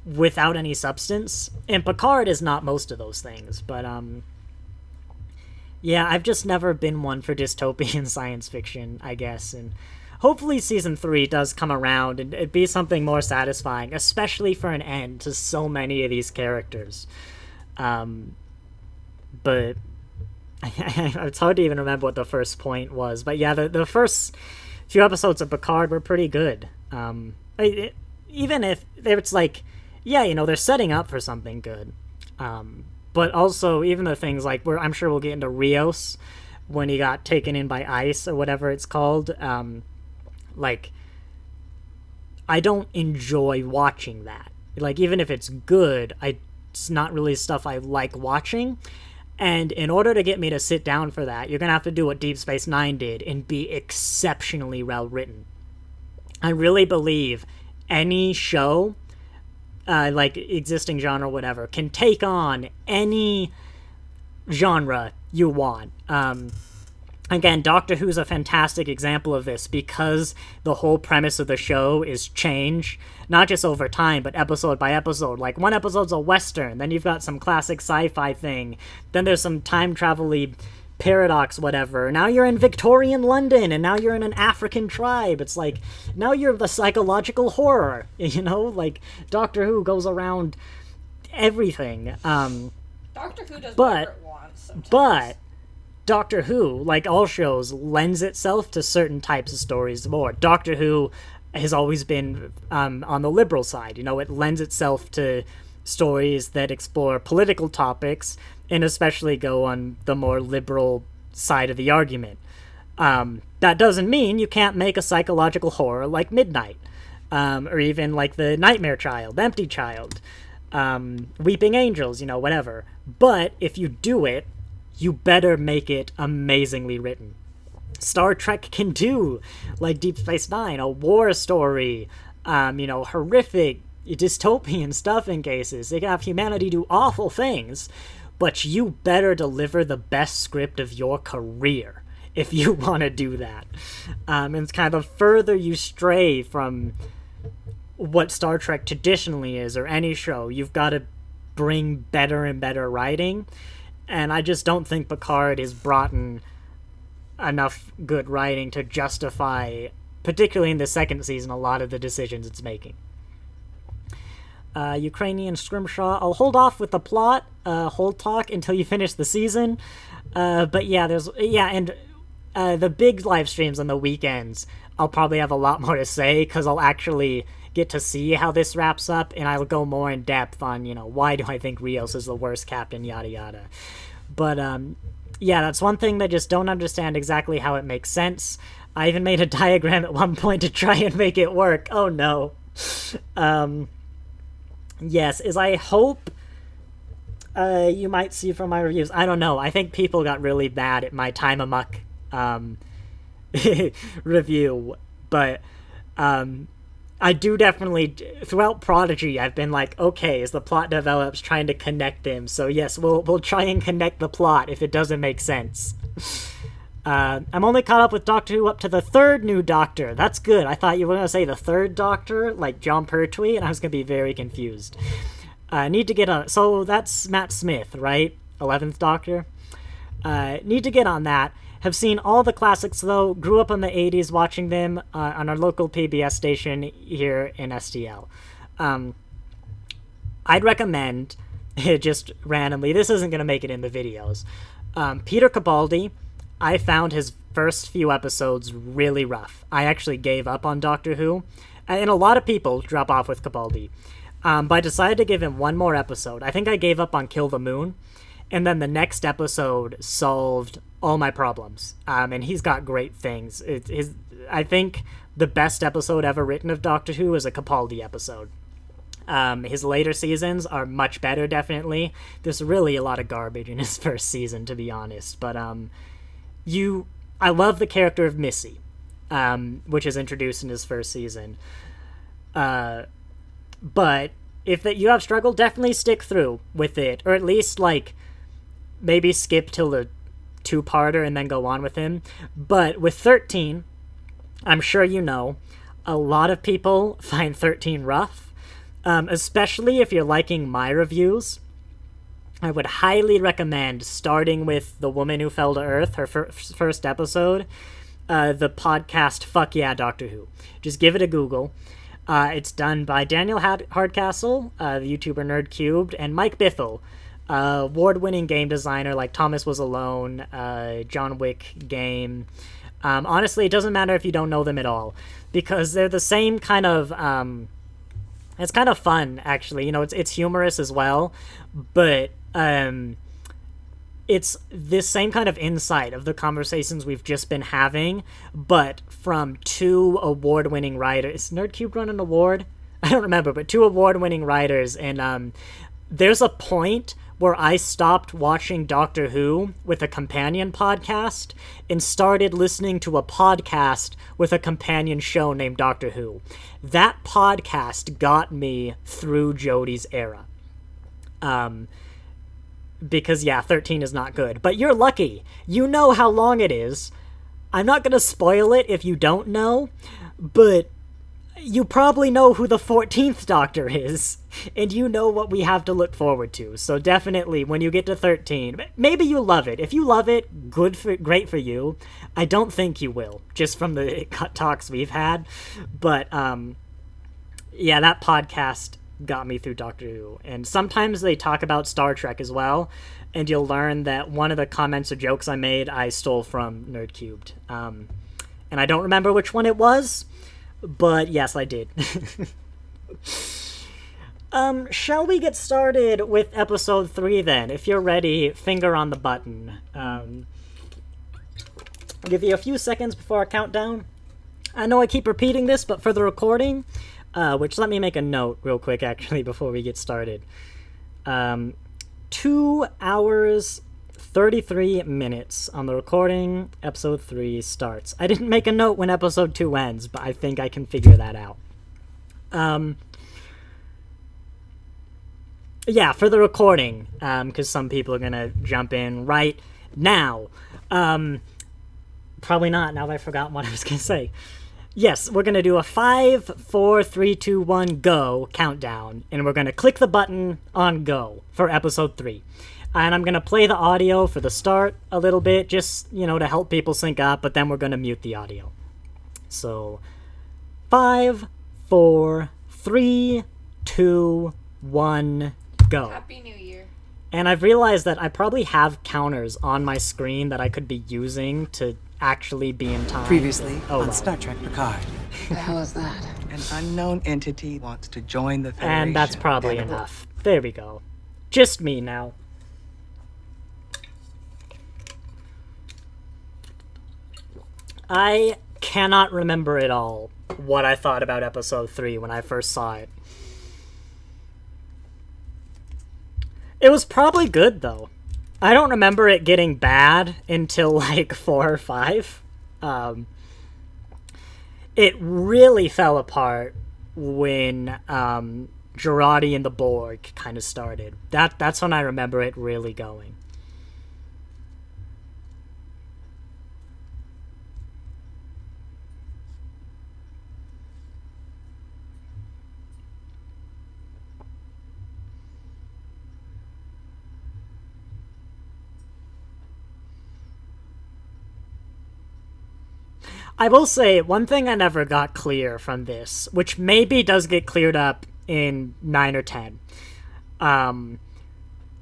without any substance. And Picard is not most of those things, but yeah, I've just never been one for dystopian science fiction, I guess, and hopefully season 3 does come around and it be something more satisfying, especially for an end to so many of these characters. But it's hard to even remember what the first point was, but yeah, the first few episodes of Picard were pretty good. Even if it's like, yeah, you know, they're setting up for something good. But also, even the things like, where I'm sure we'll get into Rios, when he got taken in by ice, or whatever it's called. Like, I don't enjoy watching that. Like, even if it's good, it's not really stuff I like watching. And in order to get me to sit down for that, you're going to have to do what Deep Space Nine did and be exceptionally well written. I really believe any show, like existing genre, whatever, can take on any genre you want. Again, Doctor Who's a fantastic example of this, because the whole premise of the show is change, not just over time, but episode by episode. Like, one episode's a Western, then you've got some classic sci-fi thing, then there's some time travel-y paradox, whatever. Now you're in Victorian London, and now you're in an African tribe. It's like, now you're the psychological horror, you know? Like, Doctor Who goes around everything. Doctor Who does whatever it wants sometimes. But Doctor Who, like all shows, lends itself to certain types of stories more. Doctor Who has always been on the liberal side. You know, it lends itself to stories that explore political topics and especially go on the more liberal side of the argument. That doesn't mean you can't make a psychological horror like Midnight, or even like The Nightmare Child, The Empty Child, Weeping Angels, you know, whatever. But if you do it, you better make it amazingly written. Star Trek can do, like Deep Space Nine, a war story, you know, horrific, dystopian stuff in cases. They can have humanity do awful things, but you better deliver the best script of your career if you want to do that. And it's kind of further you stray from what Star Trek traditionally is, or any show, you've got to bring better and better writing. And I just don't think Picard has brought in enough good writing to justify, particularly in the second season, a lot of the decisions it's making. Ukrainian Scrimshaw. I'll hold off with the plot, whole talk, until you finish the season. But yeah, and the big live streams on the weekends, I'll probably have a lot more to say, because I'll actually get to see how this wraps up, and I'll go more in depth on, you know, why do I think Rios is the worst captain, yada yada. But yeah, that's one thing that I just don't understand exactly how it makes sense. I even made a diagram at one point to try and make it work. Oh no. Yes, as I hope you might see from my reviews. I don't know. I think people got really bad at my Time Amok review, but I do definitely, throughout Prodigy, I've been like, okay, as the plot develops, trying to connect them. So yes, we'll try and connect the plot if it doesn't make sense. I'm only caught up with Doctor Who up to the third new Doctor. That's good. I thought you were going to say the third Doctor, like John Pertwee, and I was going to be very confused. Need to get on. So that's Matt Smith, right? 11th Doctor. Need to get on that. Have seen all the classics, though. Grew up in the 80s watching them on our local PBS station here in STL. I'd recommend, just randomly, this isn't going to make it in the videos, Peter Capaldi. I found his first few episodes really rough. I actually gave up on Doctor Who, and a lot of people drop off with Capaldi. But I decided to give him one more episode. I think I gave up on Kill the Moon, and then the next episode solved all my problems. And he's got great things. I think the best episode ever written of Doctor Who is a Capaldi episode. His later seasons are much better, definitely. There's really a lot of garbage in his first season, to be honest. But I love the character of Missy, which is introduced in his first season. But if you have struggled, definitely stick through with it, or at least maybe skip till the 2-parter and then go on with him. But with 13, I'm sure you know, a lot of people find 13 rough, especially if you're liking my reviews. I would highly recommend starting with The Woman Who Fell to Earth, her first episode, the podcast Fuck Yeah, Doctor Who. Just give it a Google. It's done by Daniel Hardcastle, the YouTuber Nerd Cubed, and Mike Bithell, award-winning game designer like Thomas Was Alone, John Wick game. Honestly, it doesn't matter if you don't know them at all, because they're the same kind of... it's kind of fun, actually. It's humorous as well, but it's this same kind of insight of the conversations we've just been having, but from 2 award-winning writers. Is Nerdcube run an award? I don't remember, but 2 award-winning writers, and there's a point where I stopped watching Doctor Who with a companion podcast and started listening to a podcast with a companion show named Doctor Who. That podcast got me through Jodie's era. Because, 13 is not good. But you're lucky. You know how long it is. I'm not going to spoil it if you don't know, but you probably know who the 14th Doctor is, and you know what we have to look forward to. So definitely, when you get to 13, maybe you love it. If you love it, great for you. I don't think you will, just from the talks we've had. But, that podcast got me through Doctor Who. And sometimes they talk about Star Trek as well, and you'll learn that one of the comments or jokes I made, I stole from Nerdcubed. And I don't remember which one it was, but yes, I did. Shall we get started with episode 3 then? If you're ready, finger on the button. I'll give you a few seconds before I count down. I know I keep repeating this, but for the recording, which let me make a note real quick, actually, before we get started. 2 hours, 33 minutes on the recording. Episode 3 starts. I didn't make a note when episode 2 ends, but I think I can figure that out. For the recording, because some people are gonna jump in right now. Probably not, now that I've forgotten what I was gonna say. Yes, we're gonna do a 5, 4, 3, 2, 1, go countdown, and we're gonna click the button on go for episode 3. And I'm gonna play the audio for the start a little bit, just, to help people sync up, but then we're gonna mute the audio. So, 5, 4, 3, 2, 1, go. Happy New Year. And I've realized that I probably have counters on my screen that I could be using to actually be in time. Previously on Star Trek Picard. The hell is that? An unknown entity wants to join the Federation. And that's probably enough. There we go. Just me now. I cannot remember at all what I thought about episode 3 when I first saw it. It was probably good, though. I don't remember it getting bad until, 4 or 5. It really fell apart when Jurati and the Borg kind of started. That's when I remember it really going. I will say, one thing I never got clear from this, which maybe does get cleared up in 9 or 10,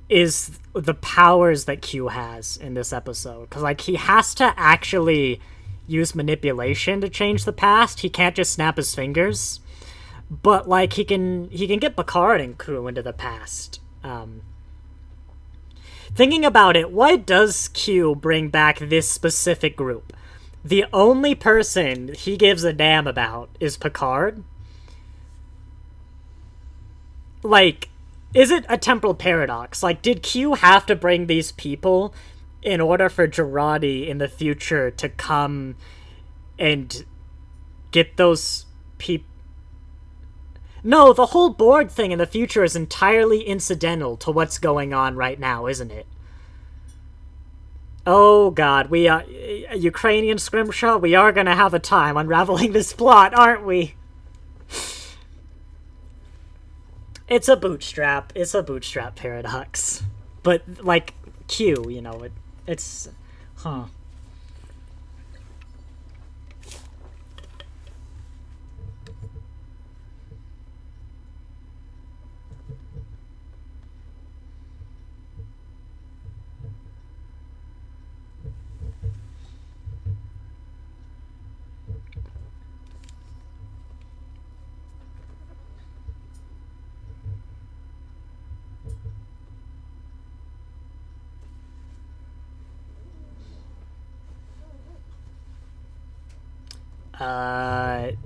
is the powers that Q has in this episode. Because, like, he has to actually use manipulation to change the past. He can't just snap his fingers. But, like, he can get Picard and crew into the past. Thinking about it, why does Q bring back this specific group? The only person he gives a damn about is Picard. Like, is it a temporal paradox? Like, did Q have to bring these people in order for Girardi in the future to come and get those people? No, the whole Borg thing in the future is entirely incidental to what's going on right now, isn't it? Oh god, we are... Ukrainian Scrimshaw, we are gonna have a time unraveling this plot, aren't we? It's a bootstrap paradox. But, like, Q, you know, it's... Huh.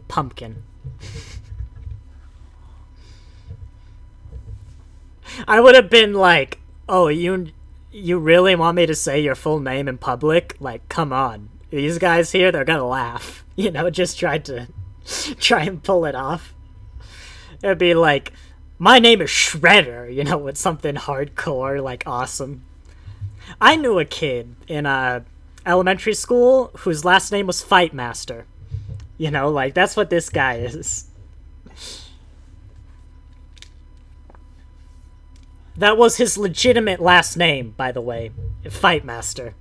Pumpkin. I would have been like, oh, you really want me to say your full name in public? Like, come on. These guys here, they're gonna laugh. You know, just try and pull it off. It'd be like, my name is Shredder, you know, with something hardcore, like, awesome. I knew a kid in elementary school whose last name was Fight Master. You know, like, that's what this guy is. That was his legitimate last name, by the way. Fight Master.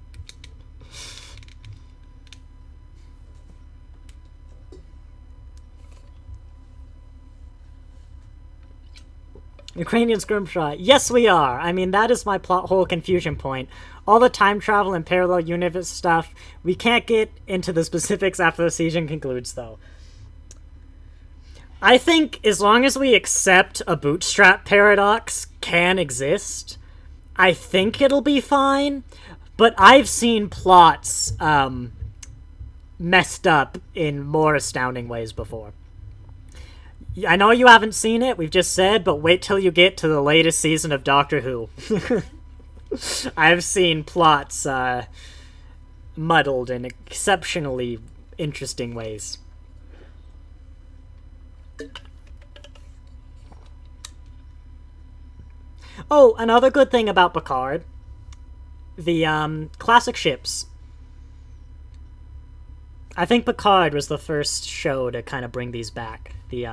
Ukrainian Scrimshaw. Yes, we are. I mean, that is my plot hole confusion point. All the time travel and parallel universe stuff, we can't get into the specifics after the season concludes, though. I think as long as we accept a bootstrap paradox can exist, I think it'll be fine. But I've seen plots messed up in more astounding ways before. I know you haven't seen it, we've just said, but wait till you get to the latest season of Doctor Who. I've seen plots muddled in exceptionally interesting ways. Oh, another good thing about Picard. The classic ships. I think Picard was the first show to kind of bring these back. The,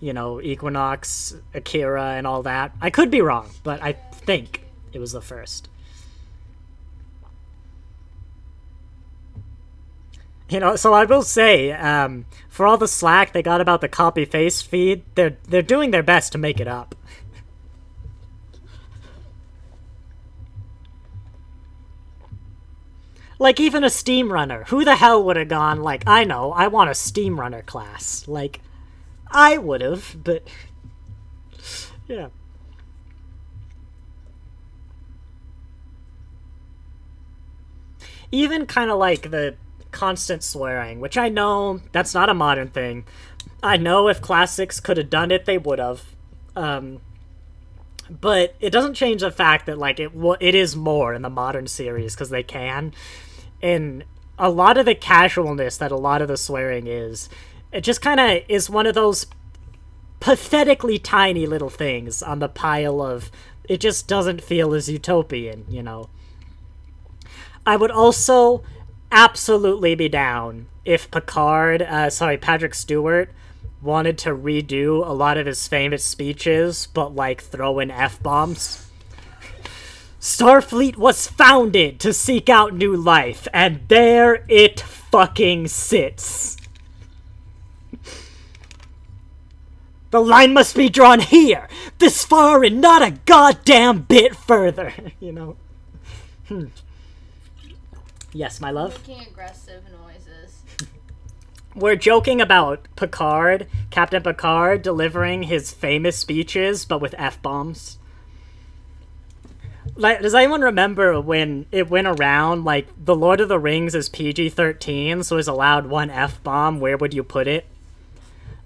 you know, Equinox, Akira, and all that. I could be wrong, but I think it was the first. You know, so I will say, for all the slack they got about the copy-paste feed, they're doing their best to make it up. Like, even a steam runner. Who the hell would have gone, like, I know, I want a steam runner class. Like, I would have, but... yeah. Even kind of like the constant swearing, which I know that's not a modern thing. I know if classics could have done it, they would have. But it doesn't change the fact that, like, it is more in the modern series, because they can. And a lot of the casualness that a lot of the swearing is, it just kind of is one of those pathetically tiny little things on the pile of, it just doesn't feel as utopian, you know. I would also absolutely be down if Patrick Stewart wanted to redo a lot of his famous speeches, but, like, throw in F-bombs. Starfleet was founded to seek out new life, and there it fucking sits. The line must be drawn here, this far and not a goddamn bit further, you know? Yes, my love? Making aggressive noises. We're joking about Picard, Captain Picard, delivering his famous speeches, but with F-bombs. Like, does anyone remember when it went around, like, The Lord of the Rings is PG-13, so is allowed one F-bomb, where would you put it?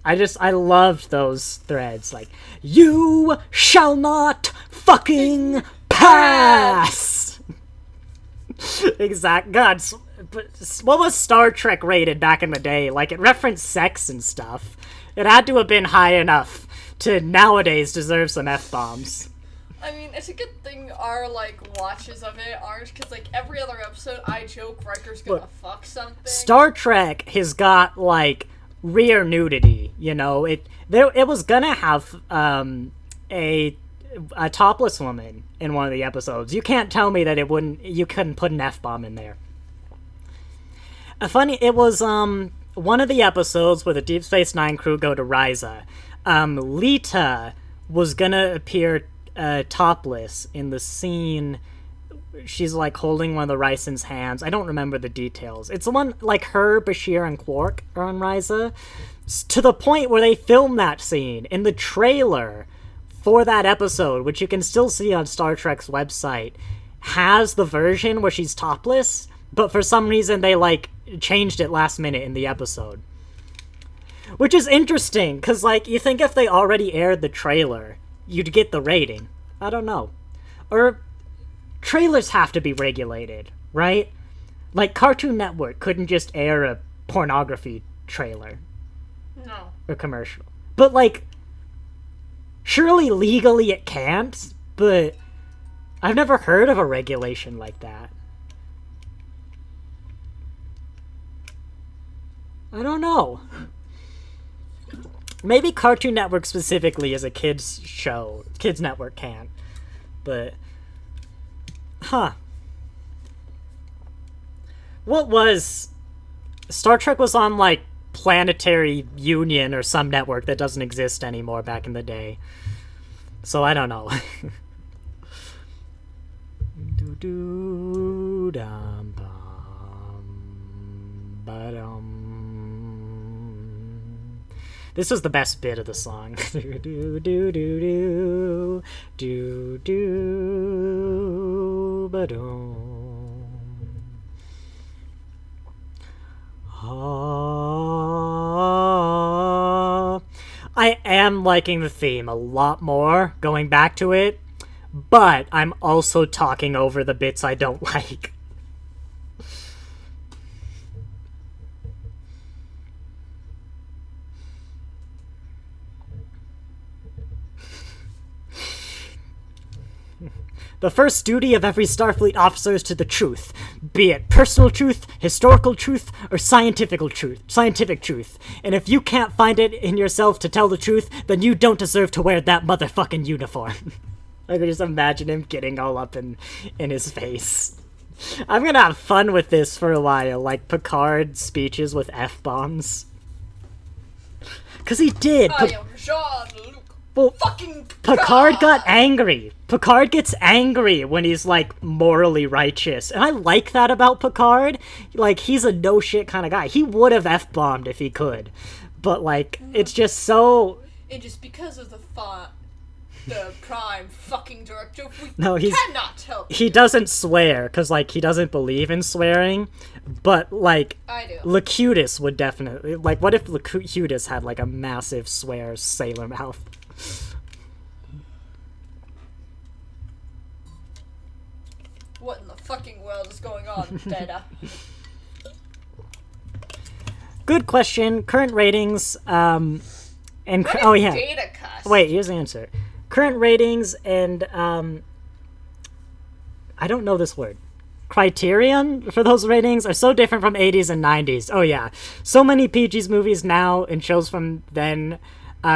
I loved those threads, like, you shall not fucking pass! Exact. God, what was Star Trek rated back in the day? Like, it referenced sex and stuff. It had to have been high enough to nowadays deserve some F-bombs. I mean, it's a good thing our, like, watches of it aren't, because, like, every other episode I joke Riker's gonna fuck something. Star Trek has got, like, rear nudity, you know? It was gonna have, a topless woman in one of the episodes. You can't tell me that you couldn't put an F-bomb in there. It was, one of the episodes where the Deep Space Nine crew go to Risa. Lita was gonna appear, topless in the scene. She's, like, holding one of the Rysans' hands. I don't remember the details. It's the one, like, her, Bashir, and Quark are on Risa. To the point where they filmed that scene in the trailer for that episode, which you can still see on Star Trek's website, has the version where she's topless, but for some reason they, like, changed it last minute in the episode. Which is interesting, because, like, you think if they already aired the trailer, you'd get the rating. I don't know. Or, trailers have to be regulated, right? Like, Cartoon Network couldn't just air a pornography trailer. No. Or commercial. But, like, surely legally it can't, but I've never heard of a regulation like that. I don't know. Maybe Cartoon Network specifically is a kids show. Kids Network can't. But, huh. What was... Star Trek was on, like, Planetary Union or some network that doesn't exist anymore back in the day. So I don't know. This was the best bit of the song. I am liking the theme a lot more, going back to it, but I'm also talking over the bits I don't like. The first duty of every Starfleet officer is to the truth, be it personal truth, historical truth, or scientific truth. And if you can't find it in yourself to tell the truth, then you don't deserve to wear that motherfucking uniform. I can just imagine him getting all up in his face. I'm gonna have fun with this for a while, like Picard speeches with F-bombs. Cause he did. I am Jean-Luc. Well, fucking Picard got angry. Picard gets angry when he's, like, morally righteous. And I like that about Picard. Like, he's a no-shit kind of guy. He would have F-bombed if he could. But, like, it's just so... It is because of the prime fucking directive we cannot help. He doesn't swear, because, like, he doesn't believe in swearing. But, like, I do. Locutus would definitely... Like, what if Locutus had, like, a massive swear sailor mouth? What in the fucking world is going on, Data? Good question. Current ratings, oh yeah. Data cuss? Wait, here's the answer. Current ratings and, I don't know this word. Criterion for those ratings are so different from 80s and 90s. Oh yeah. So many PG's movies now and shows from then,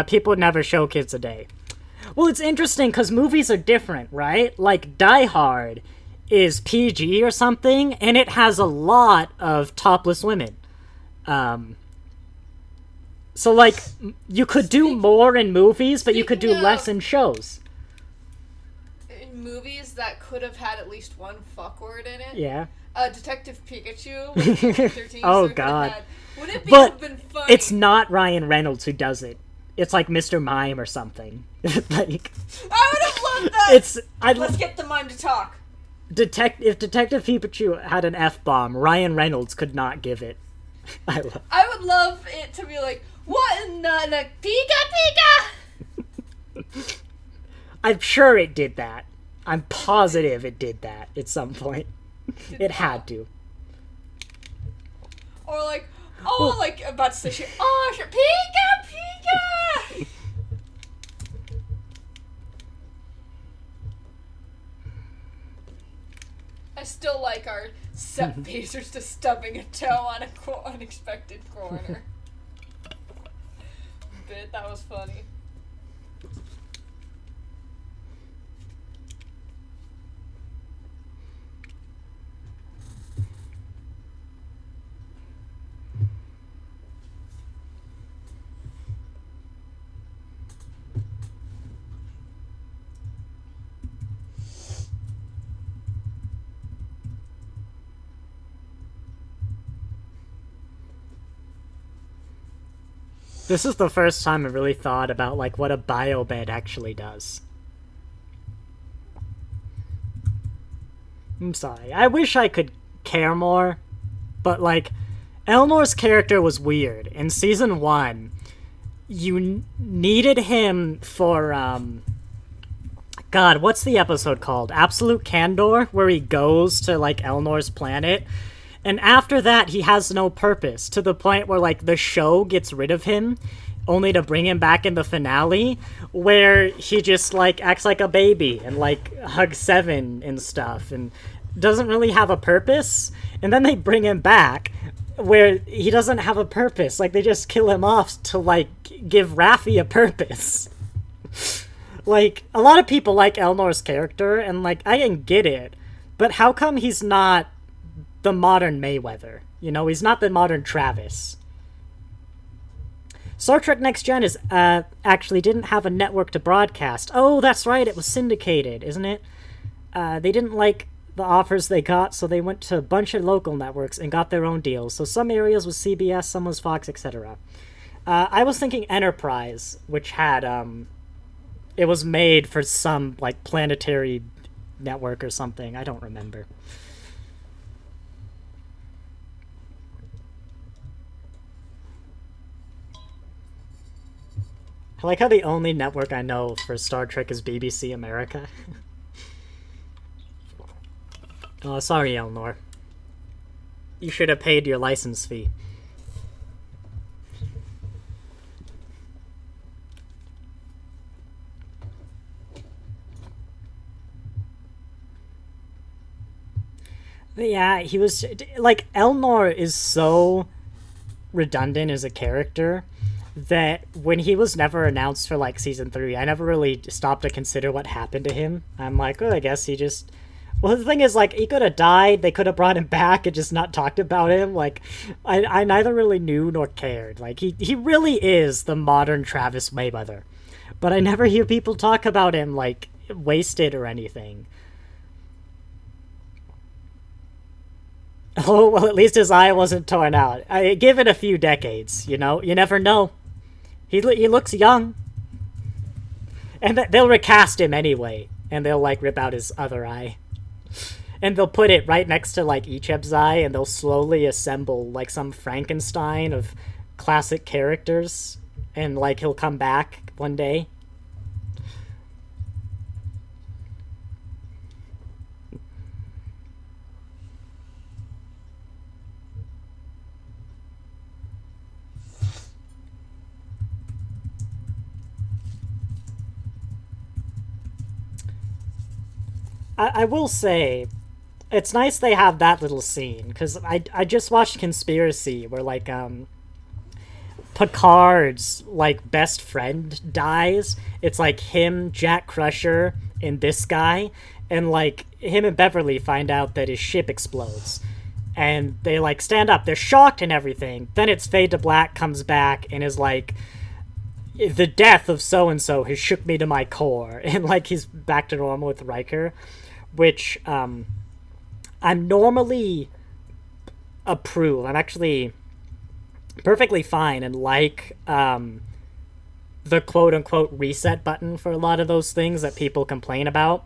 people would never show kids a day. Well, it's interesting because movies are different, right? Like, Die Hard is PG or something, and it has a lot of topless women. So, like, you could do more in movies, but you could do Speaking less of- in shows. In movies that could have had at least one fuck word in it. Yeah. Detective Pikachu. When PG-13 Oh, circuit God. had- Would it be But have been funny? it's not Ryan Reynolds who does it. It's like Mr. Mime or something. Like, I would have loved that. Let's get the mime to talk. If Detective Pikachu had an F-bomb, Ryan Reynolds could not give it. I would love it to be like, what in the Pika Pika? I'm sure it did that. I'm positive it did that at some point. It had to. Or like, oh, like about to say shit. Oh, shit, Pika Pika. I still like our set phasers to stubbing a toe on a unexpected corner. Bit that was funny. This is the first time I really thought about, like, what a biobed actually does. I'm sorry. I wish I could care more, but, like, Elnor's character was weird. In Season 1, you needed him for, God, what's the episode called? Absolute Candor? Where he goes to, like, Elnor's planet. And after that, he has no purpose, to the point where, like, the show gets rid of him, only to bring him back in the finale, where he just, like, acts like a baby and, like, hugs Seven and stuff, and doesn't really have a purpose. And then they bring him back, where he doesn't have a purpose. Like, they just kill him off to, like, give Raffi a purpose. Like, a lot of people like Elnor's character, and, like, I can get it, but how come he's not the modern Mayweather? You know, he's not the modern Travis. Star Trek Next Gen is actually didn't have a network to broadcast. Oh, that's right, it was syndicated, isn't it? They didn't like the offers they got, so they went to a bunch of local networks and got their own deals. So some areas was CBS, some was Fox, etc. I was thinking Enterprise, which had it was made for some, like, planetary network or something. I don't remember. I like how the only network I know for Star Trek is BBC America. Oh, sorry, Elnor. You should have paid your license fee. But yeah, he was... Like, Elnor is so redundant as a character that when he was never announced for, like, Season 3, I never really stopped to consider what happened to him. I'm like, oh, I guess he just... Well, the thing is, like, he could have died, they could have brought him back and just not talked about him. Like, I neither really knew nor cared. Like, he really is the modern Travis Mayweather. But I never hear people talk about him, like, wasted or anything. Oh, well, at least his eye wasn't torn out. Give it a few decades, you know? You never know. He looks young. And they'll recast him anyway. And they'll, like, rip out his other eye. And they'll put it right next to, like, Icheb's eye, and they'll slowly assemble, like, some Frankenstein of classic characters. And, like, he'll come back one day. I will say, it's nice they have that little scene, because I just watched Conspiracy, where, like, Picard's, like, best friend dies. It's, like, him, Jack Crusher, and this guy, and, like, him and Beverly find out that his ship explodes. and they like stand up, they're shocked and everything. Then it's fade to black, comes back and is like, the death of so and so has shook me to my core, and like he's back to normal with Riker, which I'm normally approve. I'm actually perfectly fine and like the quote-unquote reset button for a lot of those things that people complain about.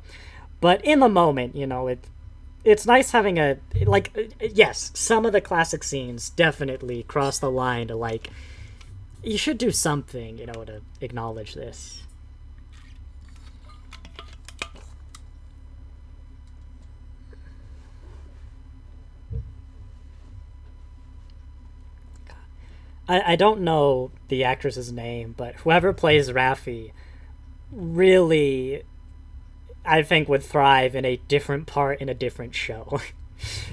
But in the moment, you know, it's nice having a, like, yes, some of the classic scenes definitely cross the line to, like, you should do something, you know, to acknowledge this. I don't know the actress's name, but whoever plays Raffi really, I think, would thrive in a different part in a different show.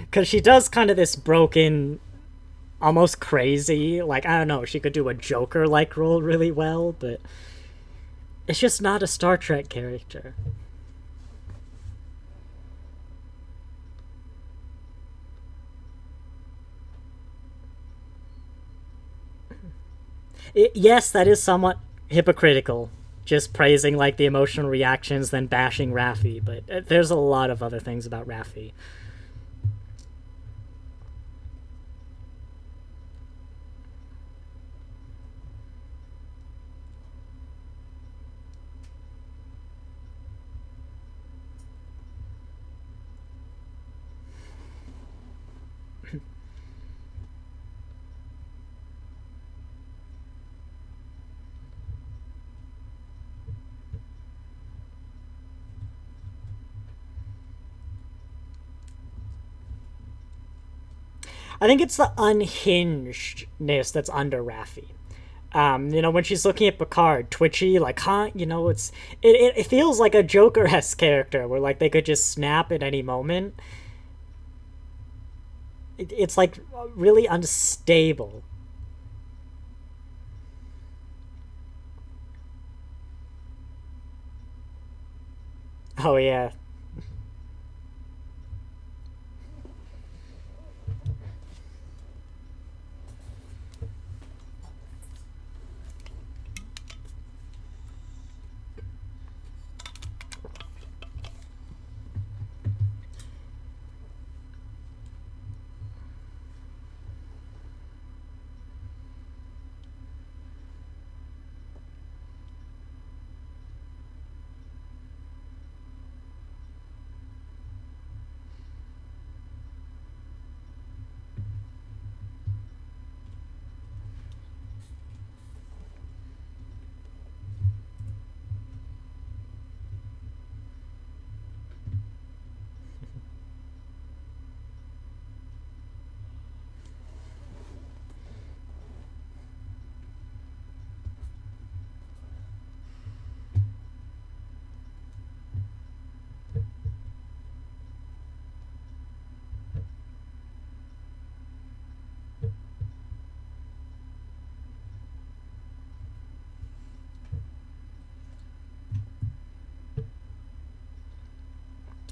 Because she does kind of this broken, almost crazy, like, I don't know, she could do a Joker-like role really well, but it's just not a Star Trek character. Yes, that is somewhat hypocritical, just praising like the emotional reactions, then bashing Raffi, but there's a lot of other things about Raffi. I think it's the unhingedness that's under Raffi. You know, when she's looking at Picard, twitchy, like, huh? You know, it feels like a Joker-esque character where, like, they could just snap at any moment. It's, like, really unstable. Oh, yeah.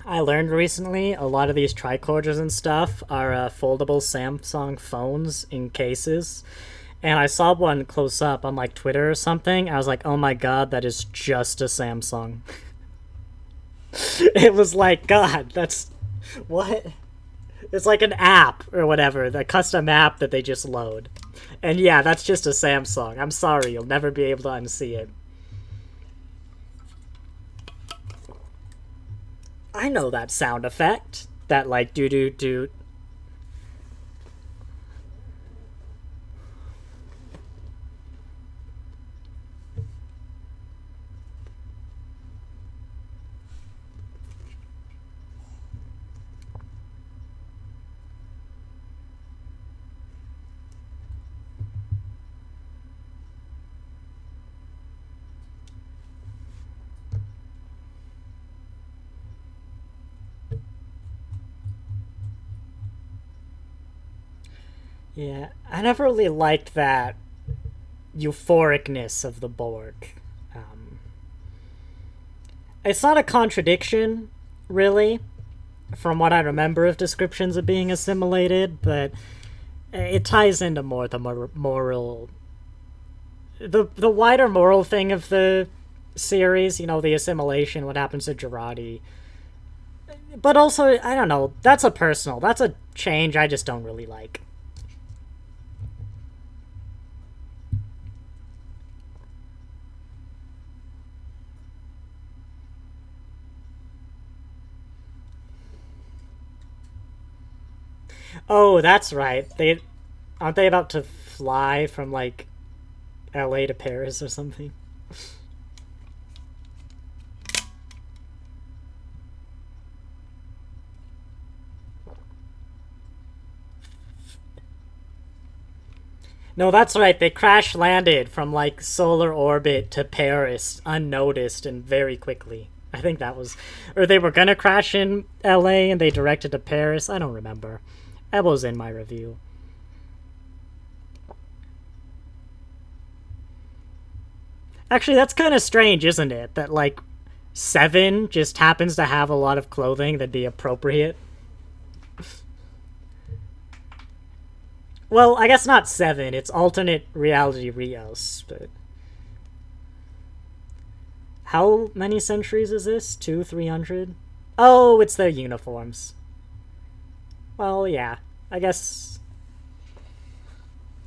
I learned recently a lot of these tricorders and stuff are foldable Samsung phones in cases. And I saw one close up on like Twitter or something. I was like, oh my god, that is just a Samsung. It was like, god, that's... what? It's like an app or whatever, the custom app that they just load. And yeah, that's just a Samsung. I'm sorry, you'll never be able to unsee it. I know that sound effect. That, like, doo-doo-doo. Yeah, I never really liked that euphoricness of the Borg. It's not a contradiction, really, from what I remember of descriptions of being assimilated, but it ties into more the moral... The wider moral thing of the series, you know, the assimilation, what happens to Girardi. But also, I don't know, that's a change I just don't really like. Oh, that's right. Aren't they about to fly from, like, LA to Paris or something? No, that's right. They crash landed from, like, solar orbit to Paris unnoticed and very quickly. I think that was... Or they were gonna crash in LA and they directed to Paris. I don't remember. That was in my review. Actually, that's kind of strange, isn't it? That, like, 7 just happens to have a lot of clothing that'd be appropriate. Well, I guess not 7. It's alternate reality Rios, but... How many centuries is this? 200, 300? Oh, it's their uniforms. Well, yeah. I guess...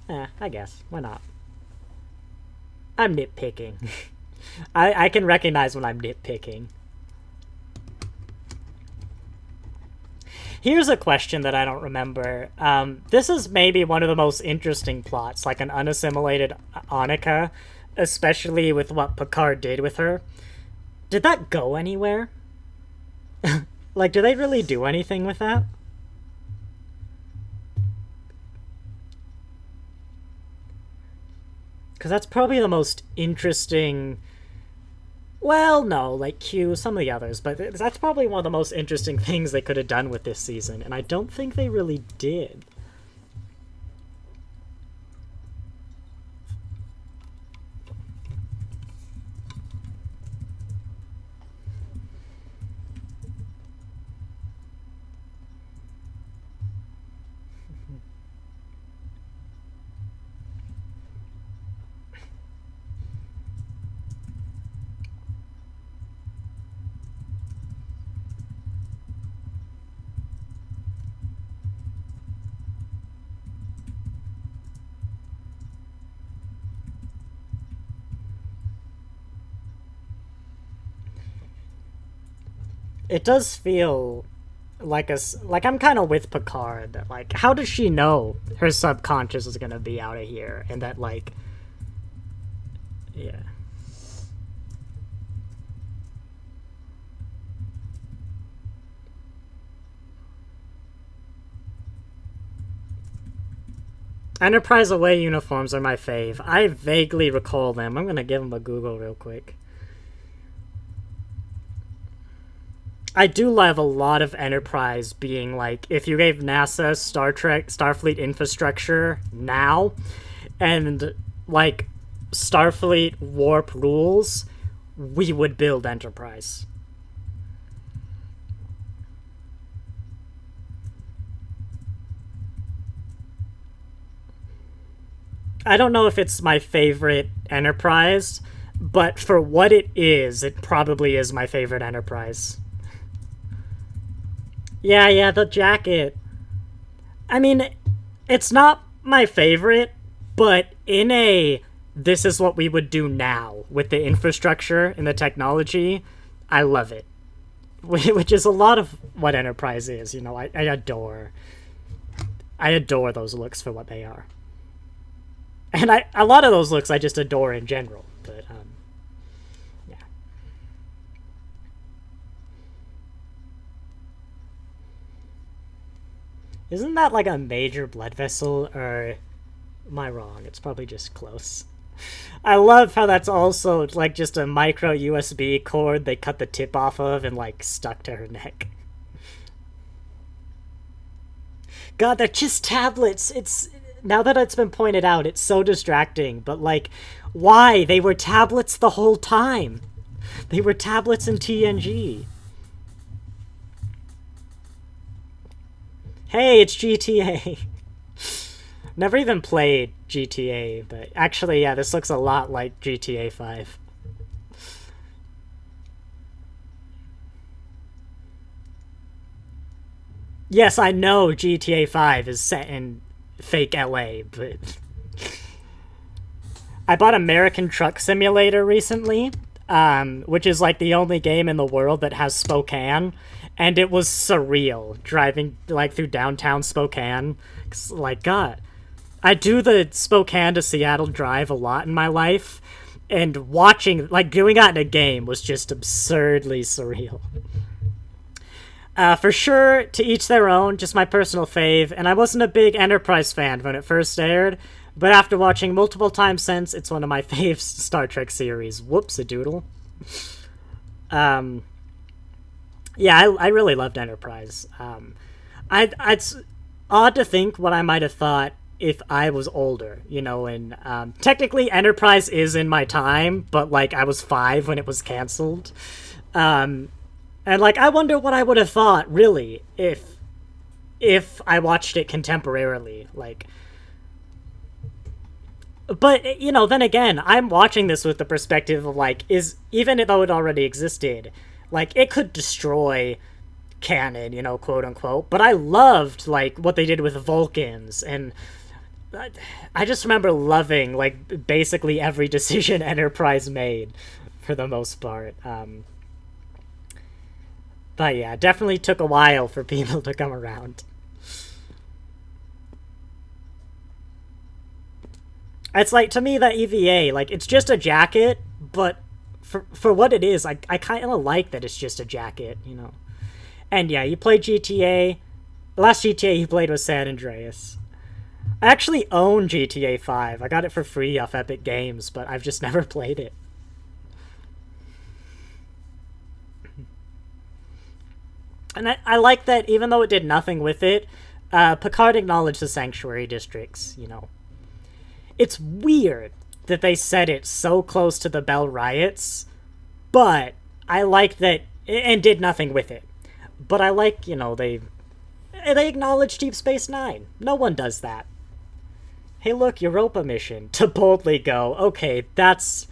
I guess. Why not? I'm nitpicking. I can recognize when I'm nitpicking. Here's a question that I don't remember. This is maybe one of the most interesting plots, like an unassimilated Annika, especially with what Picard did with her. Did that go anywhere? Like, do they really do anything with that? Because that's probably the most interesting... Well, no, like Q, some of the others, but that's probably one of the most interesting things they could have done with this season, and I don't think they really did. It does feel like I'm kind of with Picard, that, like, how does she know her subconscious is gonna be out of here, and that, like, yeah. Enterprise away uniforms are my fave. I vaguely recall them. I'm gonna give them a Google real quick. I do love a lot of Enterprise being like, if you gave NASA Star Trek, Starfleet infrastructure now, and like Starfleet warp rules, we would build Enterprise. I don't know if it's my favorite Enterprise, but for what it is, it probably is my favorite Enterprise. Yeah, the jacket. I mean, it's not my favorite, but in a this is what we would do now with the infrastructure and the technology, I love it. Which is a lot of what Enterprise is, you know. I adore those looks for what they are. And a lot of those looks I just adore in general, but yeah. Isn't that like a major blood vessel, or am I wrong? It's probably just close. I love how that's also like just a micro USB cord they cut the tip off of and like stuck to her neck. God, they're just tablets. It's now that it's been pointed out, it's so distracting, but like, why? They were tablets the whole time. They were tablets in TNG. Hey, it's GTA. Never even played GTA, but actually, yeah, this looks a lot like GTA 5. Yes, I know GTA 5 is set in fake LA, but I bought American Truck Simulator recently, which is like the only game in the world that has Spokane, and it was surreal driving like through downtown Spokane. 'Cause, like, God, I do the Spokane to Seattle drive a lot in my life, and watching, like, doing that in a game was just absurdly surreal. For sure, to each their own, just my personal fave, and I wasn't a big Enterprise fan when it first aired, but after watching multiple times since, it's one of my fave Star Trek series. Whoops-a-doodle. Yeah, I really loved Enterprise. It's odd to think what I might have thought if I was older, you know, and technically Enterprise is in my time, but, like, I was 5 when it was canceled. And, like, I wonder what I would have thought, really, if I watched it contemporarily, like. But, you know, then again, I'm watching this with the perspective of, like, even though it already existed, like, it could destroy canon, you know, quote-unquote, but I loved, like, what they did with Vulcans, and I just remember loving, like, basically every decision Enterprise made, for the most part. But yeah, it definitely took a while for people to come around. It's like, to me, that EVA, like, it's just a jacket, but for what it is, I kind of like that it's just a jacket, you know. And yeah, you played GTA. The last GTA you played was San Andreas. I actually own GTA 5. I got it for free off Epic Games, but I've just never played it. And I like that even though it did nothing with it, Picard acknowledged the sanctuary districts, you know. It's weird that they set it so close to the Bell riots, but I like that, and did nothing with it. But I like, you know, they acknowledge Deep Space Nine. No one does that. Hey look, Europa mission. To boldly go, okay, that's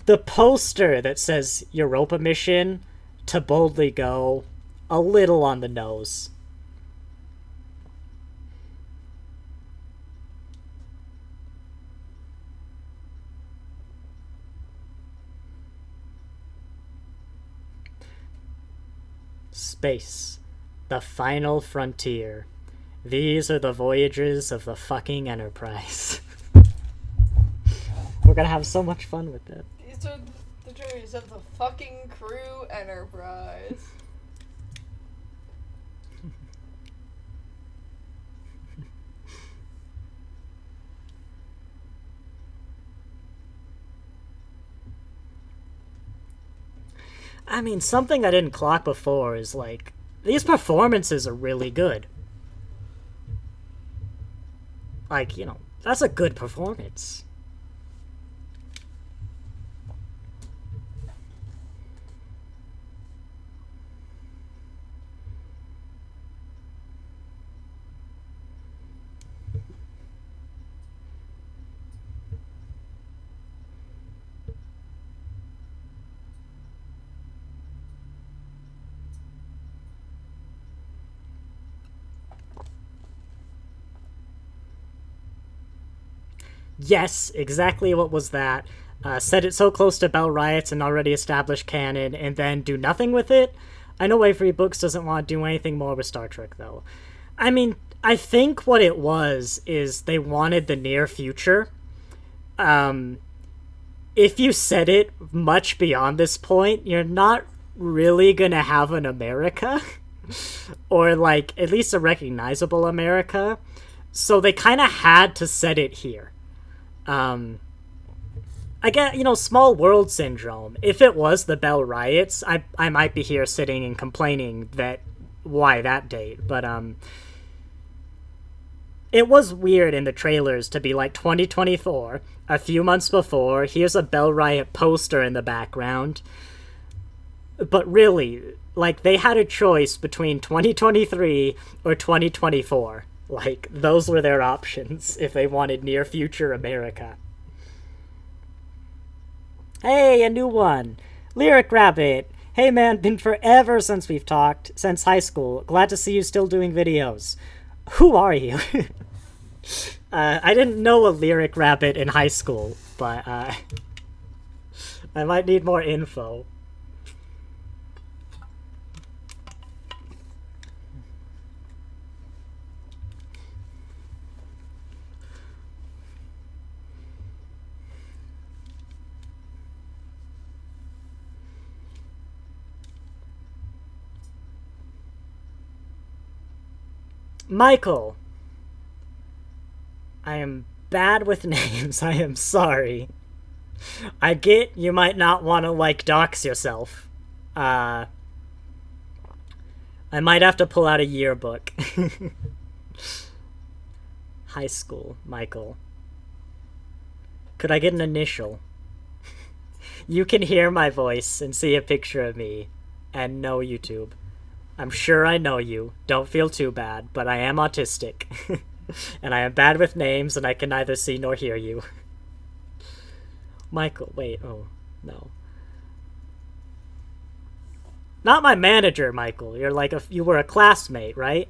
the poster that says Europa mission, to boldly go, a little on the nose. Space, the final frontier. These are the voyages of the fucking Enterprise. We're gonna have so much fun with it. These are the journeys of the fucking crew Enterprise. I mean, something I didn't clock before is, like, these performances are really good. Like, you know, that's a good performance. Yes, exactly what was that. Set it so close to Bell Riots and already established canon, and then do nothing with it? I know Avery Books doesn't want to do anything more with Star Trek, though. I mean, I think what it was is they wanted the near future. If you set it much beyond this point, you're not really gonna have an America. Or, like, at least a recognizable America. So they kind of had to set it here. I get, you know, small world syndrome. If it was the Bell Riots, I might be here sitting and complaining that, why that date, but, it was weird in the trailers to be like 2024, a few months before, here's a Bell Riot poster in the background. But really, like, they had a choice between 2023 or 2024. Like, those were their options if they wanted near future America. Hey, a new one. Lyric Rabbit. Hey man, been forever since we've talked, since high school. Glad to see you still doing videos. Who are you? I didn't know a Lyric Rabbit in high school, but I might need more info. Michael! I am bad with names, I am sorry. I get you might not want to, like, dox yourself. I might have to pull out a yearbook. High school, Michael. Could I get an initial? You can hear my voice and see a picture of me. And no YouTube. I'm sure I know you. Don't feel too bad, but I am autistic. And I am bad with names, and I can neither see nor hear you. Michael, wait, oh, no. Not my manager, Michael. You're like you were a classmate, right?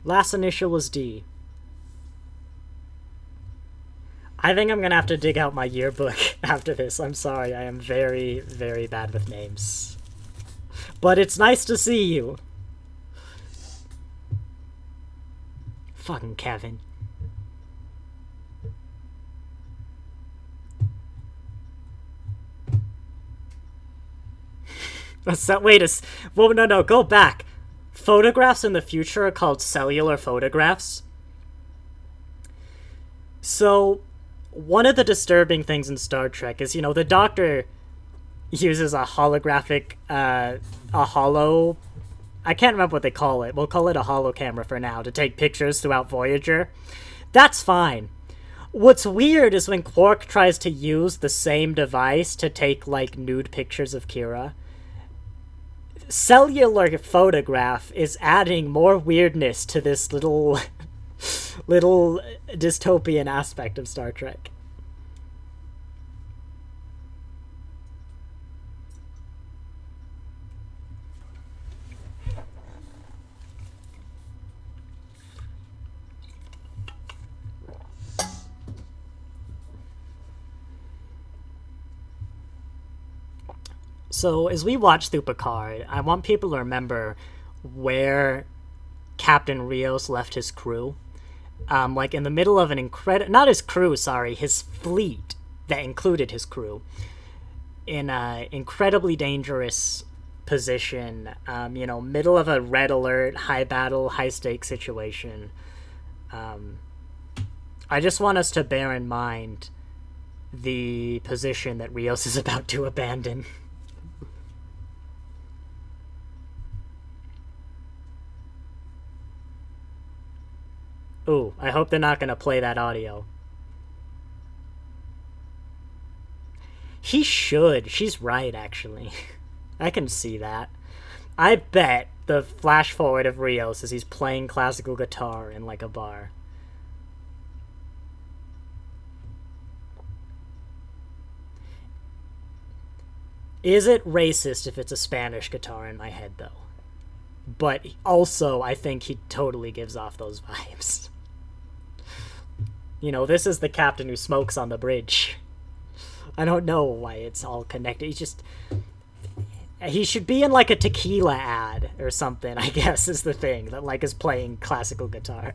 Last initial was D. I think I'm gonna have to dig out my yearbook after this. I'm sorry, I am very, very bad with names. But it's nice to see you. Fucking Kevin. Well, no, go back. Photographs in the future are called cellular photographs. So, one of the disturbing things in Star Trek is, you know, the Doctor uses a holographic, a holo... I can't remember what they call it. We'll call it a holo camera for now, to take pictures throughout Voyager. That's fine. What's weird is when Quark tries to use the same device to take, like, nude pictures of Kira. Cellular photograph is adding more weirdness to this little dystopian aspect of Star Trek. So, as we watch through Picard, I want people to remember where Captain Rios left his crew. Like, in the middle of an not his crew, sorry, his fleet that included his crew. In an incredibly dangerous position, you know, middle of a red alert, high battle, high stakes situation. I just want us to bear in mind the position that Rios is about to abandon. Ooh, I hope they're not gonna play that audio. He should. She's right, actually. I can see that. I bet the flash forward of Rios is he's playing classical guitar in, like, a bar. Is it racist if it's a Spanish guitar in my head, though? But also, I think he totally gives off those vibes. You know, this is the captain who smokes on the bridge. I don't know why it's all connected. He should be in, like, a tequila ad or something, I guess, is the thing. That, like, is playing classical guitar.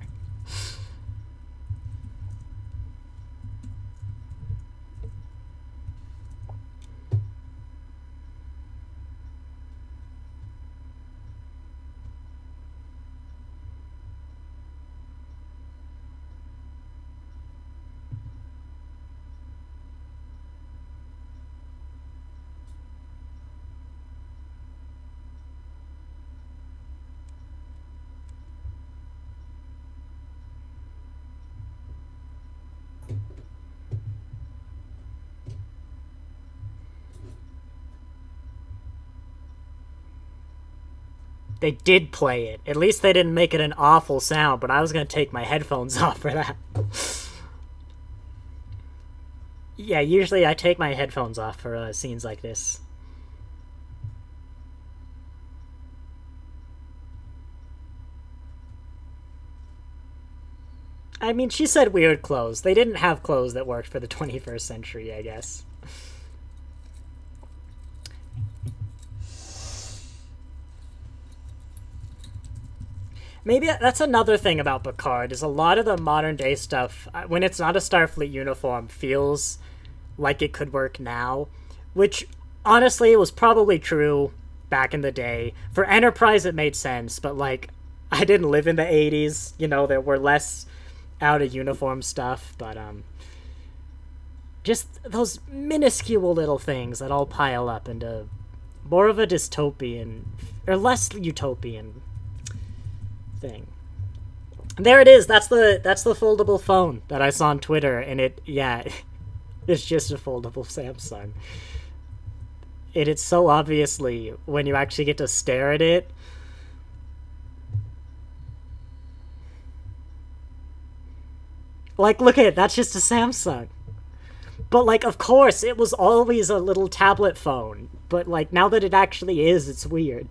They did play it. At least they didn't make it an awful sound, but I was gonna take my headphones off for that. Yeah, usually I take my headphones off for scenes like this. I mean, she said weird clothes. They didn't have clothes that worked for the 21st century, I guess. Maybe that's another thing about Picard, is a lot of the modern day stuff, when it's not a Starfleet uniform, feels like it could work now, which honestly was probably true back in the day. For Enterprise it made sense, but like, I didn't live in the 80s, you know, there were less out of uniform stuff, but just those minuscule little things that all pile up into more of a dystopian, or less utopian thing. There it is. That's the foldable phone that I saw on Twitter, and it's just a foldable Samsung. It's so obviously, when you actually get to stare at it, like, look at it, that's just a Samsung. But like, of course, it was always a little tablet phone, but like, now that it actually is, it's weird.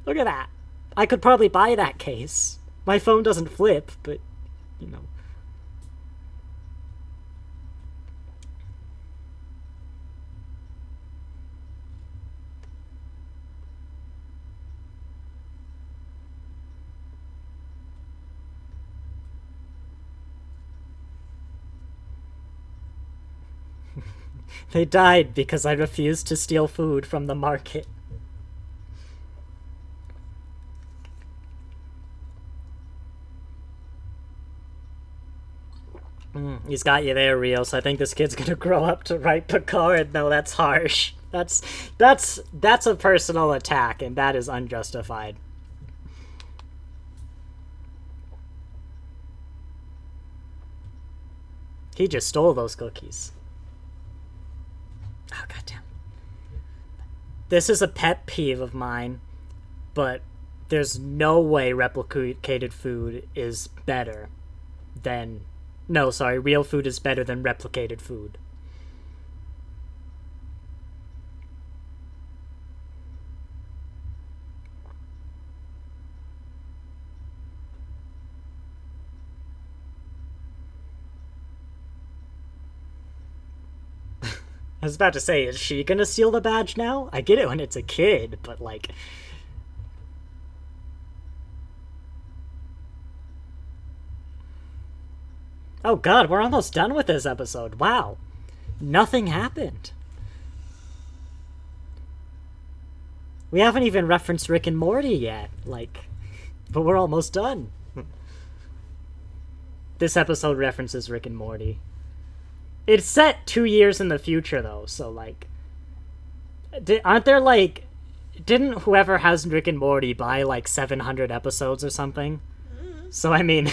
Look at that. I could probably buy that case. My phone doesn't flip, but, you know. They died because I refused to steal food from the market. He's got you there, Rios. I think this kid's gonna grow up to write Picard. No, that's harsh. That's a personal attack, and that is unjustified. He just stole those cookies. Oh, goddamn. This is a pet peeve of mine, but there's no way replicated food is better than... No, sorry, real food is better than replicated food. I was about to say, is she gonna steal the badge now? I get it when it's a kid, but like... Oh god, we're almost done with this episode. Wow. Nothing happened. We haven't even referenced Rick and Morty yet. Like, but we're almost done. This episode references Rick and Morty. It's set 2 years in the future, though, so, like... aren't there, like... Didn't whoever has Rick and Morty buy, like, 700 episodes or something? So, I mean...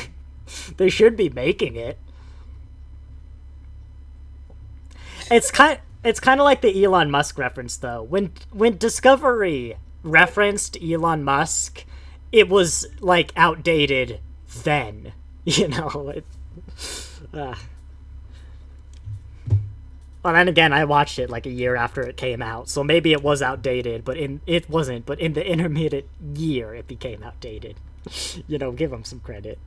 They should be making it. It's kind of like the Elon Musk reference, though. When Discovery referenced Elon Musk, it was like outdated then. You know. Well, then again, I watched it like a year after it came out, so maybe it was outdated, but it wasn't. But in the intermediate year, it became outdated. You know, give them some credit.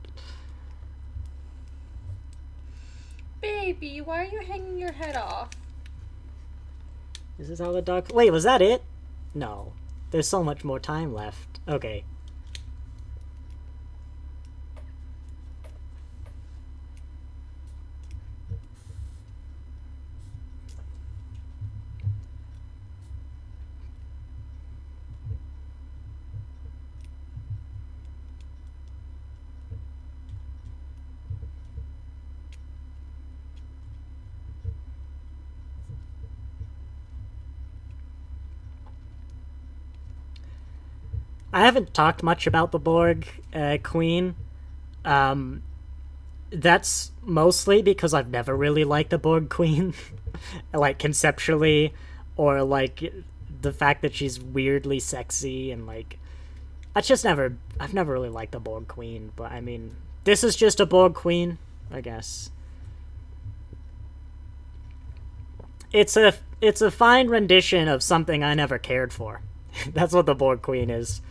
Baby, why are you hanging your head off? This is how the dog... Wait, was that it? No. There's so much more time left. Okay. I haven't talked much about the Borg Queen. That's mostly because I've never really liked the Borg Queen. Like, conceptually, or, like, the fact that she's weirdly sexy, and, like... I've never really liked the Borg Queen, but I mean, this is just a Borg Queen, I guess. It's a fine rendition of something I never cared for. That's what the Borg Queen is.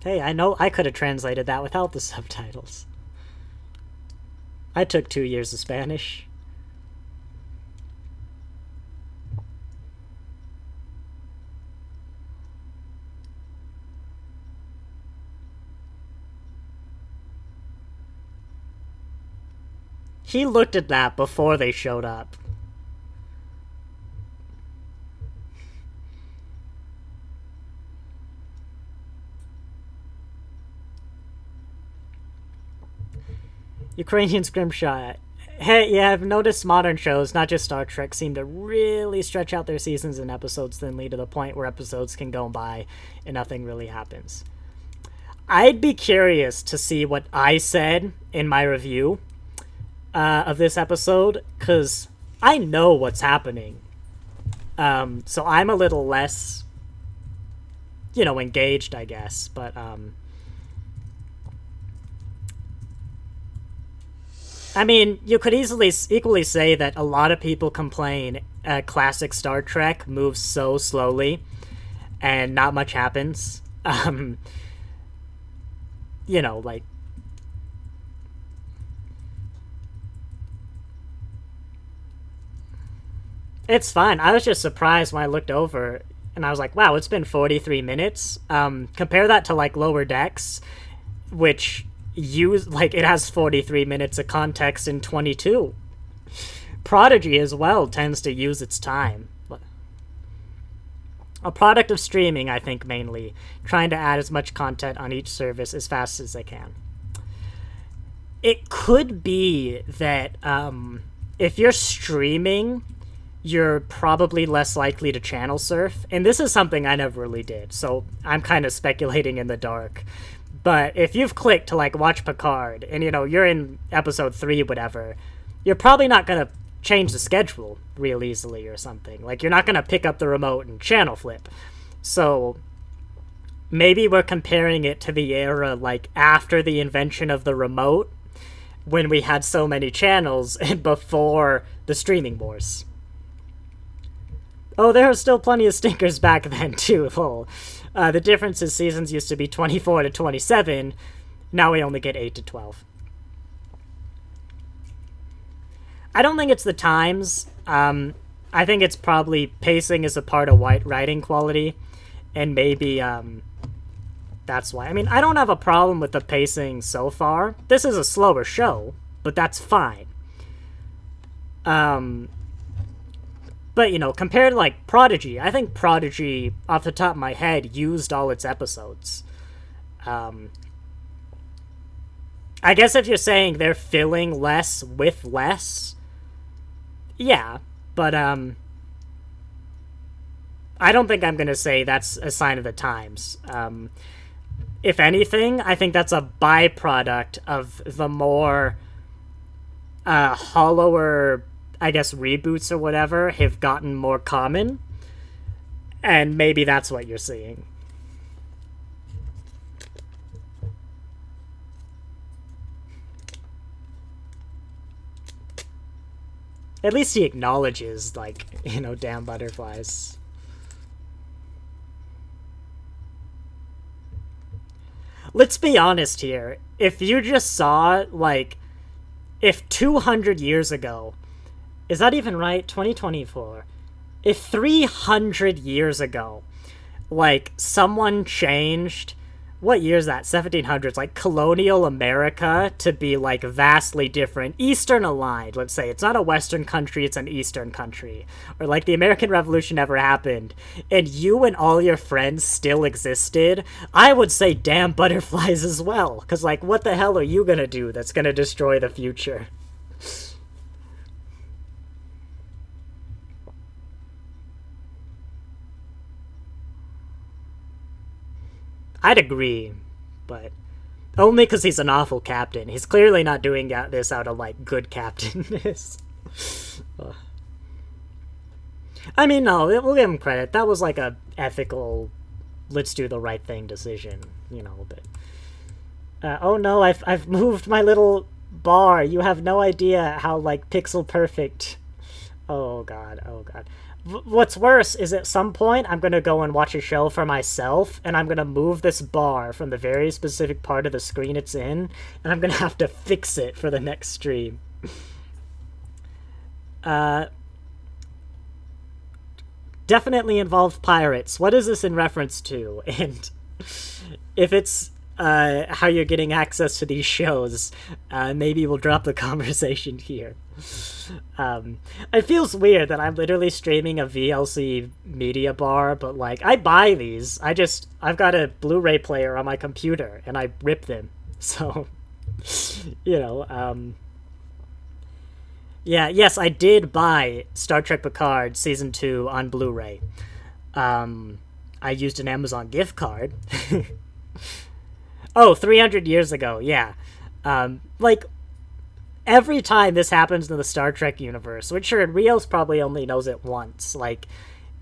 Hey, I know I could have translated that without the subtitles. I took 2 years of Spanish. He looked at that before they showed up. Ukrainian scrimshot. Hey, yeah, I've noticed modern shows, not just Star Trek, seem to really stretch out their seasons and episodes thinly to the point where episodes can go by and nothing really happens. I'd be curious to see what I said in my review of this episode, because I know what's happening. So I'm a little less, engaged, I guess, but, I mean, you could equally say that a lot of people complain classic Star Trek moves so slowly and not much happens. Like... It's fine. I was just surprised when I looked over and I was like, wow, it's been 43 minutes. Compare that to, like, Lower Decks, which... it has 43 minutes of context in 22. Prodigy as well tends to use its time. A product of streaming, I think, mainly, trying to add as much content on each service as fast as they can. It could be that if you're streaming, you're probably less likely to channel surf, and this is something I never really did, so I'm kind of speculating in the dark. But if you've clicked to, like, watch Picard, and, you're in episode 3, whatever, you're probably not going to change the schedule real easily or something. Like, you're not going to pick up the remote and channel flip. So, maybe we're comparing it to the era, like, after the invention of the remote, when we had so many channels, and before the streaming wars. Oh, there are still plenty of stinkers back then, too, lol. The difference is seasons used to be 24 to 27. Now we only get 8 to 12. I don't think it's the times. I think it's probably pacing is a part of writing quality. And maybe that's why. I mean, I don't have a problem with the pacing so far. This is a slower show, but that's fine. But, compared to, like, Prodigy, I think Prodigy, off the top of my head, used all its episodes. I guess if you're saying they're filling less with less, yeah, but, I don't think I'm gonna say that's a sign of the times. If anything, I think that's a byproduct of the more, hollower... I guess reboots or whatever have gotten more common, and maybe that's what you're seeing. At least he acknowledges, like, damn butterflies. Let's be honest here. If you just saw, like, if 200 years ago... Is that even right? 2024. If 300 years ago, like, someone changed... What year is that? 1700s. Like, colonial America to be, like, vastly different. Eastern aligned, let's say. It's not a Western country, it's an Eastern country. Or, like, the American Revolution never happened. And you and all your friends still existed. I would say damn butterflies as well. Because, like, what the hell are you gonna do that's gonna destroy the future? I'd agree, but only because he's an awful captain. He's clearly not doing this out of, like, good captainness. I mean, no, we'll give him credit. That was like a ethical, let's do the right thing decision, you know, but... oh no, I've moved my little bar. You have no idea how, like, pixel perfect... Oh god, oh god. What's worse is at some point I'm gonna go and watch a show for myself, and I'm gonna move this bar from the very specific part of the screen it's in, and I'm gonna have to fix it for the next stream. Definitely involved pirates. What is this in reference to? And if it's how you're getting access to these shows, maybe we'll drop the conversation here. It feels weird that I'm literally streaming a VLC media bar, but like, I buy these. I've got a Blu-ray player on my computer, and I rip them. So, you know, yeah, yes, I did buy Star Trek Picard Season 2 on Blu-ray. I used an Amazon gift card. Oh, 300 years ago, yeah. Like, every time this happens in the Star Trek universe, which sure, Rios probably only knows it once, like,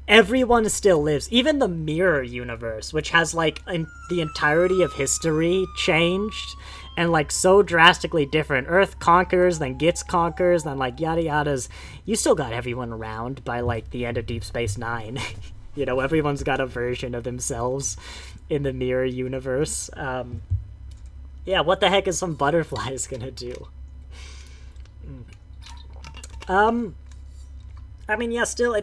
everyone still lives. Even the Mirror universe, which has, like, the entirety of history changed, and, like, so drastically different. Earth conquers, then gets conquers, then, like, yada yadas. You still got everyone around by, like, the end of Deep Space Nine. You know, everyone's got a version of themselves in the Mirror universe. Yeah, what the heck is some butterflies gonna do? I mean, yeah, still,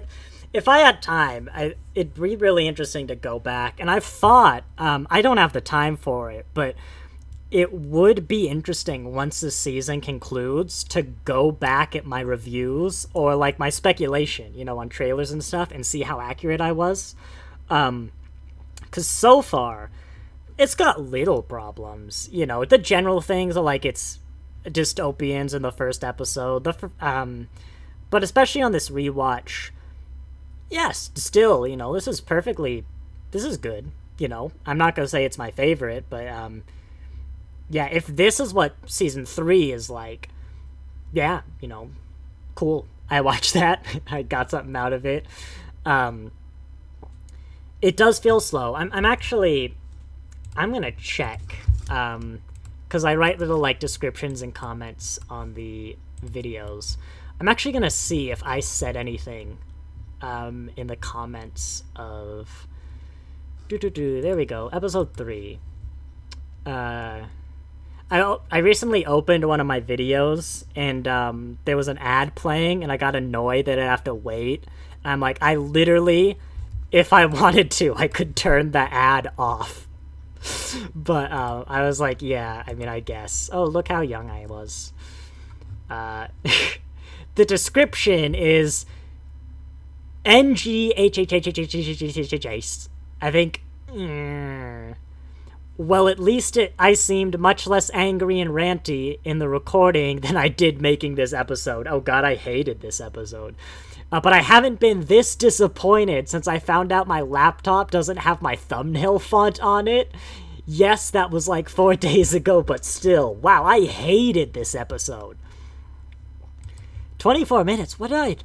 if I had time, it'd be really interesting to go back. And I've thought, I don't have the time for it, but it would be interesting once the season concludes to go back at my reviews or, like, my speculation, you know, on trailers and stuff and see how accurate I was. Because so far, it's got little problems. You know, the general things are, like, it's dystopians in the first episode. But especially on this rewatch, yes, still, you know, this is good, you know. I'm not going to say it's my favorite, but, yeah, if this is what Season 3 is like, yeah, you know, cool. I watched that. I got something out of it. It does feel slow. I'm gonna check, because I write little, like, descriptions and comments on the videos. I'm actually gonna see if I said anything in the comments of... There we go, episode 3. I recently opened one of my videos, and there was an ad playing, and I got annoyed that I have to wait. And I'm like, I literally, if I wanted to, I could turn the ad off. But I was like, yeah, I mean, I guess. Oh, look how young I was. The description is NGHHHHHHHHH. I think... Well, at least I seemed much less angry and ranty in the recording than I did making this episode. Oh god, I hated this episode. But I haven't been this disappointed since I found out my laptop doesn't have my thumbnail font on it. Yes, that was like 4 days ago, but still. Wow, I hated this episode. 24 minutes, what did I...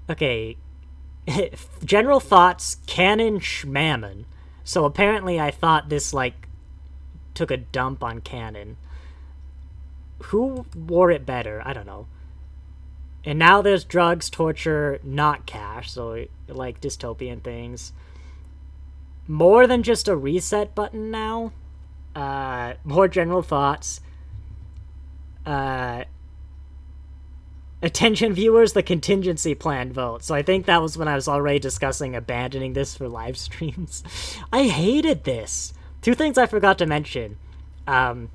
Okay. General thoughts, canon schmammin. So apparently I thought this, like, took a dump on canon. Who wore it better? I don't know. And now there's drugs, torture, not cash, so, like, dystopian things. More than just a reset button now. More general thoughts. Attention viewers, the contingency plan vote. So I think that was when I was already discussing abandoning this for live streams. I hated this. 2 things I forgot to mention. I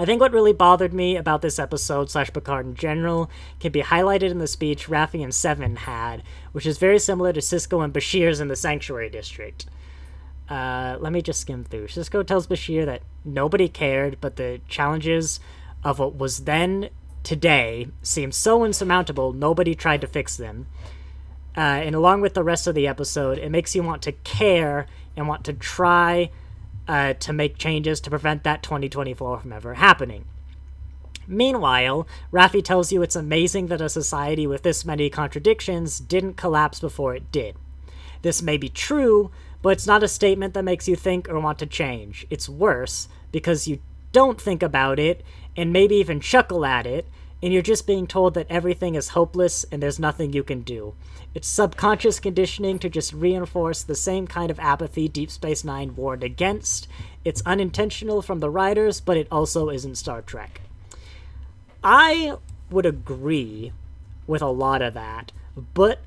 think what really bothered me about this episode / Picard in general can be highlighted in the speech Raffi and Seven had, which is very similar to Sisko and Bashir's in the Sanctuary District. Let me just skim through. Sisko tells Bashir that nobody cared, but the challenges of what was then today seemed so insurmountable nobody tried to fix them. And along with the rest of the episode, it makes you want to care and want to try to make changes to prevent that 2024 from ever happening. Meanwhile, Raffi tells you it's amazing that a society with this many contradictions didn't collapse before it did. This may be true, but it's not a statement that makes you think or want to change. It's worse, because you don't think about it, and maybe even chuckle at it, and you're just being told that everything is hopeless and there's nothing you can do. It's subconscious conditioning to just reinforce the same kind of apathy Deep Space Nine warned against. It's unintentional from the writers, but it also isn't Star Trek. I would agree with a lot of that, but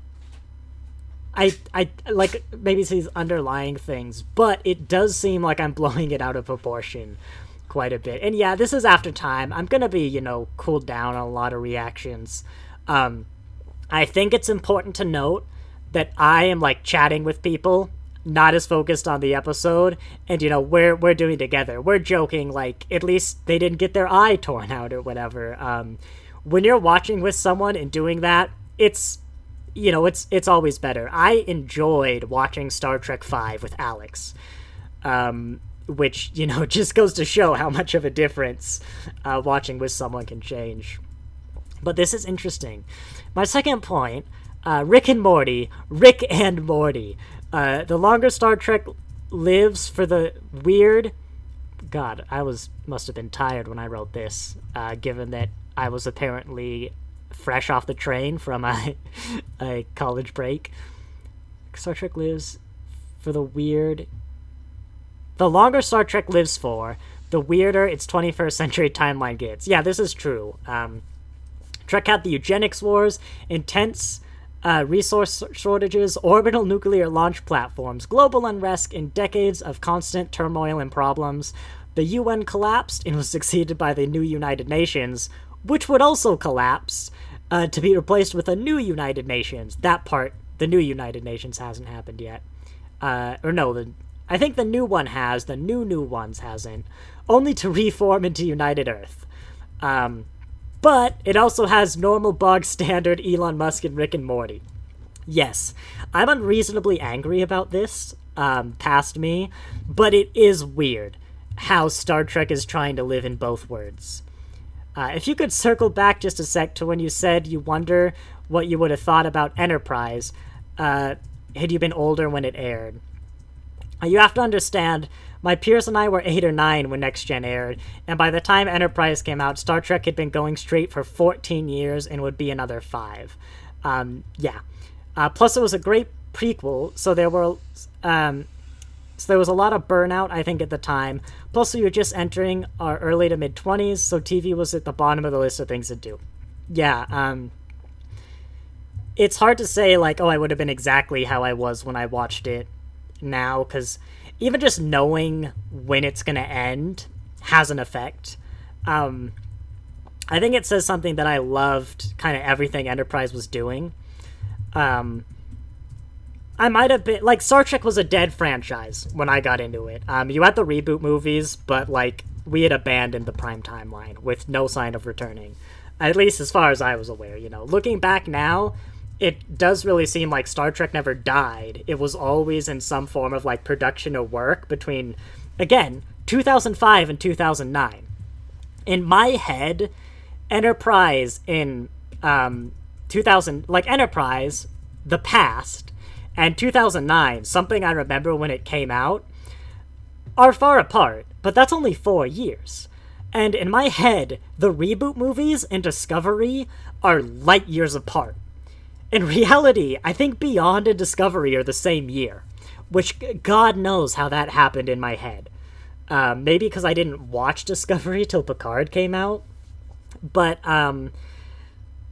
I like maybe these underlying things, but it does seem like I'm blowing it out of proportion quite a bit. And yeah, this is after time. I'm gonna be, cooled down on a lot of reactions. I think it's important to note that I am like chatting with people, not as focused on the episode, and we're doing together. We're joking, like at least they didn't get their eye torn out or whatever. When you're watching with someone and doing that, it's always better. I enjoyed watching Star Trek V with Alex, which just goes to show how much of a difference watching with someone can change. But this is interesting. My second point, Rick and Morty. The longer Star Trek lives for the weird... God, must have been tired when I wrote this, given that I was apparently fresh off the train from a college break. Star Trek lives for the weird... The longer Star Trek lives for, the weirder its 21st century timeline gets. Yeah, this is true. Trek had the eugenics wars, intense resource shortages, orbital nuclear launch platforms, global unrest, and decades of constant turmoil and problems. The UN collapsed and was succeeded by the new United Nations, which would also collapse to be replaced with a new United Nations. That part, the new United Nations, hasn't happened yet. I think the new one has. The new ones hasn't. Only to reform into United Earth. But it also has normal bog standard Elon Musk and Rick and Morty. Yes, I'm unreasonably angry about this, past me, but it is weird how Star Trek is trying to live in both words. If you could circle back just a sec to when you said you wonder what you would have thought about Enterprise, had you been older when it aired. You have to understand, my peers and I were 8 or 9 when Next Gen aired, and by the time Enterprise came out, Star Trek had been going straight for 14 years and would be another 5. Plus, it was a great prequel, so there was a lot of burnout, I think, at the time. Plus, we were just entering our early to mid-20s, so TV was at the bottom of the list of things to do. It's hard to say, like, I would have been exactly how I was when I watched it now, because even just knowing when it's going to end has an effect. I think it says something that I loved kind of everything Enterprise was doing. I might have been... Like, Star Trek was a dead franchise when I got into it. You had the reboot movies, but, like, we had abandoned the prime timeline with no sign of returning. At least as far as I was aware, Looking back now, it does really seem like Star Trek never died. It was always in some form of, like, production or work between, again, 2005 and 2009. In my head, Enterprise in 2000... Like, Enterprise, the past, and 2009, something I remember when it came out, are far apart, but that's only 4 years. And in my head, the reboot movies and Discovery are light years apart. In reality, I think Beyond and Discovery are the same year, which God knows how that happened in my head. Maybe because I didn't watch Discovery till Picard came out. But, I'm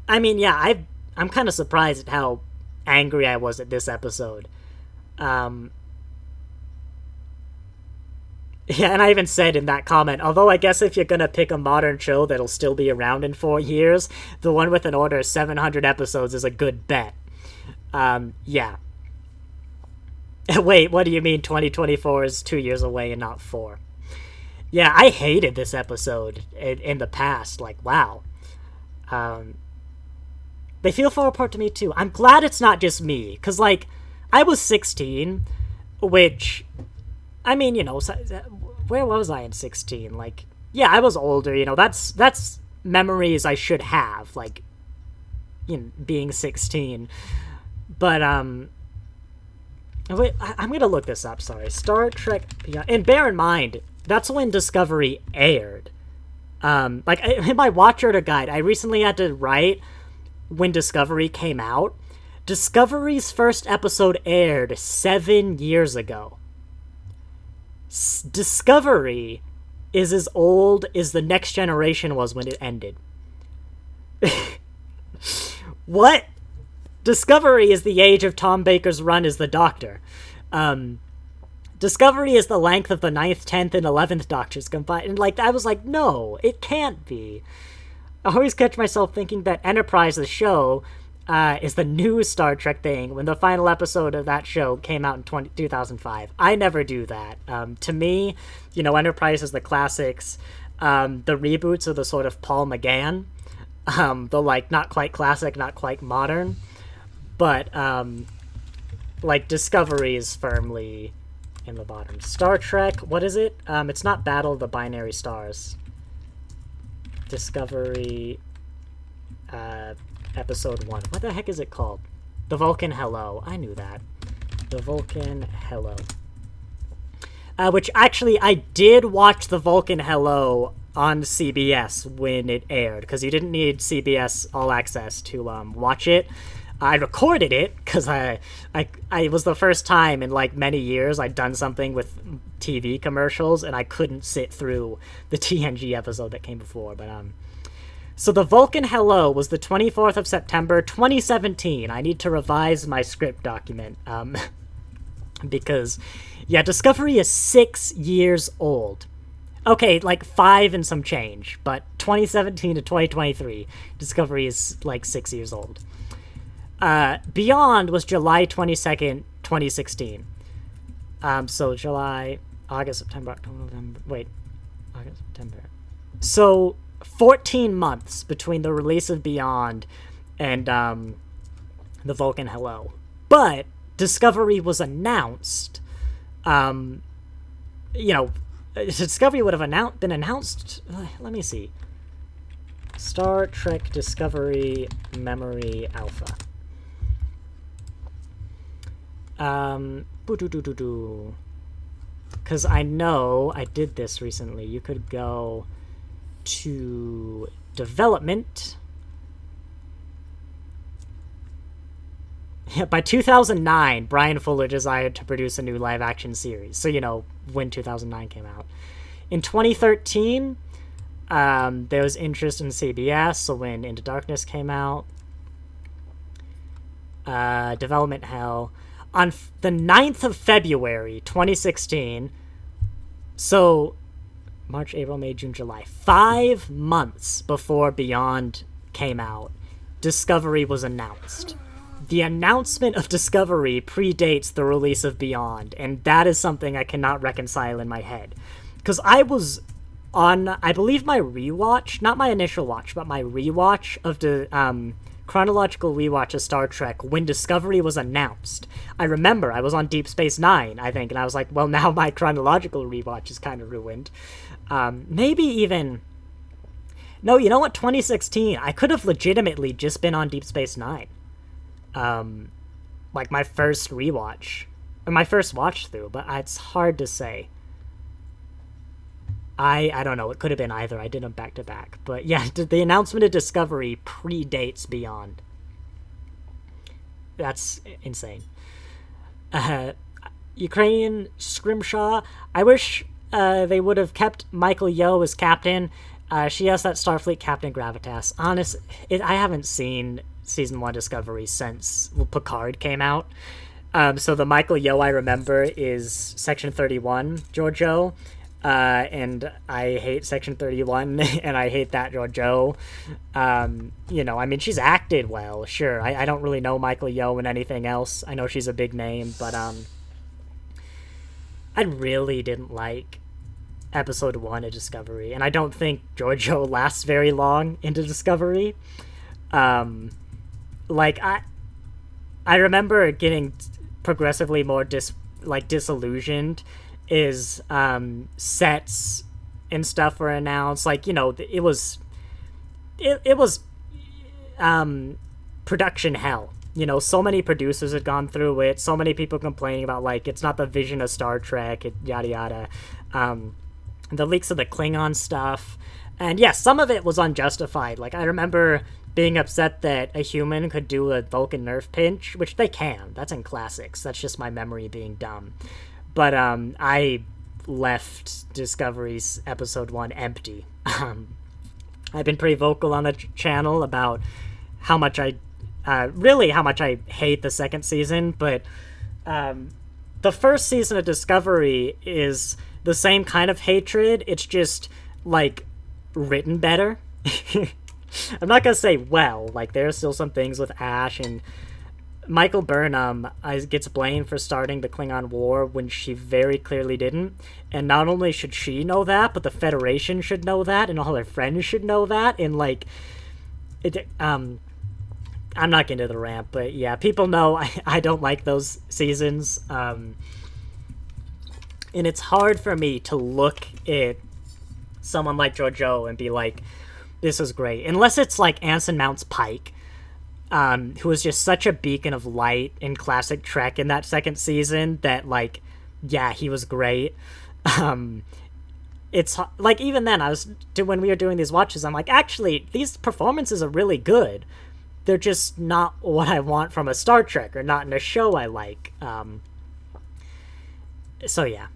kind of surprised at how angry I was at this episode. Yeah, and I even said in that comment, although I guess if you're gonna pick a modern show that'll still be around in 4 years, the one with an order of 700 episodes is a good bet. Yeah. Wait, what do you mean 2024 is 2 years away and not 4? Yeah, I hated this episode in the past. Like, wow. They feel far apart to me, too. I'm glad it's not just me, because, like, I was 16, which... I mean, where was I in 16? Like, yeah, I was older, that's memories I should have, like, being 16. But, wait, I'm gonna look this up, sorry. Star Trek Beyond, and bear in mind, that's when Discovery aired. Like, in my Watch Order guide, I recently had to write when Discovery came out. Discovery's first episode aired 7 years ago. Discovery is as old as the Next Generation was when it ended. What? Discovery is the age of Tom Baker's run as the Doctor. Discovery is the length of the 9th, 10th, and 11th Doctors combined. And, like, I was like, no, it can't be. I always catch myself thinking that Enterprise, the show, is the new Star Trek thing when the final episode of that show came out in 2005. I never do that. To me, Enterprise is the classics. The reboots are the sort of Paul McGann. The, like, not quite classic, not quite modern. But, like, Discovery is firmly in the bottom. Star Trek, what is it? It's not Battle of the Binary Stars. Discovery, episode 1. What the heck is it called? The Vulcan Hello. I knew that. The Vulcan Hello. Which, actually, I did watch The Vulcan Hello on CBS when it aired, because you didn't need CBS All Access to watch it. I recorded it, because I was the first time in, like, many years I'd done something with TV commercials, and I couldn't sit through the TNG episode that came before, but, So The Vulcan Hello was the 24th of September, 2017. I need to revise my script document, because, yeah, Discovery is 6 years old. Okay, like 5 and some change, but 2017 to 2023, Discovery is, like, 6 years old. Beyond was July 22nd, 2016. So July, August, September, October, November, August, September. So 14 months between the release of Beyond and, The Vulcan Hello. But Discovery was announced, Discovery would have been announced, let me see. Star Trek Discovery Memory Alpha. Because I know I did this recently. You could go to development. Yeah, by 2009, Brian Fuller desired to produce a new live-action series. So, when 2009 came out. In 2013, there was interest in CBS, so when Into Darkness came out. Development hell. On the 9th of February, 2016, so March, April, May, June, July, 5 months before Beyond came out, Discovery was announced. The announcement of Discovery predates the release of Beyond, and that is something I cannot reconcile in my head. Because I was on, I believe, my rewatch, not my initial watch, but my rewatch of the chronological rewatch of Star Trek when Discovery was announced. I remember I was on Deep Space Nine, I think, and I was like, well, now my chronological rewatch is kind of ruined. Maybe even... No, you know what? 2016, I could have legitimately just been on Deep Space Nine. Like my first rewatch. Or my first watch through, but it's hard to say. I don't know, it could have been either. I did them back to back. But yeah, the announcement of Discovery predates Beyond. That's insane. Ukrainian Scrimshaw. I wish they would have kept Michael Yeoh as captain. She has that Starfleet Captain Gravitas. I haven't seen Season 1 Discovery since Picard came out. So the Michael Yeoh I remember is Section 31, Georgiou. And I hate Section 31, and I hate that Georgiou. She's acted well, sure. I don't really know Michael Yeoh and anything else. I know she's a big name, but, I really didn't like Episode 1 of Discovery, and I don't think Georgiou lasts very long into Discovery. I remember getting progressively more disillusioned is sets and stuff were announced. It was it was production hell. You know, so many producers had gone through it, so many people complaining about, like, it's not the vision of Star Trek, yada yada. The leaks of the Klingon stuff. And yes, some of it was unjustified. Like, I remember being upset that a human could do a Vulcan nerf pinch, which they can. That's in classics. That's just my memory being dumb. But I left Discovery's episode 1 empty. I've been pretty vocal on the channel about how much I hate the second season, but the first season of Discovery is the same kind of hatred. It's just, like, written better. I'm not gonna say well, like, there are still some things with Ash, and Michael Burnham gets blamed for starting the Klingon War when she very clearly didn't. And not only should she know that, but the Federation should know that, and all her friends should know that. And, like, I'm not getting to the rant, but yeah, people know I don't like those seasons. And it's hard for me to look at someone like JoJo and be like, this is great. Unless it's like Anson Mount's Pike, who was just such a beacon of light in classic Trek in that second season that, like, yeah, he was great. It's like, even then when we were doing these watches, I'm like, actually, these performances are really good. They're just not what I want from a Star Trek, or not in a show I like. So yeah.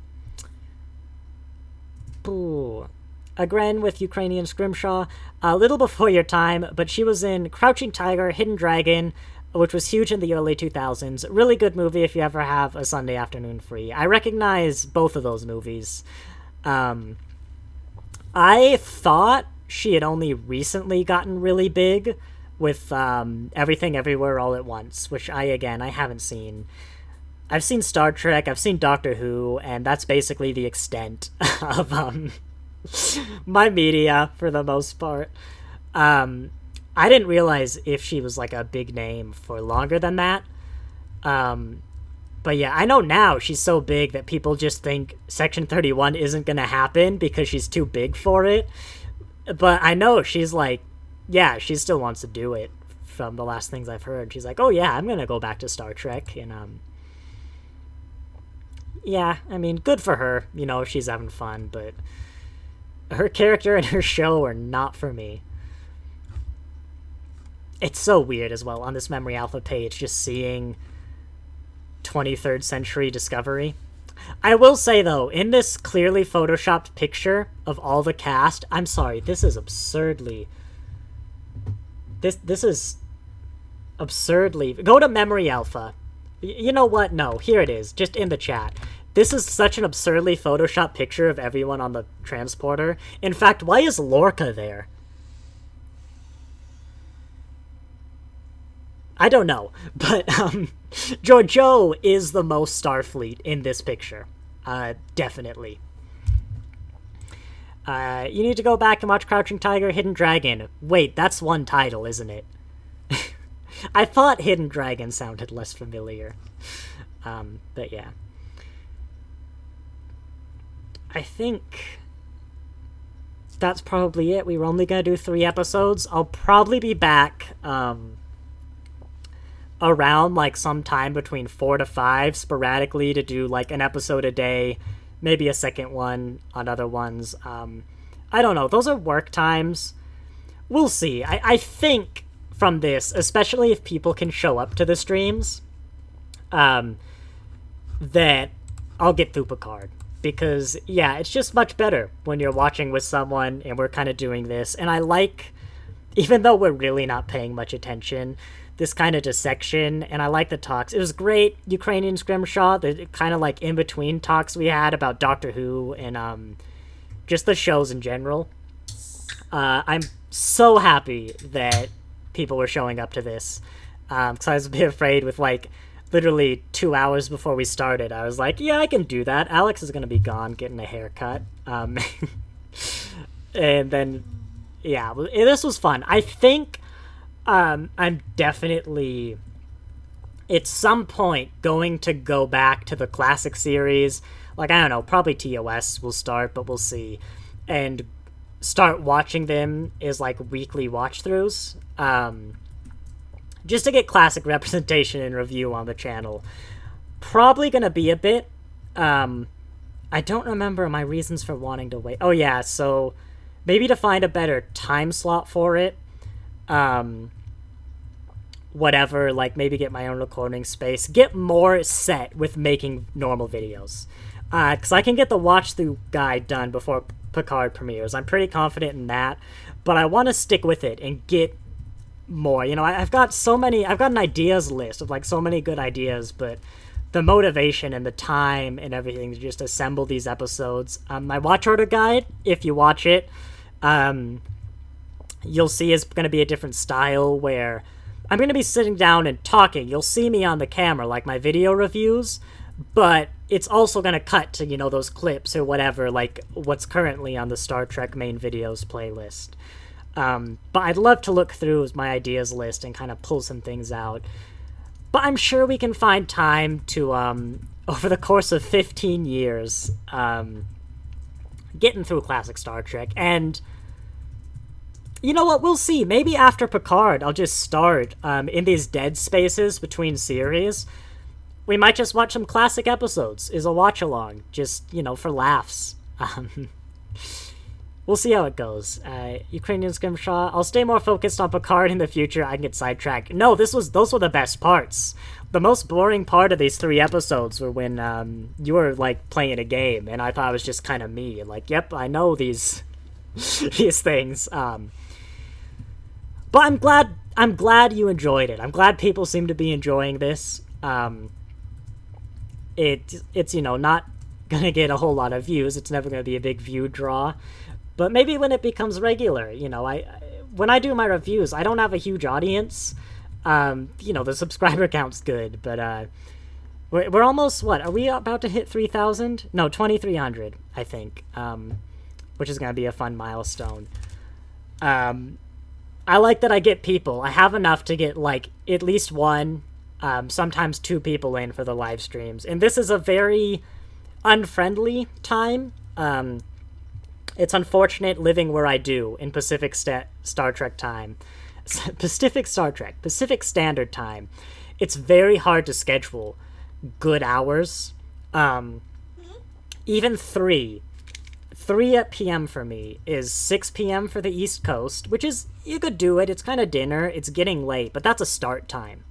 Ooh. Again with Ukrainian Scrimshaw, a little before your time, but she was in Crouching Tiger, Hidden Dragon, which was huge in the early 2000s. Really good movie if you ever have a Sunday afternoon free. I recognize both of those movies. I thought she had only recently gotten really big with Everything Everywhere All at Once, which I haven't seen. I've seen Star Trek, I've seen Doctor Who, and that's basically the extent of my media for the most part. I didn't realize if she was like a big name for longer than that. But yeah, I know now she's so big that people just think Section 31 isn't gonna happen because she's too big for it. But I know she's like, yeah, she still wants to do it from the last things I've heard. She's like, oh yeah, I'm gonna go back to Star Trek. And yeah, I mean, good for her. You know, she's having fun, but her character and her show are not for me. It's so weird as well on this Memory Alpha page, just seeing 23rd century Discovery. I will say, though, in this clearly photoshopped picture of all the cast, I'm sorry, this is absurdly... This is absurdly... Go to Memory Alpha. You know what? No, here it is, just in the chat. This is such an absurdly photoshopped picture of everyone on the transporter. In fact, why is Lorca there? I don't know, but Georgiou is the most Starfleet in this picture. Definitely. You need to go back and watch Crouching Tiger, Hidden Dragon. Wait, that's one title, isn't it? I thought Hidden Dragon sounded less familiar. But yeah. I think that's probably it. We were only going to do 3 episodes. I'll probably be back around like sometime between 4 to 5 sporadically to do like an episode a day, maybe a second one on other ones. I don't know. Those are work times. We'll see. I think from this, especially if people can show up to the streams, that I'll get through Picard. Because, yeah, it's just much better when you're watching with someone and we're kind of doing this. And I like, even though we're really not paying much attention, this kind of dissection, and I like the talks. It was great, Ukrainian Scrimshaw, the kind of like in-between talks we had about Doctor Who and just the shows in general. I'm so happy that people were showing up to this. Because I was a bit afraid with like literally 2 hours before we started. I was like, yeah, I can do that. Alex is going to be gone getting a haircut. And then, yeah, this was fun. I think I'm definitely, at some point, going to go back to the classic series. Like, I don't know, probably TOS will start, but we'll see. And start watching them as like weekly watch throughs, just to get classic representation and review on the channel. Probably gonna be a bit. I don't remember my reasons for wanting to wait. Oh yeah, so maybe to find a better time slot for it. Whatever, like maybe get my own recording space, get more set with making normal videos. Because I can get the watch through guide done before Picard premieres. I'm pretty confident in that, but I want to stick with it and get more. You know, I've got an ideas list of like so many good ideas, but the motivation and the time and everything to just assemble these episodes. My watch order guide, if you watch it, you'll see is going to be a different style where I'm going to be sitting down and talking. You'll see me on the camera, like my video reviews, but it's also going to cut to, you know, those clips or whatever, like what's currently on the Star Trek main videos playlist. But I'd love to look through my ideas list and kind of pull some things out. But I'm sure we can find time to, over the course of 15 years, getting through classic Star Trek. And you know what? We'll see. Maybe after Picard, I'll just start in these dead spaces between series. We might just watch some classic episodes as a watch-along, just, you know, for laughs. We'll see how it goes. Ukrainian Scrimshaw, I'll stay more focused on Picard in the future. I can get sidetracked. No, those were the best parts. The most boring part of these 3 episodes were when you were, like, playing a game, and I thought it was just kind of me. Like, yep, I know these these things. But I'm glad you enjoyed it. I'm glad people seem to be enjoying this. It's, you know, not gonna get a whole lot of views. It's never gonna be a big view draw. But maybe when it becomes regular, you know, when I do my reviews, I don't have a huge audience. You know, the subscriber count's good, but we're almost, what, are we about to hit 3,000? No, 2,300, I think, which is gonna be a fun milestone. I like that I get people. I have enough to get, like, at least 1, sometimes 2 people in for the live streams. And this is a very unfriendly time. It's unfortunate living where I do in Pacific Star Trek time. Pacific Standard Time. It's very hard to schedule good hours. Even 3 at p.m. for me is 6 p.m. for the East Coast, which is, you could do it. It's kind of dinner. It's getting late, but that's a start time.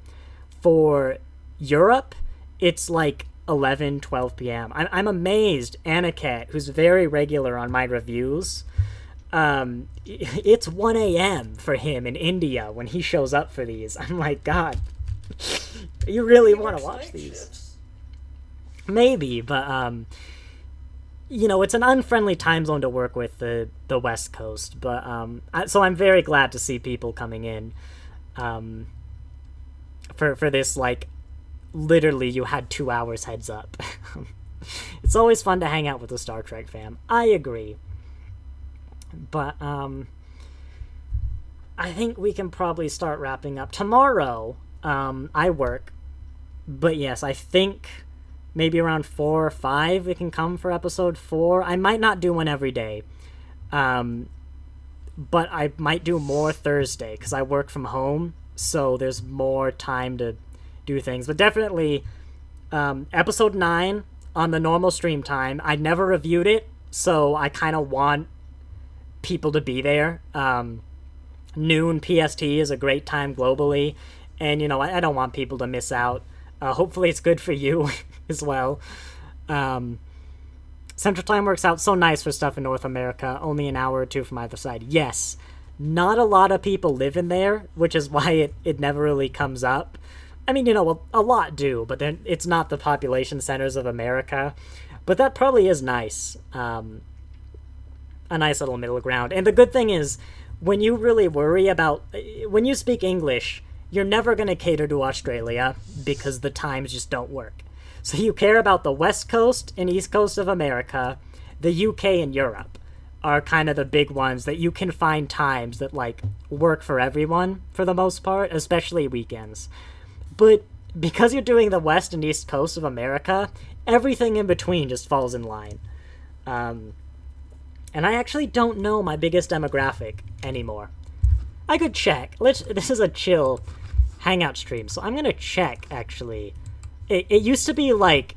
For Europe, it's like 11, 12 p.m. I'm amazed Aniket, who's very regular on my reviews, it's 1 a.m. for him in India when he shows up for these. I'm like, God, you really want to watch these? Maybe, but, you know, it's an unfriendly time zone to work with, the West Coast, but, so I'm very glad to see people coming in, for this, like, literally you had 2 hours heads up. It's always fun to hang out with the Star Trek fam. I agree. But, I think we can probably start wrapping up. Tomorrow, I work. But yes, I think maybe around 4 or 5 we can come for episode 4. I might not do one every day. But I might do more Thursday, because I work from home. So there's more time to do things. But definitely, episode 9 on the normal stream time. I never reviewed it, so I kind of want people to be there. Noon PST is a great time globally, and, you know, I don't want people to miss out. Hopefully it's good for you as well. Central Time works out so nice for stuff in North America, only an hour or 2 from either side. Yes, not a lot of people live in there, which is why it never really comes up. I mean, you know, a lot do, but then it's not the population centers of America. But that probably is nice. A nice little middle ground. And the good thing is, when you really worry about... When you speak English, you're never going to cater to Australia because the times just don't work. So you care about the West Coast and East Coast of America, the UK and Europe are kind of the big ones that you can find times that, like, work for everyone for the most part, especially weekends. But because you're doing the West and East Coast of America, everything in between just falls in line. And I actually don't know my biggest demographic anymore. I could check. This is a chill hangout stream, so I'm gonna check, actually. It used to be, like,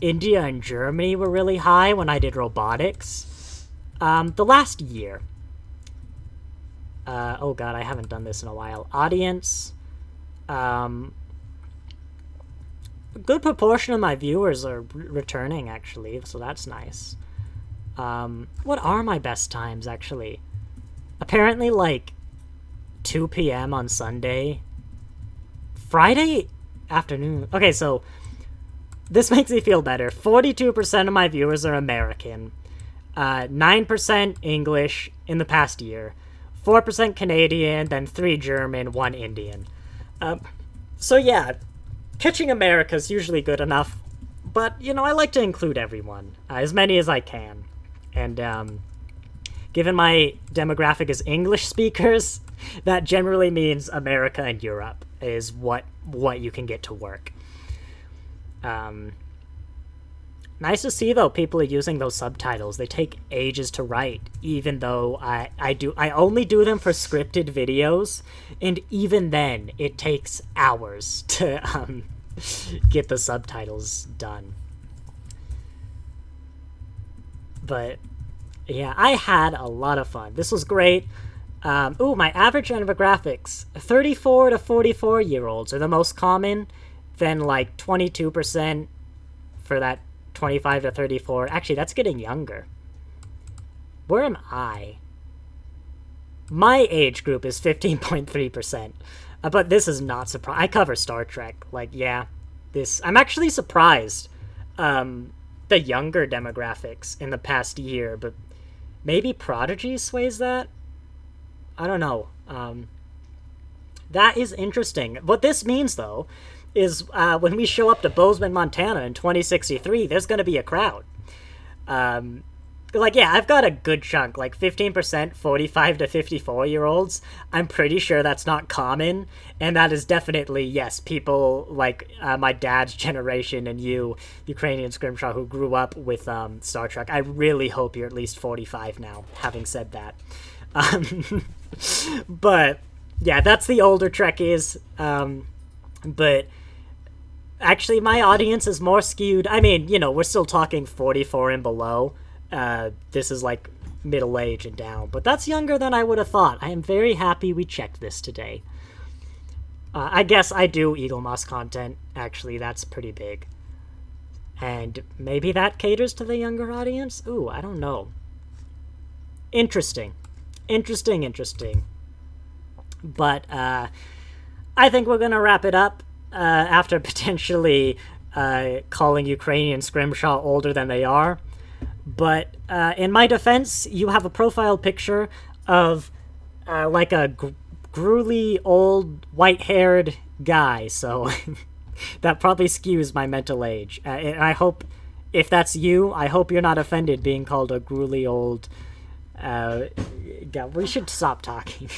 India and Germany were really high when I did robotics. The last year. Oh god, I haven't done this in a while. Audience. A good proportion of my viewers are returning, actually, so that's nice. What are my best times, actually? Apparently, like, 2 p.m. on Sunday. Friday afternoon. Okay, so this makes me feel better. 42% of my viewers are American. 9% English in the past year. 4% Canadian, then 3 German, 1 Indian. So yeah, catching America's usually good enough. But, you know, I like to include everyone. As many as I can. And, given my demographic is English speakers, that generally means America and Europe is what you can get to work. Nice to see, though, people are using those subtitles. They take ages to write, even though I only do them for scripted videos, and even then, it takes hours to get the subtitles done. But yeah, I had a lot of fun. This was great. My average demographics, 34 to 44-year-olds are the most common, then like 22% for that 25 to 34. Actually, that's getting younger. Where am I? My age group is 15.3%. But this is not surprising. I cover Star Trek. Like, yeah. I'm actually surprised. The younger demographics in the past year, but maybe Prodigy sways that? I don't know. That is interesting. What this means, though, is when we show up to Bozeman, Montana in 2063, there's going to be a crowd. Like, yeah, I've got a good chunk, like 15%, 45 to 54-year-olds. I'm pretty sure that's not common, and that is definitely, yes, people like my dad's generation and you, Ukrainian Scrimshaw, who grew up with Star Trek. I really hope you're at least 45 now, having said that. But, yeah, that's the older Trekkies. But actually, my audience is more skewed. I mean, you know, we're still talking 44 and below. This is like middle age and down, but that's younger than I would have thought. I am very happy we checked this today. I guess I do Eagle Moss content. Actually, that's pretty big. And maybe that caters to the younger audience? Ooh, I don't know. Interesting. Interesting. But, I think we're gonna wrap it up, after potentially, calling Ukrainian Scrimshaw older than they are. But in my defense, you have a profile picture of like a gruely old white-haired guy, so that probably skews my mental age. And I hope, if that's you, I hope you're not offended being called a gruely old... we should stop talking.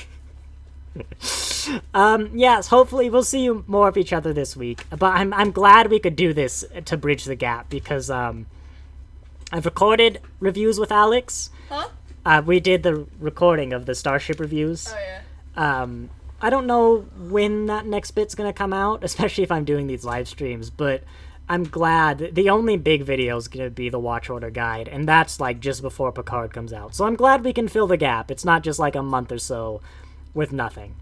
Yes, hopefully we'll see you more of each other this week. But I'm glad we could do this to bridge the gap, because I've recorded reviews with Alex. Huh? We did the recording of the Starship reviews. Oh, yeah. I don't know when that next bit's gonna come out, especially if I'm doing these live streams, but I'm glad. The only big video is gonna be the Watch Order Guide, and that's like just before Picard comes out. So I'm glad we can fill the gap. It's not just like a month or so with nothing.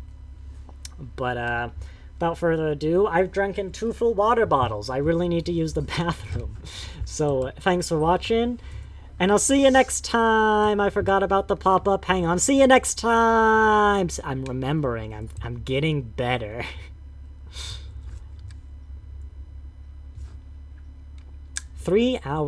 But, without further ado, I've drunken 2 full water bottles. I really need to use the bathroom. So, thanks for watching, and I'll see you next time. I forgot about the pop-up. Hang on. See you next time. I'm remembering. I'm getting better. 3 hours